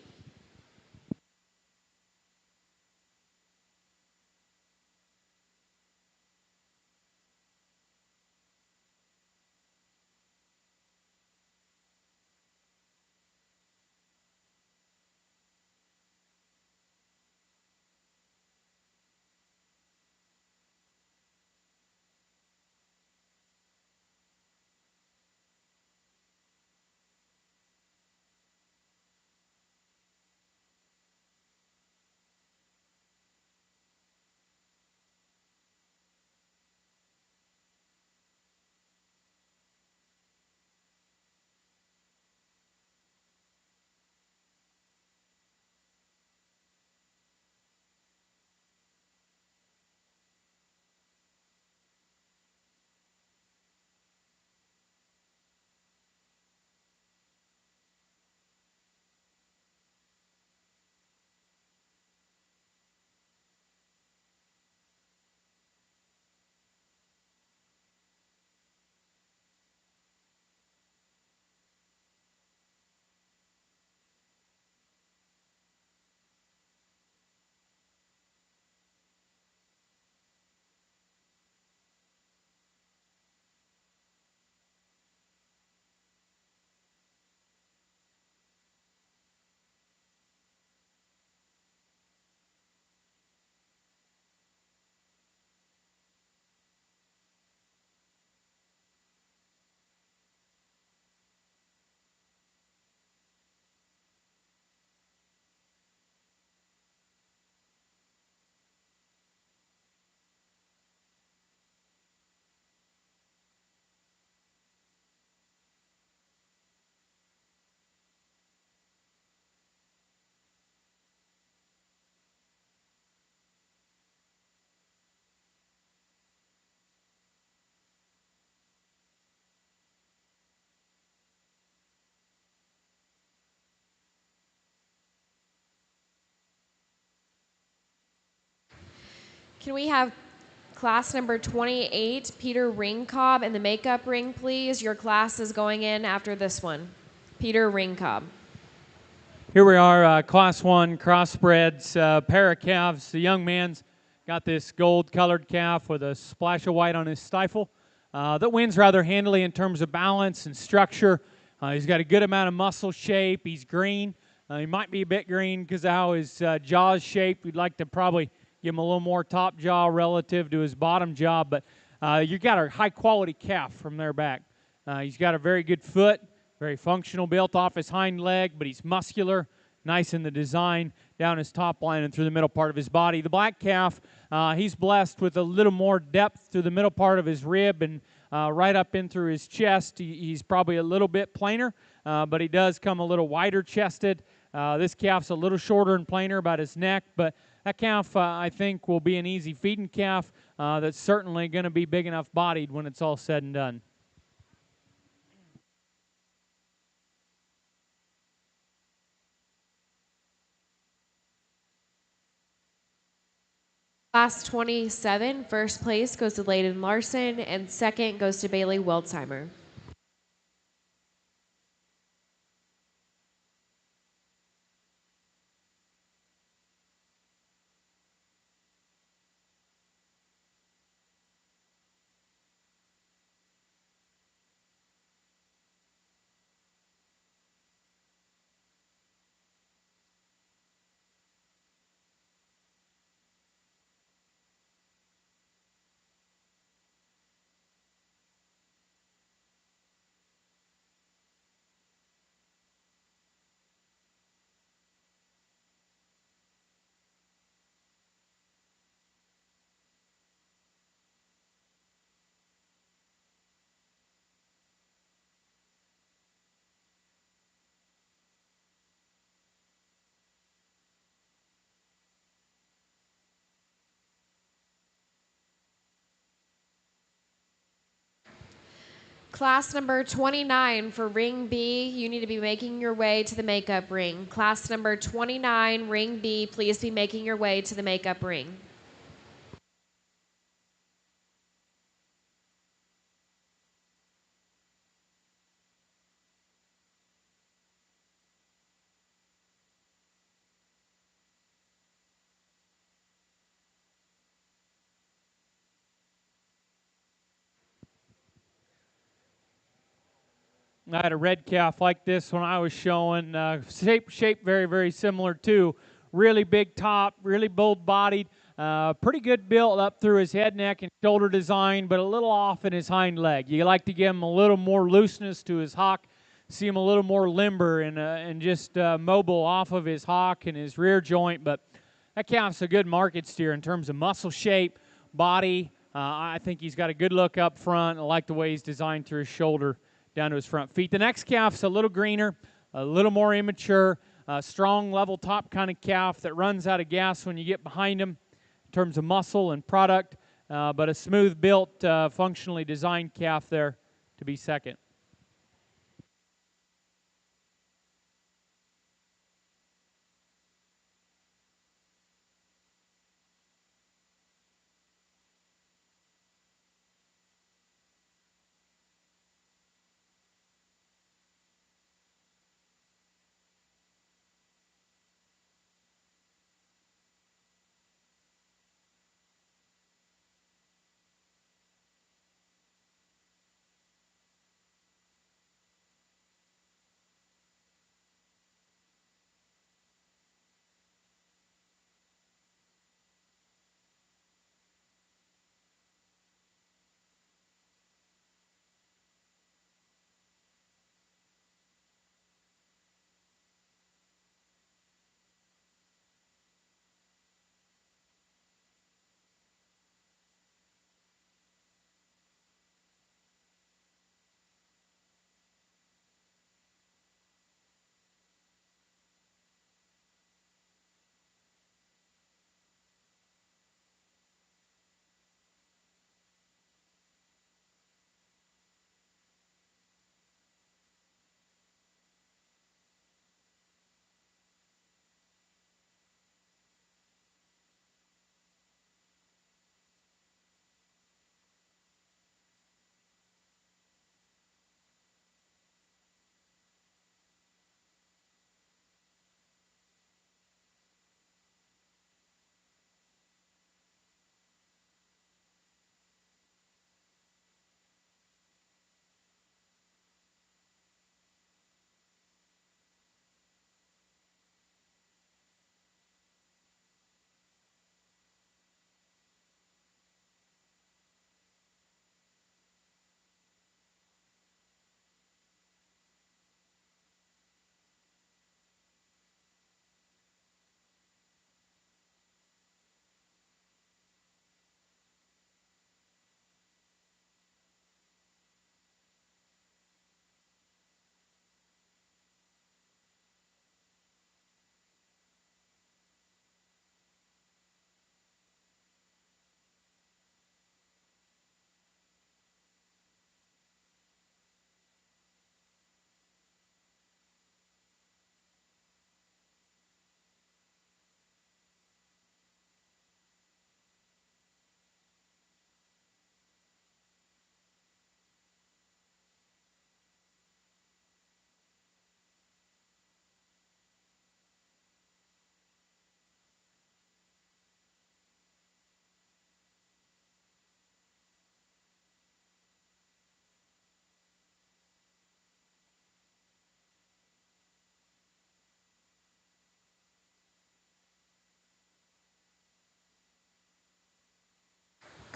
Can we have class number 28, Peter Ringcobb, in the makeup ring, please? Your class is going in after this one. Peter Ringcobb. Here we are, Class 1 crossbreds, pair of calves. The young man's got this gold-colored calf with a splash of white on his stifle that wins rather handily in terms of balance and structure. He's got a good amount of muscle shape. He's green. He might be a bit green because of how his jaw's shaped. We'd like to probably give him a little more top jaw relative to his bottom jaw, but you've got a high-quality calf from there back. He's got a very good foot. Very functional, built off his hind leg, but he's muscular, nice in the design, down his top line and through the middle part of his body. The black calf, he's blessed with a little more depth through the middle part of his rib and right up in through his chest. He's probably a little bit plainer, but he does come a little wider chested. This calf's a little shorter and plainer about his neck, but that calf, I think, will be an easy feeding calf that's certainly going to be big enough bodied when it's all said and done. Class 27, first place goes to Layden Larson, and second goes to Bailey Weltzheimer. Class number 29 for Ring B, you need to be making your way to the makeup ring. Class number 29, Ring B, please be making your way to the makeup ring. I had a red calf like this when I was showing. Shape very, very similar too. Really big top, really bold-bodied, pretty good build up through his head, neck, and shoulder design, but a little off in his hind leg. You like to give him a little more looseness to his hock, see him a little more limber and just mobile off of his hock and his rear joint, but that calf's a good market steer in terms of muscle shape, body. I think he's got a good look up front. I like the way he's designed through his shoulder down to his front feet. The next calf's a little greener, a little more immature, strong level top kind of calf that runs out of gas when you get behind him in terms of muscle and product, but a smooth built, functionally designed calf there to be second.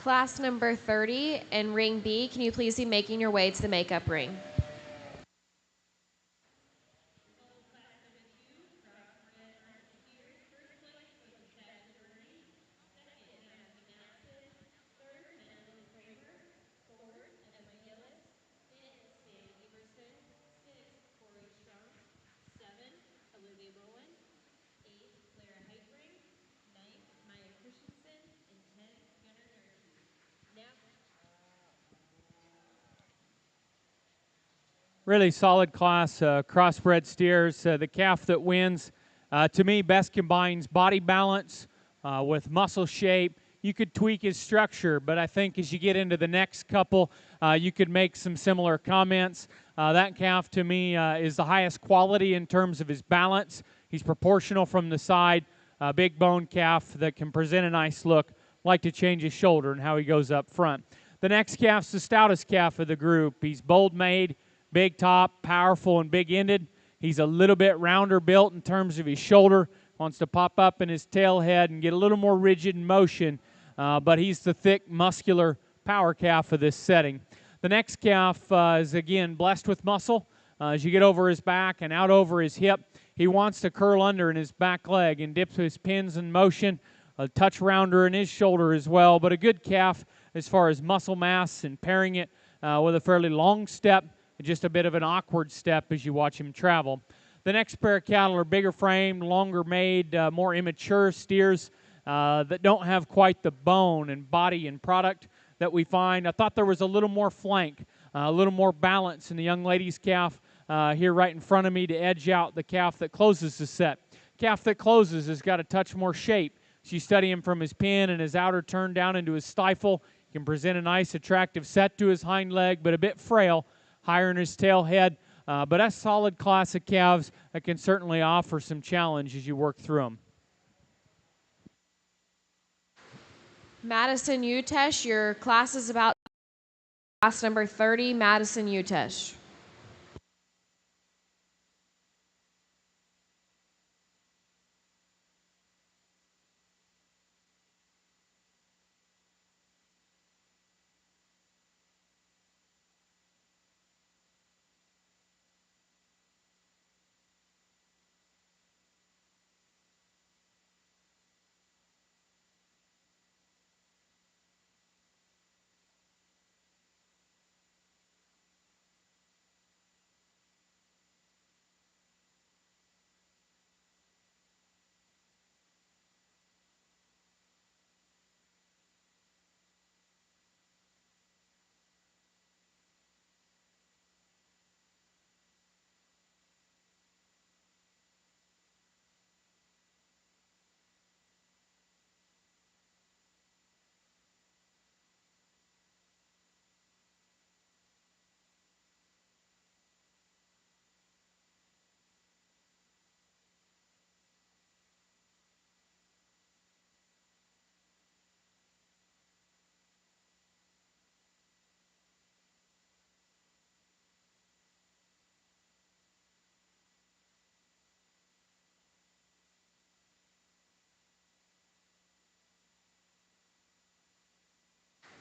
Class number 30 in ring B, can you please be making your way to the makeup ring? Really solid class, crossbred steers. The calf that wins, to me, best combines body balance with muscle shape. You could tweak his structure, but I think as you get into the next couple, you could make some similar comments. That calf, to me, is the highest quality in terms of his balance. He's proportional from the side, big bone calf that can present a nice look. Like to change his shoulder and how he goes up front. The next calf's the stoutest calf of the group. He's bold-made, big top, powerful, and big-ended. He's a little bit rounder built in terms of his shoulder. Wants to pop up in his tail head and get a little more rigid in motion. But he's the thick, muscular power calf of this setting. The next calf is, again, blessed with muscle. As you get over his back and out over his hip, he wants to curl under in his back leg and dips his pins in motion. A touch rounder in his shoulder as well, but a good calf as far as muscle mass and pairing it with a fairly long step, just a bit of an awkward step as you watch him travel. The next pair of cattle are bigger framed, longer made, more immature steers that don't have quite the bone and body and product that we find. I thought there was a little more flank, a little more balance in the young lady's calf here right in front of me to edge out the calf that closes the set. Calf that closes has got a touch more shape. So you study him from his pin and his outer turn down into his stifle. He can present a nice, attractive set to his hind leg, but a bit frail, higher in his tail head. But a solid class of calves that can certainly offer some challenge as you work through them. Madison Utesh, your class is about class number 30, Madison Utesh.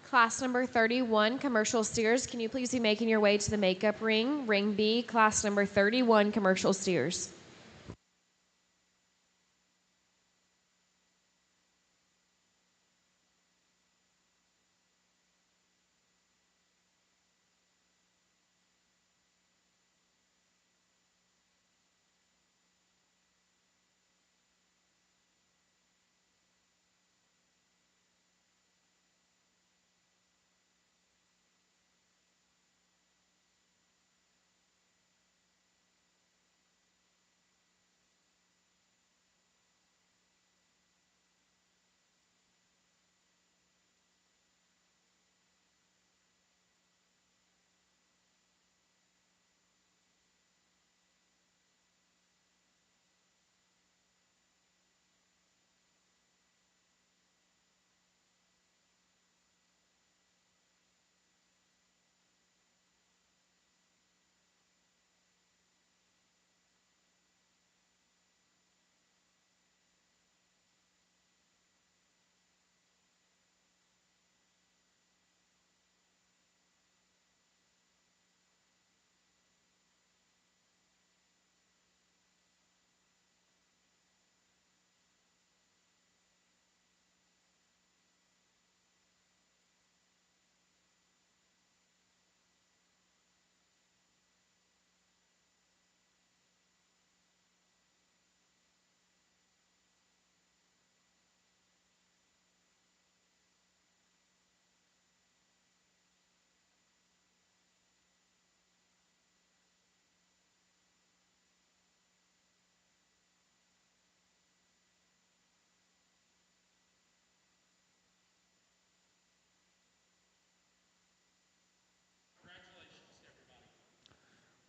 Class number 31, commercial steers. Can you please be making your way to the makeup ring? Ring B, class number 31, commercial steers.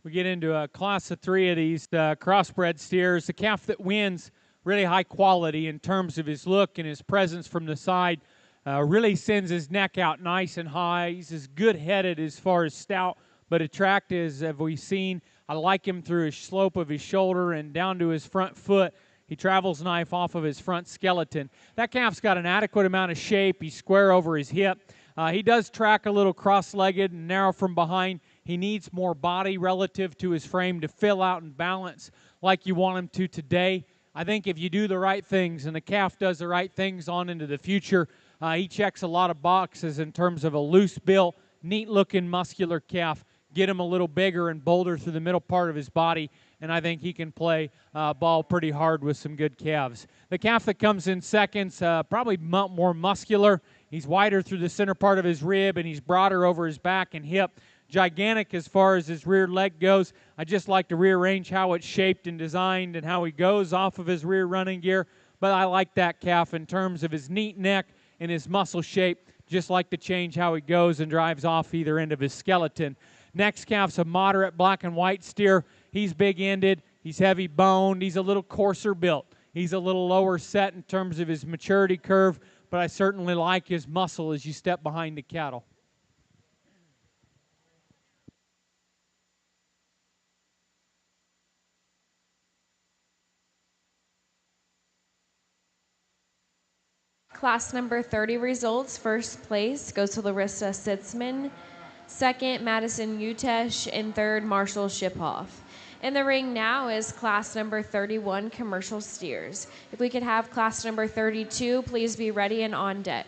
We get into a class of 3 of these crossbred steers. The calf that wins, really high quality in terms of his look and his presence from the side. Really sends his neck out nice and high. He's as good-headed as far as stout, but attractive as have we seen. I like him through his slope of his shoulder and down to his front foot. He travels knife off of his front skeleton. That calf's got an adequate amount of shape. He's square over his hip. He does track a little cross-legged and narrow from behind. He needs more body relative to his frame to fill out and balance like you want him to today. I think if you do the right things and the calf does the right things on into the future, he checks a lot of boxes in terms of a loose built, neat-looking, muscular calf. Get him a little bigger and bolder through the middle part of his body, and I think he can play ball pretty hard with some good calves. The calf that comes in second's probably more muscular. He's wider through the center part of his rib, and he's broader over his back and hip. Gigantic as far as his rear leg goes. I just like to rearrange how it's shaped and designed and how he goes off of his rear running gear, but I like that calf in terms of his neat neck and his muscle shape, just like to change how he goes and drives off either end of his skeleton. Next calf's a moderate black and white steer. He's big-ended, he's heavy-boned, he's a little coarser built. He's a little lower set in terms of his maturity curve, but I certainly like his muscle as you step behind the cattle. Class number 30 results. First place goes to Larissa Sitzman. Second, Madison Utesh. And third, Marshall Shiphoff. In the ring now is class number 31 commercial steers. If we could have class number 32, please be ready and on deck.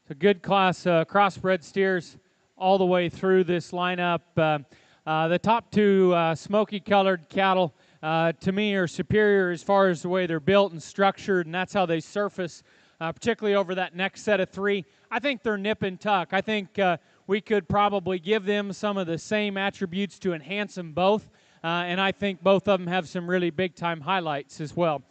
So good class crossbred steers all the way through this lineup. The top two smoky-colored cattle, to me, are superior as far as the way they're built and structured, and that's how they surface, particularly over that next set of three. I think they're nip and tuck. I think we could probably give them some of the same attributes to enhance them both, and I think both of them have some really big-time highlights as well.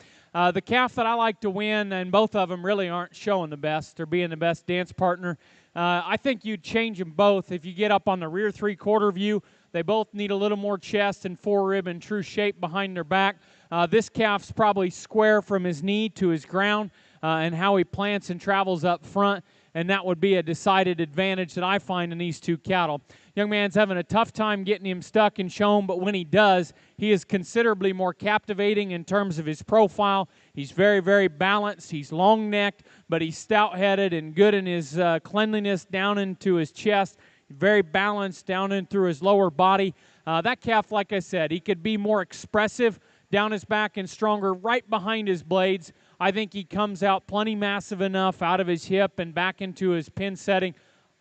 The calf that I like to win, and both of them really aren't showing the best or being the best dance partner, I think you'd change them both. If you get up on the rear three-quarter view, they both need a little more chest and forerib and true shape behind their back. This calf's probably square from his knee to his ground, and how he plants and travels up front, and that would be a decided advantage that I find in these two cattle. Young man's having a tough time getting him stuck and shown, but when he does, he is considerably more captivating in terms of his profile. He's very, very balanced. He's long-necked, but he's stout-headed and good in his cleanliness down into his chest. Very balanced down in through his lower body. That calf, like I said, he could be more expressive down his back and stronger right behind his blades. I think he comes out plenty massive enough out of his hip and back into his pin setting.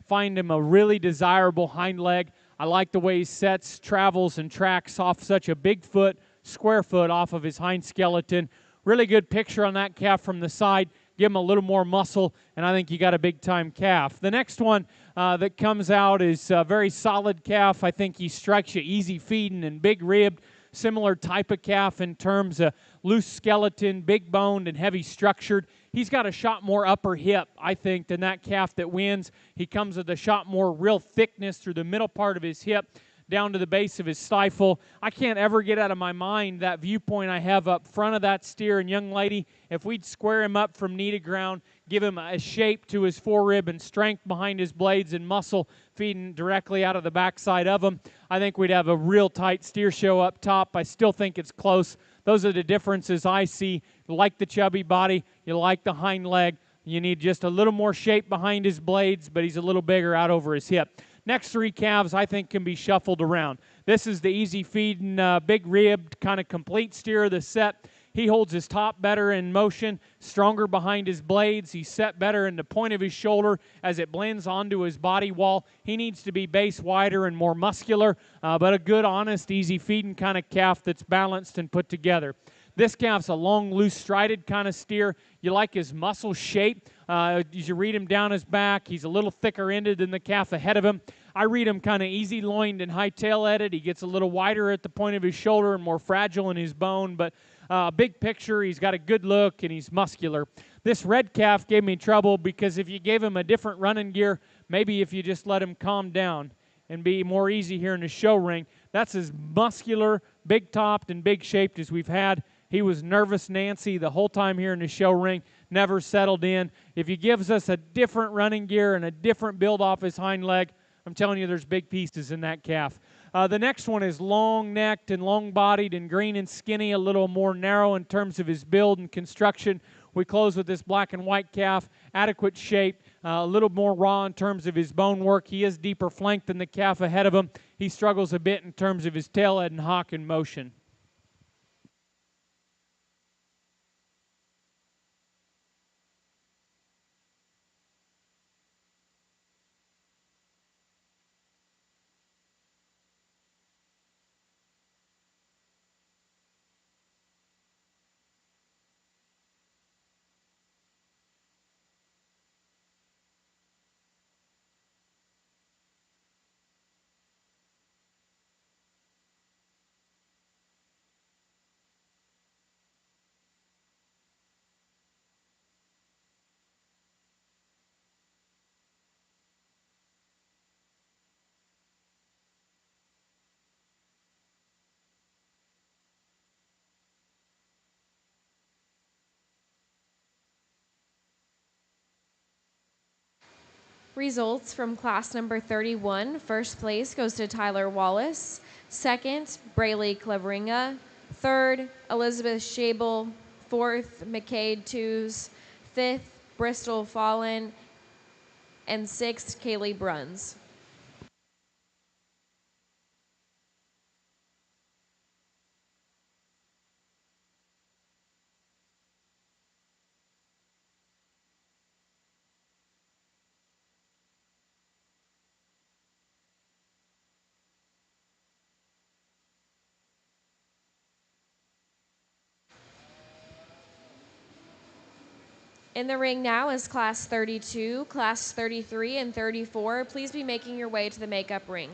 Find him a really desirable hind leg. I like the way he sets, travels, and tracks off such a big foot, square foot off of his hind skeleton. Really good picture on that calf from the side. Give him a little more muscle, and I think you got a big-time calf. The next one that comes out is a very solid calf. I think he strikes you easy feeding and big-ribbed. Similar type of calf in terms of loose skeleton, big boned, and heavy structured. He's got a shot more upper hip, I think, than that calf that wins. He comes with a shot more real thickness through the middle part of his hip down to the base of his stifle. I can't ever get out of my mind that viewpoint I have up front of that steer. And young lady, if we'd square him up from knee to ground, give him a shape to his forerib and strength behind his blades and muscle feeding directly out of the backside of him, I think we'd have a real tight steer show up top. I still think it's close. Those are the differences I see. You like the chubby body. You like the hind leg. You need just a little more shape behind his blades, but he's a little bigger out over his hip. Next three calves, I think, can be shuffled around. This is the easy-feeding, big-ribbed, kind of complete steer of the set. He holds his top better in motion, stronger behind his blades. He's set better in the point of his shoulder as it blends onto his body wall. He needs to be base wider and more muscular, but a good, honest, easy-feeding kind of calf that's balanced and put together. This calf's a long, loose-strided kind of steer. You like his muscle shape. As you read him down his back, he's a little thicker-ended than the calf ahead of him. I read him kind of easy-loined and high-tail-headed. He gets a little wider at the point of his shoulder and more fragile in his bone, but big picture, he's got a good look, and he's muscular. This red calf gave me trouble because if you gave him a different running gear, maybe if you just let him calm down and be more easy here in the show ring, that's as muscular, big-topped, and big-shaped as we've had. He was nervous Nancy the whole time here in the show ring, never settled in. If he gives us a different running gear and a different build off his hind leg, I'm telling you there's big pieces in that calf. The next one is long-necked and long-bodied and green and skinny, a little more narrow in terms of his build and construction. We close with this black and white calf, adequate shape, a little more raw in terms of his bone work. He is deeper flanked than the calf ahead of him. He struggles a bit in terms of his tailhead and hock and motion. Results from class number 31. First place goes to Tyler Wallace. Second, Braylee Cleveringa. Third, Elizabeth Schabel. Fourth, McCade Tews. Fifth, Bristol Fallen. And sixth, Kaylee Bruns. In the ring now is Class 32, Class 33, and 34. Please be making your way to the makeup ring.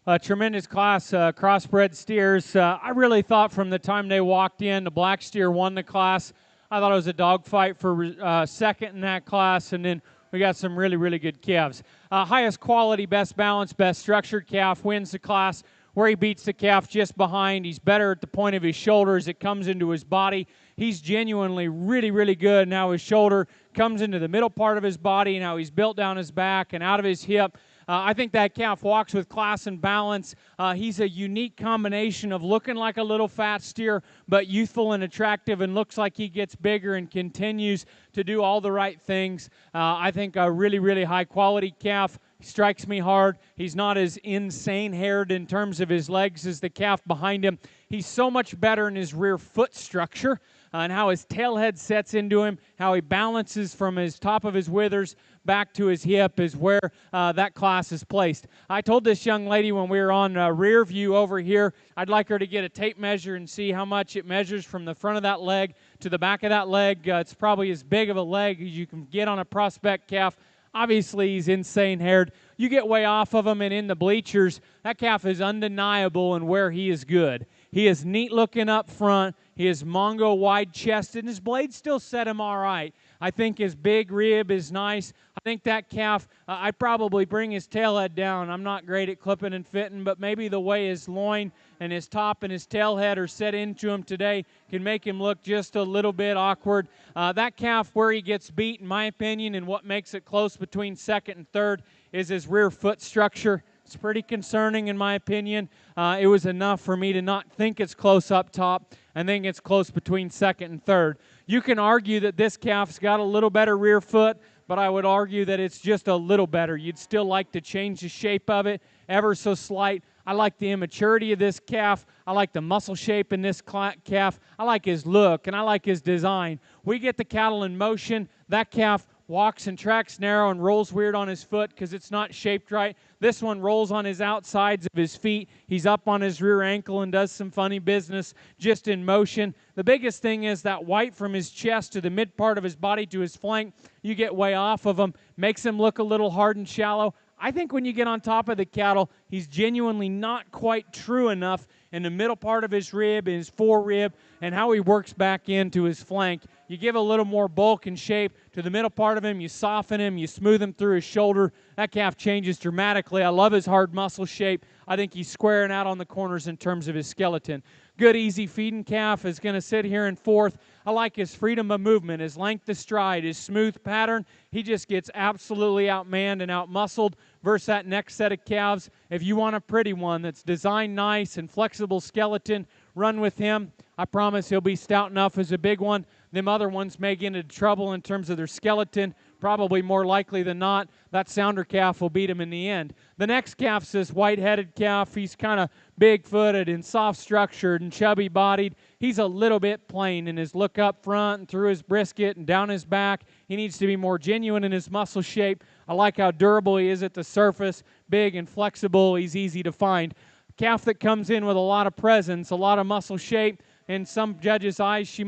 A tremendous class, crossbred steers. I really thought from the time they walked in, the black steer won the class. I thought it was a dogfight for second in that class, and then we got some really, really good calves. Highest quality, best balanced, best structured calf wins the class. Where he beats the calf just behind. He's better at the point of his shoulder as it comes into his body. He's genuinely really, really good. Now his shoulder comes into the middle part of his body. Now he's built down his back and out of his hip. I think that calf walks with class and balance. He's a unique combination of looking like a little fat steer, but youthful and attractive, and looks like he gets bigger and continues to do all the right things. I think a really, really high-quality calf. He strikes me hard. He's not as insane-haired in terms of his legs as the calf behind him. He's so much better in his rear foot structure and how his tail head sets into him, how he balances from his top of his withers back to his hip is where that class is placed. I told this young lady when we were on rear view over here, I'd like her to get a tape measure and see how much it measures from the front of that leg to the back of that leg. It's probably as big of a leg as you can get on a prospect calf. Obviously, he's insane-haired. You get way off of him and in the bleachers, that calf is undeniable in where he is good. He is neat-looking up front. He is Mongo wide-chested, and his blades still set him all right. I think his big rib is nice. I think that calf, I'd probably bring his tail head down. I'm not great at clipping and fitting, but maybe the way his loin and his top and his tail head are set into him today can make him look just a little bit awkward. That calf, where he gets beat, in my opinion, and what makes it close between second and third is his rear foot structure. It's pretty concerning, in my opinion. It was enough for me to not think it's close up top. I think it's close between second and third. You can argue that this calf's got a little better rear foot, but I would argue that it's just a little better. You'd still like to change the shape of it ever so slight. I like the immaturity of this calf. I like the muscle shape in this calf. I like his look, and I like his design. We get the cattle in motion. That calf walks and tracks narrow and rolls weird on his foot because it's not shaped right. This one rolls on his outsides of his feet. He's up on his rear ankle and does some funny business just in motion. The biggest thing is that white from his chest to the mid part of his body to his flank, you get way off of him, makes him look a little hard and shallow. I think when you get on top of the cattle, he's genuinely not quite true enough in the middle part of his rib, his forerib, and how he works back into his flank. You give a little more bulk and shape to the middle part of him, you soften him, you smooth him through his shoulder. That calf changes dramatically. I love his hard muscle shape. I think he's squaring out on the corners in terms of his skeleton. Good, easy feeding calf is going to sit here in fourth. I like his freedom of movement, his length of stride, his smooth pattern. He just gets absolutely outmanned and outmuscled versus that next set of calves. If you want a pretty one that's designed nice and flexible skeleton, run with him. I promise he'll be stout enough as a big one. Them other ones may get into trouble in terms of their skeleton. Probably more likely than not, that sounder calf will beat him in the end. The next calf's this white-headed calf. He's kind of big-footed and soft-structured and chubby-bodied. He's a little bit plain in his look up front and through his brisket and down his back. He needs to be more genuine in his muscle shape. I like how durable he is at the surface, big and flexible. He's easy to find. Calf that comes in with a lot of presence, a lot of muscle shape. In some judges' eyes,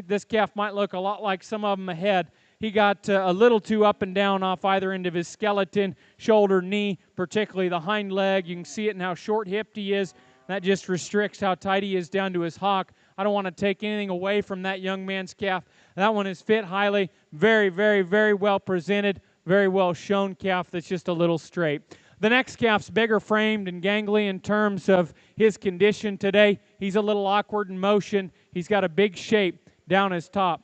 this calf might look a lot like some of them ahead. He got a little too up and down off either end of his skeleton, shoulder, knee, particularly the hind leg. You can see it in how short-hipped he is. That just restricts how tight he is down to his hock. I don't want to take anything away from that young man's calf. That one is fit highly, very, very, very well presented, very well shown calf that's just a little straight. The next calf's bigger framed and gangly in terms of his condition today. He's a little awkward in motion. He's got a big shape down his top.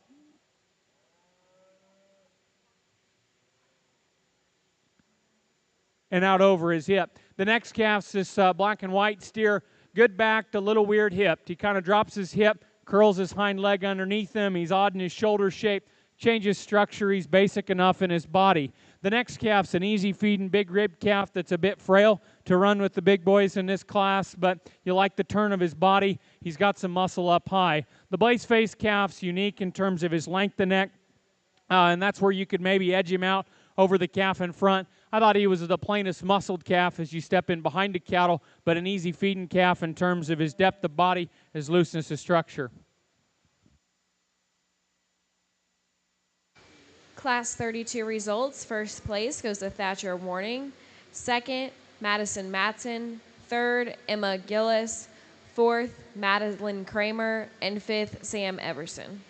And out over his hip. The next calf's this black and white steer, good backed, a little weird hipped. He kind of drops his hip, curls his hind leg underneath him. He's odd in his shoulder shape, changes structure. He's basic enough in his body. The next calf's an easy feeding, big rib calf that's a bit frail to run with the big boys in this class, but you like the turn of his body. He's got some muscle up high. The blaze face calf's unique in terms of his length of neck, and that's where you could maybe edge him out over the calf in front. I thought he was the plainest muscled calf as you step in behind the cattle, but an easy feeding calf in terms of his depth of body, his looseness of structure. Class 32 results. First place goes to Thatcher Warning. Second, Madison Matson. Third, Emma Gillis. Fourth, Madeline Kramer. And fifth, Sam Everson.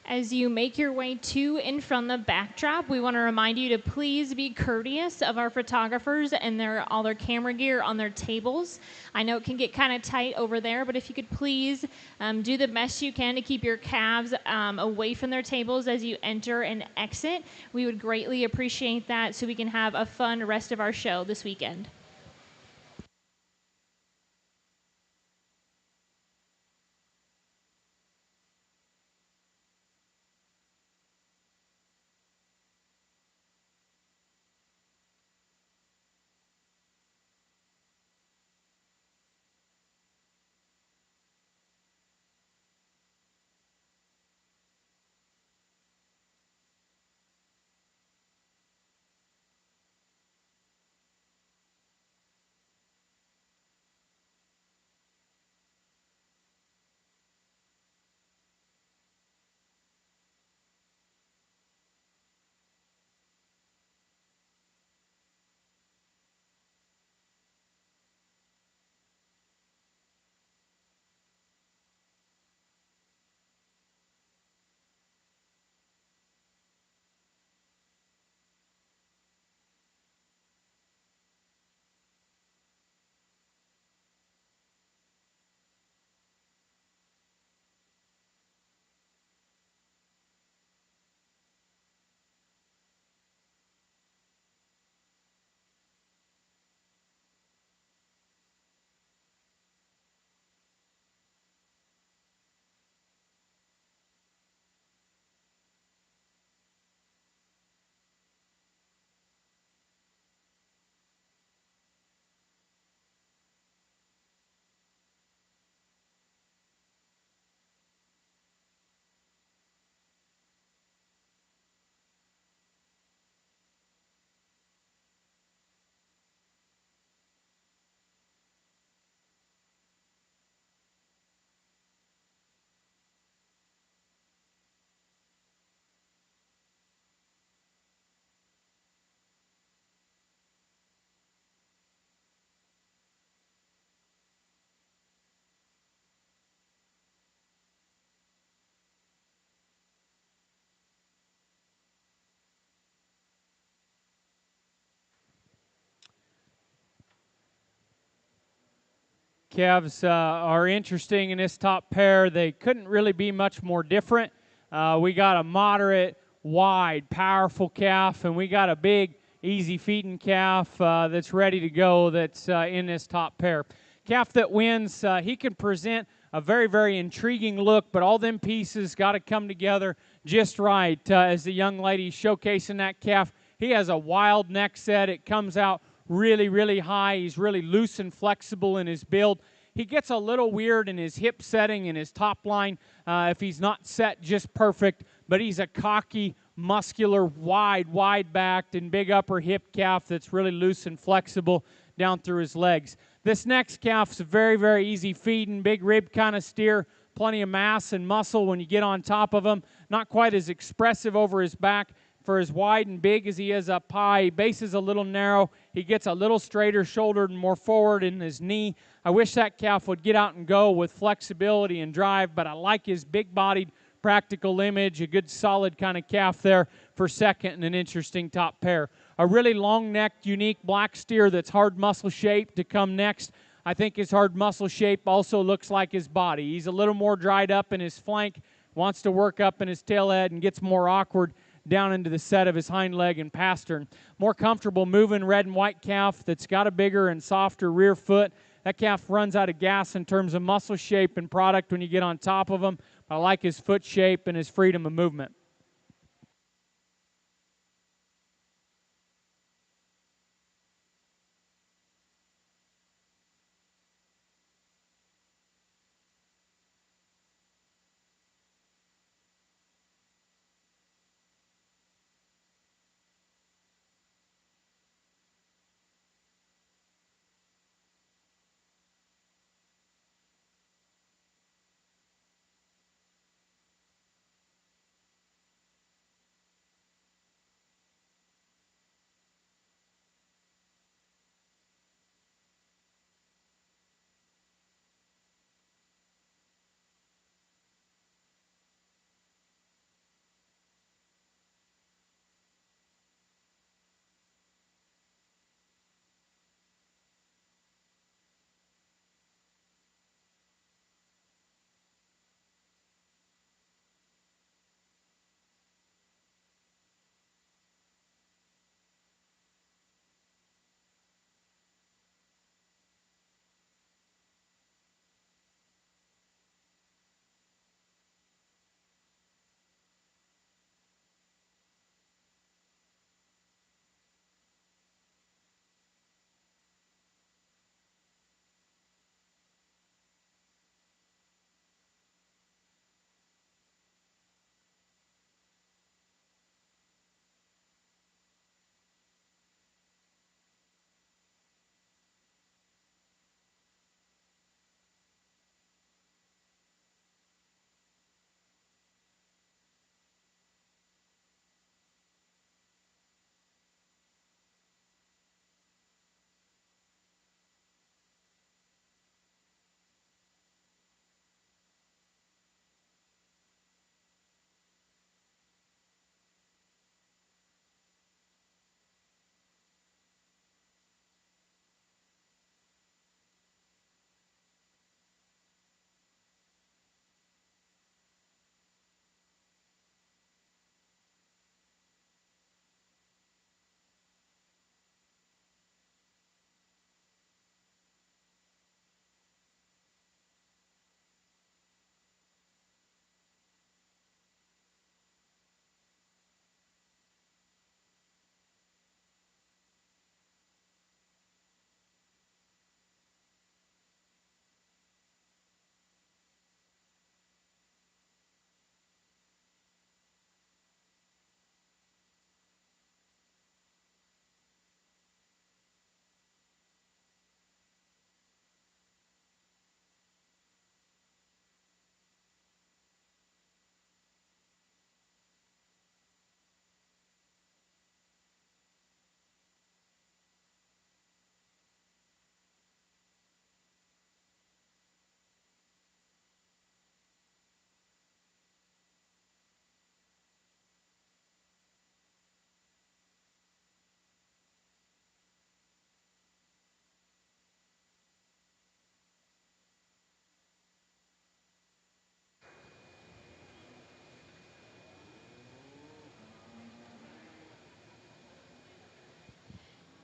As you make your way to and from the backdrop, we want to remind you to please be courteous of our photographers and all their camera gear on their tables. I know it can get kind of tight over there, but if you could please do the best you can to keep your calves away from their tables as you enter and exit, we would greatly appreciate that so we can have a fun rest of our show this weekend. Calves are interesting in this top pair. They couldn't really be much more different. We got a moderate, wide, powerful calf, and we got a big, easy feeding calf that's ready to go that's in this top pair. Calf that wins, he can present a very, very intriguing look, but all them pieces got to come together just right. As the young lady showcasing that calf, he has a wild neck set. It comes out really, really high. He's really loose and flexible in his build. He gets a little weird in his hip setting and his top line if he's not set just perfect, but he's a cocky, muscular, wide-backed, and big upper hip calf that's really loose and flexible down through his legs. This next calf's a very, very easy feeding, big rib kind of steer, plenty of mass and muscle when you get on top of him. Not quite as expressive over his back for as wide and big as he is up high. Base is a little narrow. He gets a little straighter shouldered and more forward in his knee. I wish that calf would get out and go with flexibility and drive, but I like his big-bodied, practical image, a good solid kind of calf there for second and an interesting top pair. A really long-necked, unique black steer that's hard muscle shape to come next. I think his hard muscle shape also looks like his body. He's a little more dried up in his flank, wants to work up in his tail head, and gets more awkward down into the set of his hind leg and pastern. More comfortable moving red and white calf that's got a bigger and softer rear foot. That calf runs out of gas in terms of muscle shape and product when you get on top of him. I like his foot shape and his freedom of movement.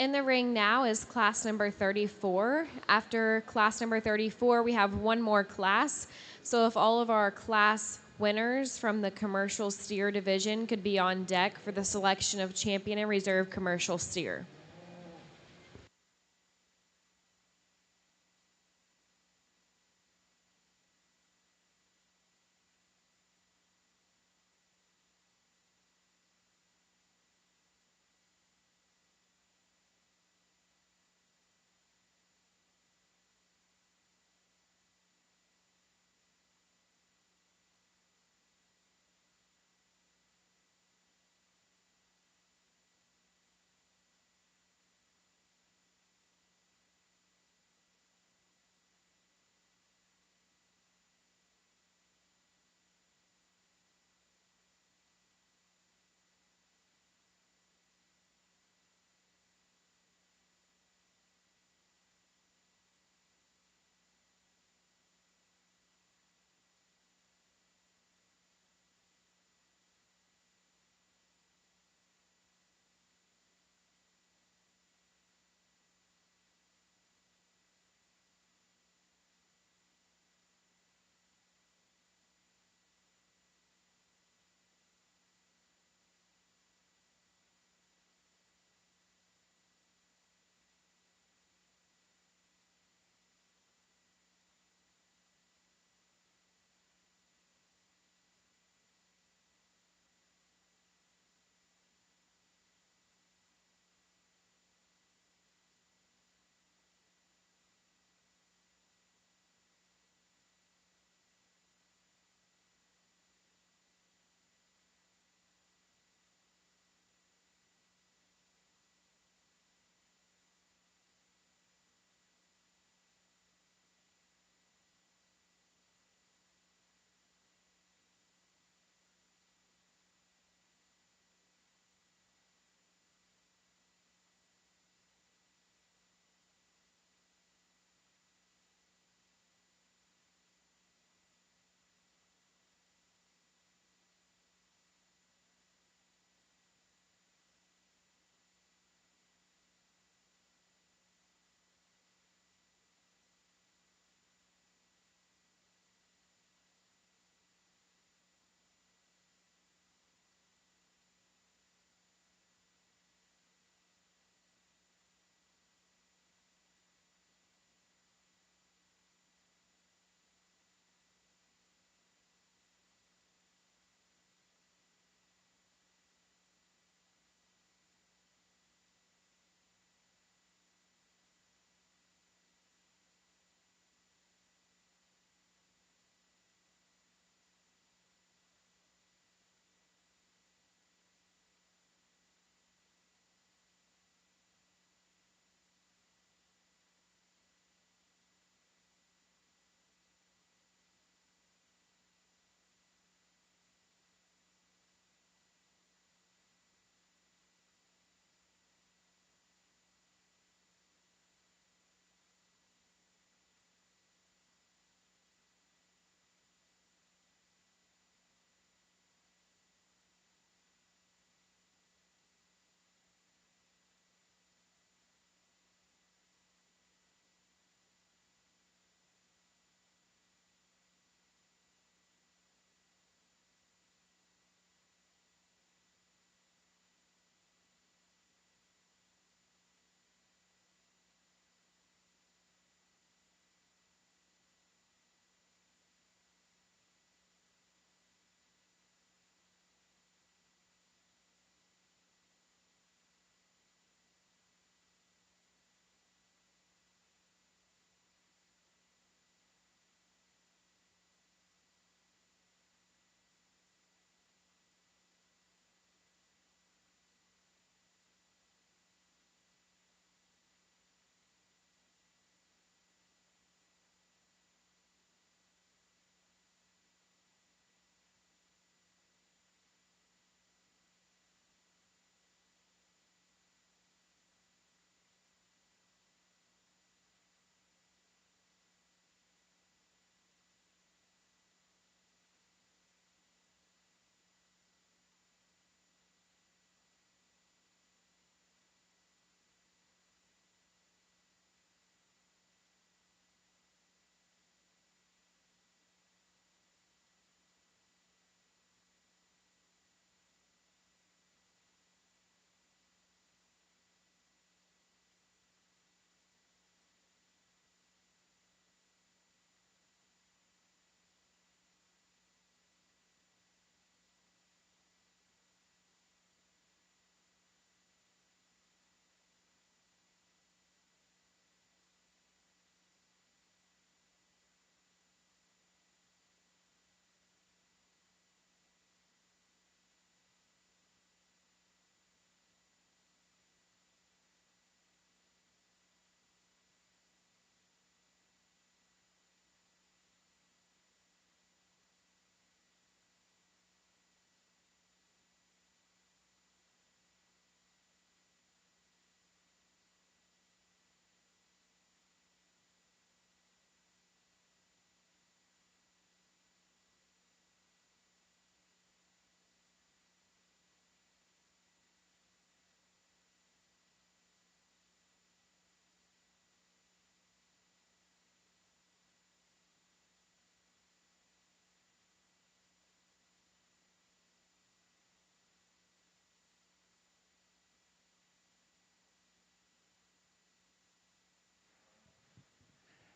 In the ring now is class number 34. After class number 34, we have one more class. So if all of our class winners from the commercial steer division could be on deck for the selection of champion and reserve commercial steer.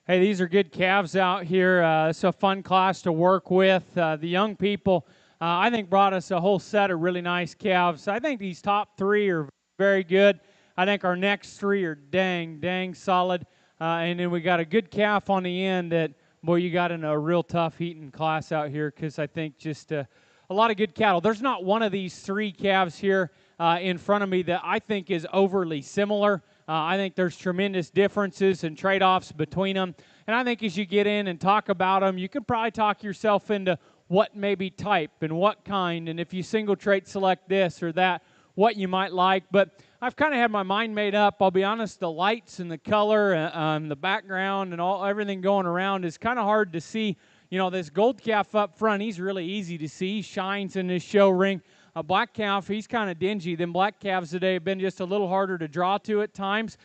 Hey, these are good calves out here. It's a fun class to work with. The young people, I think, brought us a whole set of really nice calves. I think these top three are very good. I think our next three are dang solid. And then we got a good calf on the end that, boy, you got in a real tough heating class out here, because I think just a lot of good cattle. There's not one of these three calves here in front of me that I think is overly similar. I think there's tremendous differences and trade-offs between them. And I think as you get in and talk about them, you can probably talk yourself into what maybe type and what kind, and if you single trait select this or that, what you might like. But I've kind of had my mind made up. I'll be honest, the lights and the color and the background and everything going around is kind of hard to see. You know, this gold calf up front, he's really easy to see. He shines in his show ring. A black calf, he's kind of dingy. Them black calves today have been just a little harder to draw to at times.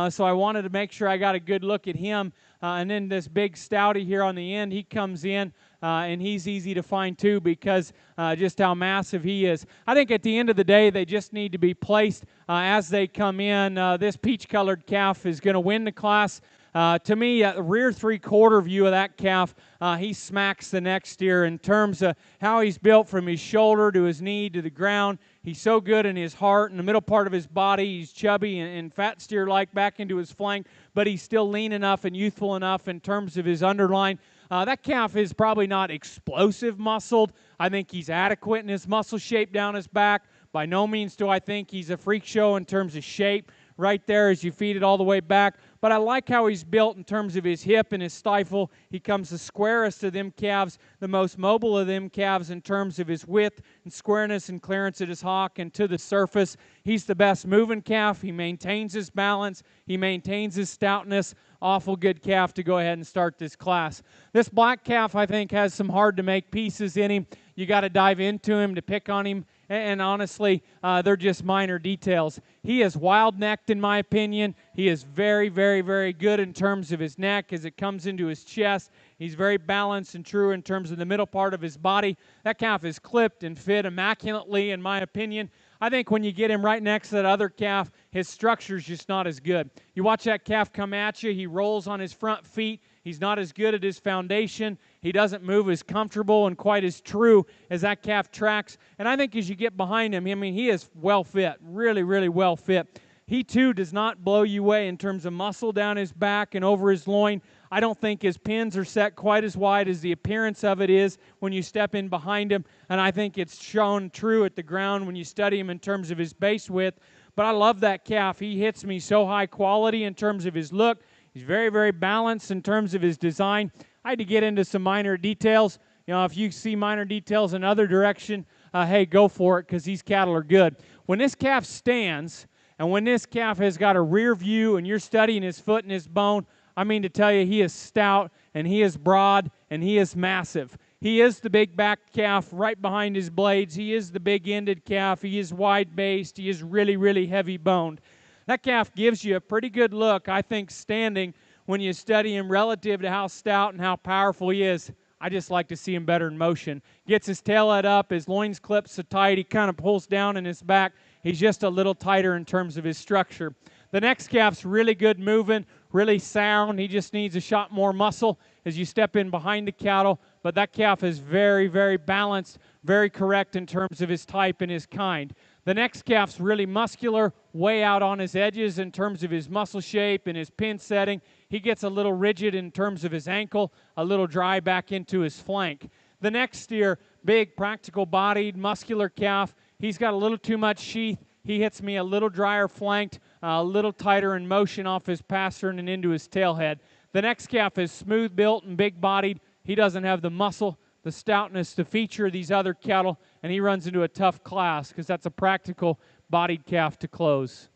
So I wanted to make sure I got a good look at him. And then this big stouty here on the end, he comes in, and he's easy to find too, because just how massive he is. I think at the end of the day, they just need to be placed as they come in. This peach-colored calf is going to win the class. To me, the rear three-quarter view of that calf, he smacks the next steer in terms of how he's built from his shoulder to his knee to the ground. He's so good in his heart. In the middle part of his body, he's chubby and fat steer-like back into his flank, but he's still lean enough and youthful enough in terms of his underline. That calf is probably not explosive muscled. I think he's adequate in his muscle shape down his back. By no means do I think he's a freak show in terms of shape right there as you feed it all the way back. But I like how he's built in terms of his hip and his stifle. He comes the squarest of them calves, the most mobile of them calves in terms of his width and squareness and clearance at his hock and to the surface. He's the best moving calf. He maintains his balance. He maintains his stoutness. Awful good calf to go ahead and start this class. This black calf, I think, has some hard-to-make pieces in him. You got to dive into him to pick on him. And honestly, they're just minor details. He is wild-necked, in my opinion. He is very good in terms of his neck as it comes into his chest. He's very balanced and true in terms of the middle part of his body. That calf is clipped and fit immaculately, in my opinion. I think when you get him right next to that other calf, his structure's just not as good. You watch that calf come at you, he rolls on his front feet. He's not as good at his foundation. He doesn't move as comfortable and quite as true as that calf tracks. And I think as you get behind him, I mean, he is well fit, really well fit. He, too, does not blow you away in terms of muscle down his back and over his loin. I don't think his pins are set quite as wide as the appearance of it is when you step in behind him. And I think it's shown true at the ground when you study him in terms of his base width. But I love that calf. He hits me so high quality in terms of his look. He's very balanced in terms of his design. I had to get into some minor details. You know, if you see minor details in other direction, hey, go for it, because these cattle are good. When this calf stands, and when this calf has got a rear view and you're studying his foot and his bone, I mean to tell you, he is stout, and he is broad, and he is massive. He is the big back calf right behind his blades. He is the big-ended calf. He is wide-based. He is really heavy-boned. That calf gives you a pretty good look, I think, standing when you study him relative to how stout and how powerful he is. I just like to see him better in motion. Gets his tail head up, his loins clipped so tight, he kind of pulls down in his back. He's just a little tighter in terms of his structure. The next calf's really good moving, really sound. He just needs a shot more muscle as you step in behind the cattle. But that calf is very balanced, very correct in terms of his type and his kind. The next calf's really muscular, way out on his edges in terms of his muscle shape and his pin setting. He gets a little rigid in terms of his ankle, a little dry back into his flank. The next steer, big, practical-bodied, muscular calf. He's got a little too much sheath. He hits me a little drier flanked, a little tighter in motion off his pastern and into his tailhead. The next calf is smooth-built and big-bodied. He doesn't have the muscle, the stoutness to feature these other cattle, and he runs into a tough class because that's a practical bodied calf to close.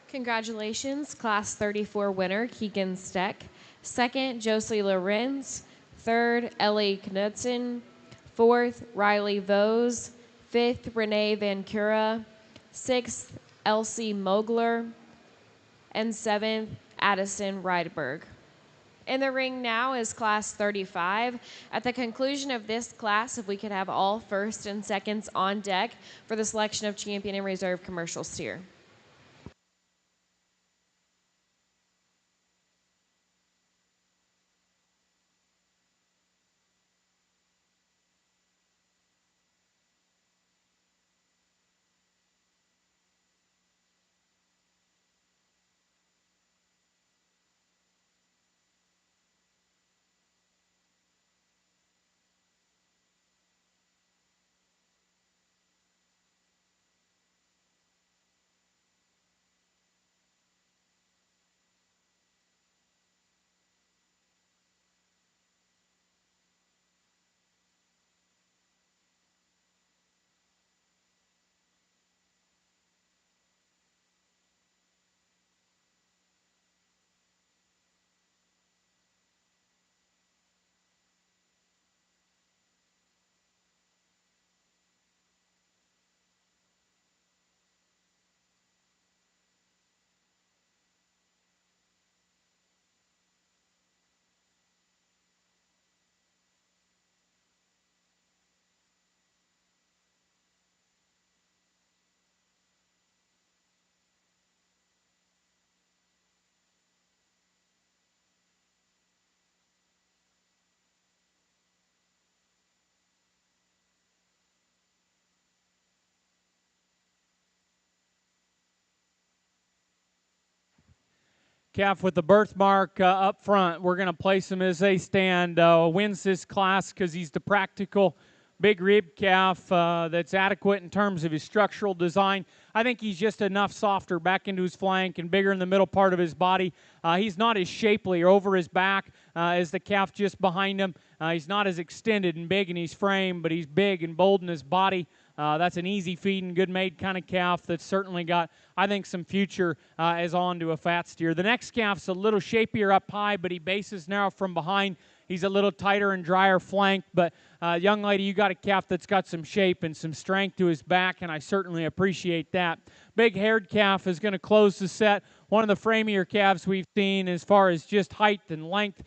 Congratulations, Class 34 winner, Keegan Steck. Second, Josie Lorenz. Third, Ellie Knudsen. Fourth, Riley Vose. Fifth, Renee Van Cura. Sixth, Elsie Mogler. And seventh, Addison Rydberg. In the ring now is class 35. At the conclusion of this class, if we could have all first and seconds on deck for the selection of champion and reserve commercial steer. Calf with the birthmark up front. We're going to place him as a stand. Wins this class because he's the practical big rib calf that's adequate in terms of his structural design. I think he's just enough softer back into his flank and bigger in the middle part of his body. He's not as shapely over his back as the calf just behind him. He's not as extended and big in his frame, but he's big and bold in his body. That's an easy feeding, good made kind of calf that's certainly got, I think, some future as on to a fat steer. The next calf's a little shapier up high, but he bases narrow from behind. He's a little tighter and drier flank, but young lady, you got a calf that's got some shape and some strength to his back, and I certainly appreciate that. Big haired calf is going to close the set. One of the framier calves we've seen as far as just height and length.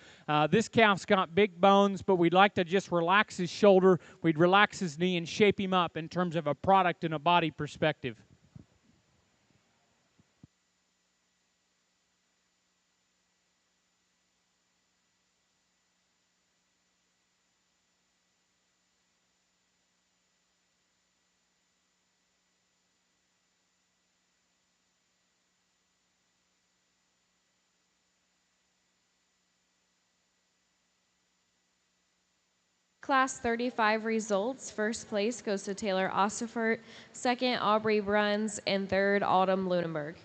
This calf's got big bones, but we'd like to just relax his shoulder. We'd relax his knee and shape him up in terms of a product and a body perspective. Class 35 results. First place goes to Taylor Ossifert, second Aubrey Bruns, and third Autumn Lunenburg.